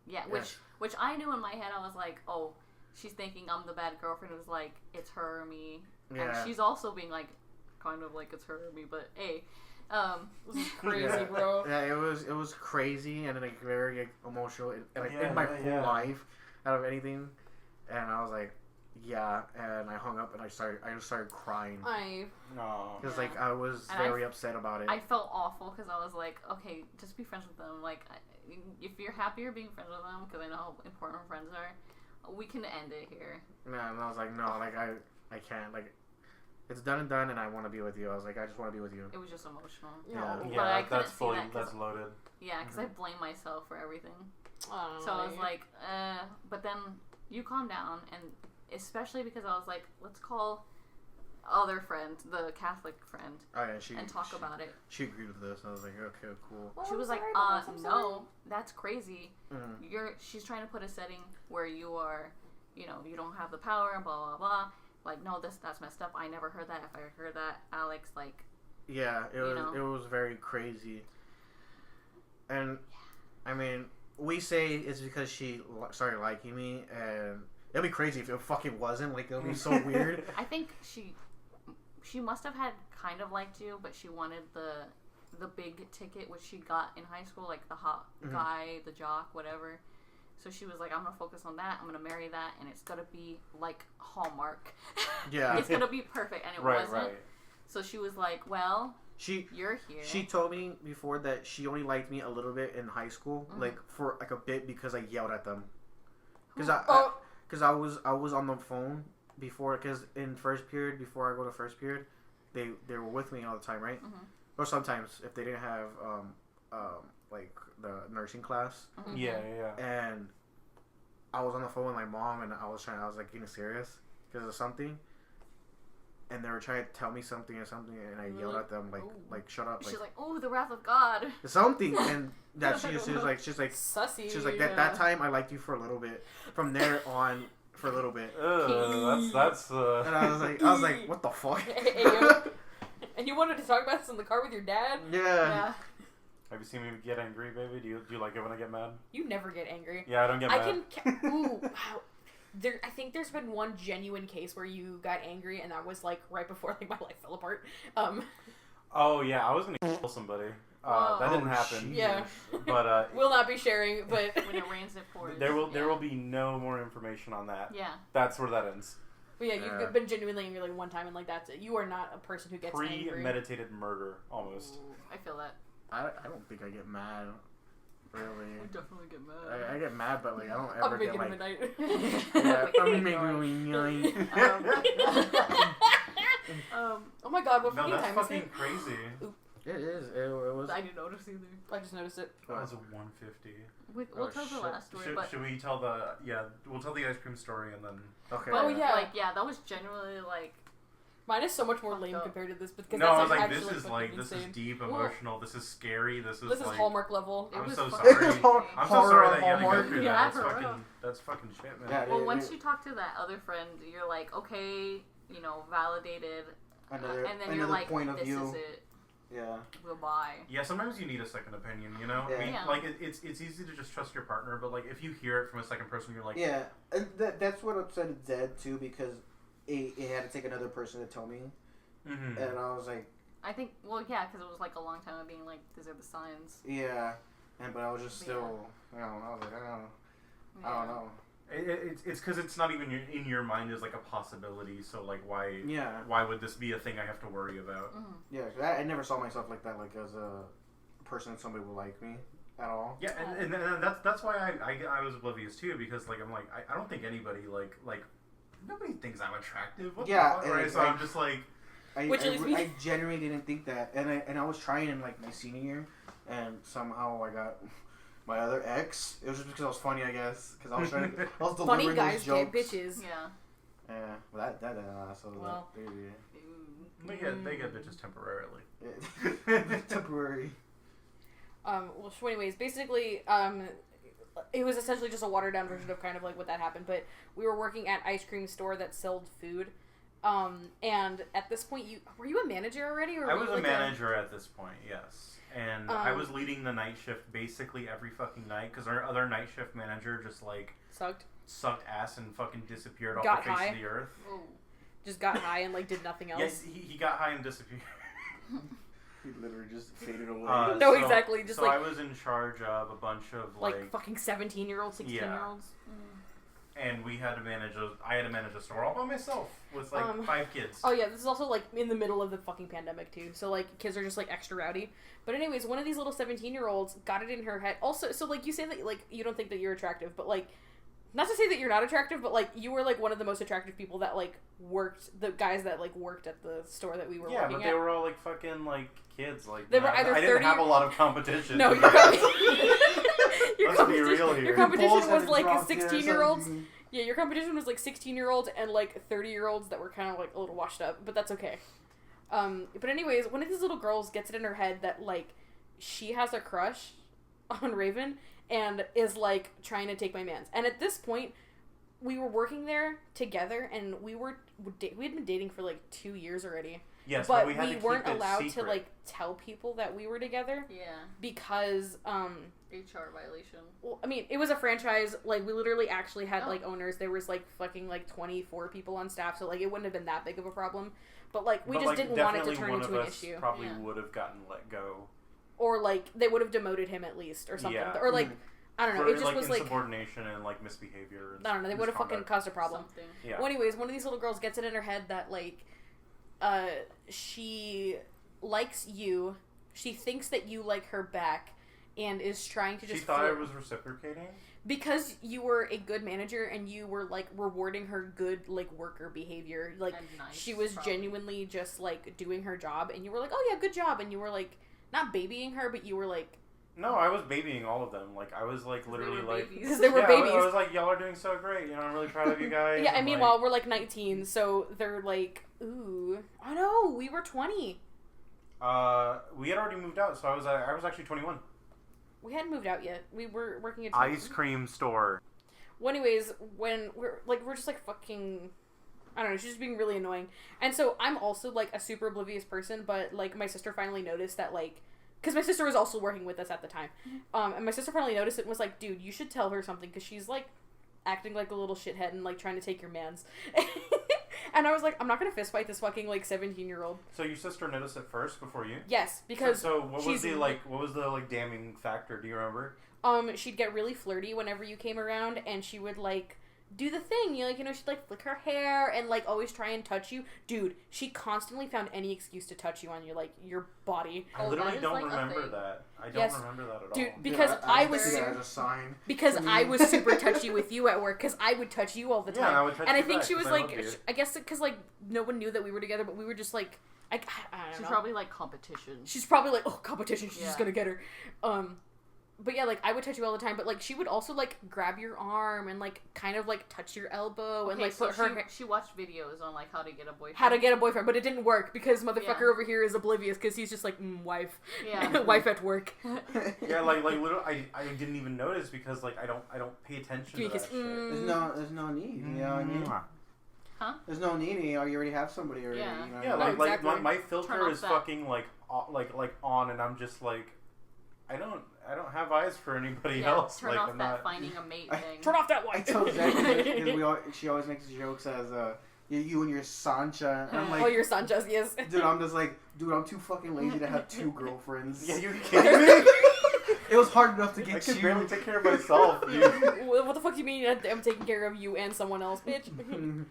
yeah. Yes. Which I knew in my head, I was like, oh, she's thinking I'm the bad girlfriend. It was like, it's her or me. Yeah. And she's also being like kind of like it's hurting me, but hey, This is crazy, Yeah. bro. Yeah, it was crazy and like very like, emotional like Yeah, in my yeah, whole yeah. life out of anything, and I was like, yeah, and I hung up and I just started crying No. because Yeah. like I was And very upset about it. I felt awful because I was like, okay, just be friends with them. Like, if you're happier being friends with them, because I know how important friends are, we can end it here. Yeah, and I was like, no, like I can't, like it's done and done, and I want to be with you. I was like, I just want to be with you. It was just emotional. Yeah. But I Yeah, couldn't that's see fully that 'cause- that's loaded. Yeah, because I blame myself for everything. Oh, So I was like, but then you calm down, and especially because I was like, let's call other friend, the Catholic friend, Oh yeah, she and talk about it. She agreed with this, and I was like, okay, cool. well, She I'm was like, sorry about this, I'm sorry. no, that's crazy. Mm. She's trying to put a setting where you are, you know, you don't have the power and blah blah blah. Like, no, that's messed up. I never heard that. If I heard that, Alex, like, Yeah, it You was know? it was very crazy. And I mean, we say it's because she started liking me, and it'd be crazy if it fucking wasn't. Like, it'd be so weird. I think she must have had kind of liked you, but she wanted the big ticket, which she got in high school, like the hot guy, the jock, whatever. So she was like, I'm gonna focus on that. I'm gonna marry that, and it's gonna be like Hallmark. Yeah. It's gonna be perfect, and it Right, wasn't. right. So she was like, well, She you're here. she told me before that she only liked me a little bit in high school, like for like a bit because I yelled at them. Because I was on the phone before, because in first period, before I go to first period, they were with me all the time, right? Or sometimes if they didn't have like the nursing class, Yeah, yeah. and I was on the phone with my mom, and I was like getting serious because of something, and they were trying to tell me something or something, and I yelled at them like shut up, She's like, oh, the wrath of God. something, and that she was like Sussy. she's like that time I liked you for a little bit, from there on for a little bit, That's and I was like what the fuck. Hey, yo. And you wanted to talk about this in the car with your dad? Yeah. Have you seen me get angry, baby? Do you like it when I get mad? You never get angry. Yeah, I don't get mad. Ooh, wow. I think there's been one genuine case where you got angry, and that was like right before like my life fell apart. Oh yeah, I was gonna kill somebody. That didn't happen. Jesus. Yeah. But We'll not be sharing, but When it rains, it pours. there will be no more information on that. Yeah. That's where that ends. But yeah, you've been genuinely angry like one time, and like that's it. You are not a person who gets angry. Premeditated murder, almost. Ooh, I feel that. I don't think I get mad, really. I definitely get mad. I get mad, but like I don't I'll ever be get making like. him Yeah, I'm making Oh my god, what No, fucking that's time is fucking it? crazy. It is. It was. I didn't notice either. I just noticed it. That was a 150. We'll tell the last story, but Should we tell we'll tell the ice cream story and then. Okay. Oh, yeah. like, yeah, that was genuinely like. Mine is so much more lame up. compared to this because No, that's I was like, actually this is fucking like, this is insane. deep, Well, emotional, this is scary, this is This is like. Hallmark level. It I'm was so fucking sorry. insane. I'm so sorry that you had to go Hallmark. through Yeah, that. for That's fucking shit, man. Yeah, Well, it- once you talk to that other friend, you're like, okay, you know, validated, Another, and then another you're like, point of this view. is it. Yeah. Goodbye. Yeah, sometimes you need a second opinion, you know? Yeah. I mean, Yeah. like, it's easy to just trust your partner, but, like, if you hear it from a second person, you're like... Yeah, and that's what upset Zed too, because it had to take another person to tell me, Mm-hmm. and I was like, I think, well, yeah, because it was like a long time of being like, these are the signs. yeah, but I was just still, I don't know, I was like, I don't know. It's because it's not even in your mind as, like, a possibility, so, like, Yeah. why would this be a thing I have to worry about? Mm-hmm. Yeah, 'cause I never saw myself like that, like as a person that somebody would like me at all. Yeah, and that's why I was oblivious, too, because, like, I'm like, I don't think anybody, like, nobody thinks I'm attractive. What Yeah, the fuck, and right? it's So like- I'm just like... Which leads me- I genuinely didn't think that, and I was trying in like my senior year, and somehow I got my other ex. It was just because I was funny, I guess, because I was trying. I was delivering Funny guys those jokes. get bitches. Yeah. Yeah, well that so Well. They get bitches temporarily. temporary. Well, so anyways, basically, it was essentially just a watered down version of kind of like what that happened. But we were working at ice cream store that sold food, and at this point, were you a manager already? Or I were was you a like manager at this point, yes, and I was leading the night shift basically every fucking night because our other night shift manager just like sucked. sucked ass and fucking disappeared off Got the face high. of the earth. Ooh. just got high and like did nothing else. Yes, he got high and disappeared. He literally just faded away. No, exactly, just, so like- I was in charge of a bunch of Like fucking 17-year-olds, 16-year-olds. and we had to manage. I had to manage a store all by myself with like 5 kids. Oh yeah, this is also like in the middle of the fucking pandemic too. So like kids are just like extra rowdy. But anyways, one of these little 17-year-olds got it in her head. Also, so like you say that like you don't think that you're attractive, but like not to say that you're not attractive, but like you were like one of the most attractive people that like worked, the guys that like worked at the store that we were working at. Yeah, but they were all like fucking like kids. Like They were either I didn't 30 have a lot of competition. No, Let's your be real here. Your competition Balls was had like dropped there, 16-year-olds. something. Yeah, your competition was like 16-year-olds and like 30-year-olds that were kind of like a little washed up, but that's okay. But anyways, one of these little girls gets it in her head that like she has a crush on Raven and is like trying to take my man's. And at this point, we were working there together, and we had been dating for like 2 years already. Yes, but we had to keep weren't it allowed secret. to like tell people that we were together Yeah. because HR violation. well, I mean, it was a franchise. Like, we literally actually had, Oh. like, owners. There was, like, fucking, like, 24 people on staff, so, like, it wouldn't have been that big of a problem. But, like, we But, just like, didn't want it to definitely turn one into of an us issue. Probably Yeah. would have gotten let go. Or, like, they would have demoted him at least, or something. Yeah. Or, like, I don't know. For, It just like, was, like, insubordination and like misbehavior. And I don't know. They would have fucking misconduct. caused a problem. Something. Yeah. Well, anyways, one of these little girls gets it in her head that, like, she likes you. She thinks that you like her back and is trying to just She thought I flirt. was reciprocating. Because you were a good manager and you were, like, rewarding her good, like, worker behavior. Like, And nice, she was probably. genuinely just, like, doing her job. And you were like, oh, yeah, good job. And you were, like, not babying her, but you were, like... No, I was babying all of them. Like, I was, like, literally, They were like... babies. Because they were yeah, babies. I was like, y'all are doing so great. You know, I'm really proud of you guys. Yeah, and like, meanwhile, we're, like, 19. So they're, like, ooh. Oh, no, we were 20. we had already moved out, so I was actually 21. We hadn't moved out yet. We were working at... Ice cream store. Well, anyways, when we're just, like, fucking... I don't know, she's just being really annoying. And so I'm also, like, a super oblivious person, but, like, my sister finally noticed that, like... Because my sister was also working with us at the time. And my sister finally noticed it and was like, dude, you should tell her something, because she's, like, acting like a little shithead and, like, trying to take your mans. And I was like, I'm not going to fist fight this fucking, like, 17-year-old. So your sister noticed it first before you? Yes, because... So what was she's- the damning factor? Do you remember? she'd get really flirty whenever you came around, and she would, like... do the thing, she'd, like, flick her hair and, like, always try and touch you. Dude, she constantly found any excuse to touch you on your, like, your body. I Oh, literally that is, don't like, a remember thing. that. I don't Yes. remember that at Dude, all. because Yeah, I see was that as a sign. because to me. I was super touchy with you at work, because I would touch you all the time. Yeah, I would touch and I you think back, she was 'cause I like, love you. I guess because, like, no one knew that we were together, but we were just, like, I don't She's know. probably like competition. She's probably like, oh, competition, she's just Yeah. gonna get her. But yeah, like, I would touch you all the time, but, like, she would also, like, grab your arm and, like, kind of, like, touch your elbow and, Okay, like, so put her... she watched videos on like how to get a boyfriend. How to get a boyfriend, but it didn't work because motherfucker Yeah. over here is oblivious because he's just like, wife. Yeah. Wife at work. Yeah, like literally, I didn't even notice because like I don't pay attention Give me to a that kiss. shit. There's no need. You know what I mean? There's no need. You already have somebody already. Yeah. You know Yeah, what I mean? like exactly. my Turn filter off is that. fucking like on, and I'm just like, I don't have eyes for anybody Yeah, else. turn like, off I'm that not. finding a mate I- thing. Turn off that I light. told Zach because she always makes jokes as you and your Sancha. And I'm like, Oh, your Sanchez, yes. dude, I'm just like, dude, I'm too fucking lazy to have 2 girlfriends. Yeah, you're kidding me? It was hard enough to I get can you. barely take care of myself, dude. What the fuck do you mean I'm taking care of you and someone else, bitch?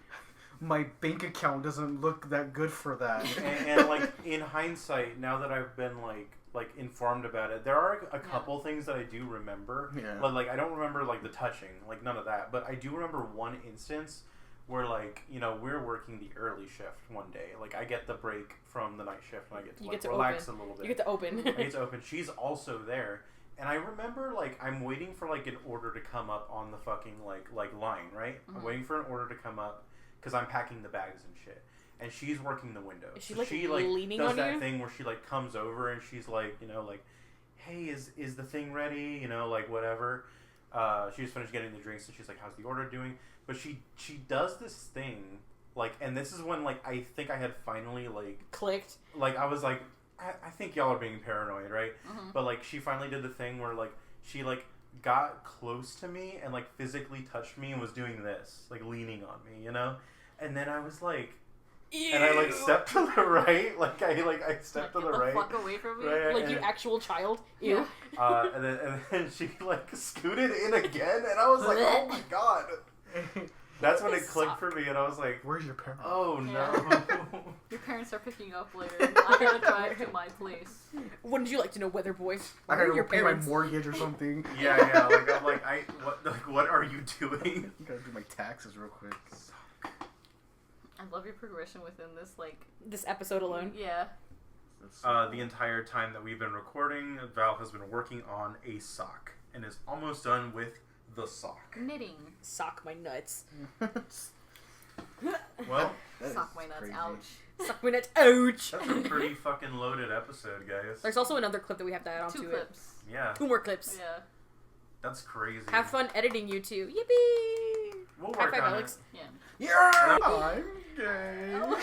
My bank account doesn't look that good for that. and like in hindsight, now that I've been like informed about it, there are a couple things that I do remember. Yeah. But like I don't remember like the touching, like none of that. But I do remember one instance where like we're working the early shift one day. Like I get the break from the night shift and I get to You like get to relax open. a little bit. You get to open. I get to open. She's also there. And I remember, like, I'm waiting for, like, an order to come up on the fucking, like line, right? Mm-hmm. I'm waiting for an order to come up because I'm packing the bags and shit. And she's working the window. Is she, So like, she leaning does on that you? thing where she, like, comes over and she's, like, like, hey, is the thing ready? Like, whatever. She just finished getting the drinks and she's like, how's the order doing? But she does this thing, like, and this is when, like, I think I had finally, like... Clicked. Like, I was like, I think y'all are being paranoid, right? Mhm. But, like, she finally did the thing where, like, she, like, got close to me and, like, physically touched me and was doing this, like, leaning on me, And then I was like, And I like stepped to the right, I stepped to the Get right, fuck away from me. right, Like and, you actual child. Ew. Yeah. and then she like scooted in again, and I was like, oh my god. That's when it clicked for me, and I was like, Where's your parents? oh Yeah. no. Your parents are picking you up later. I gotta drive to my place. Wouldn't you like to know, Weather Boy? I Where gotta are go your pay my parents? mortgage or something. Yeah, like I'm like what are you doing? I gotta do my taxes real quick. I love your progression within this, like... This episode alone. Yeah. The entire time that we've been recording, Val has been working on a sock and is almost done with the sock. Knitting. Sock my nuts. Well, Sock my nuts. crazy. Ouch. Suck my nuts. Ouch. that's a pretty fucking loaded episode, guys. There's also another clip that we have to add onto 2 it. clips. Yeah, 2 more clips. Yeah. that's crazy. Have fun editing, you two. Yippee! We'll High work five, on Alex. it. Yeah. Yeah, I'm gay.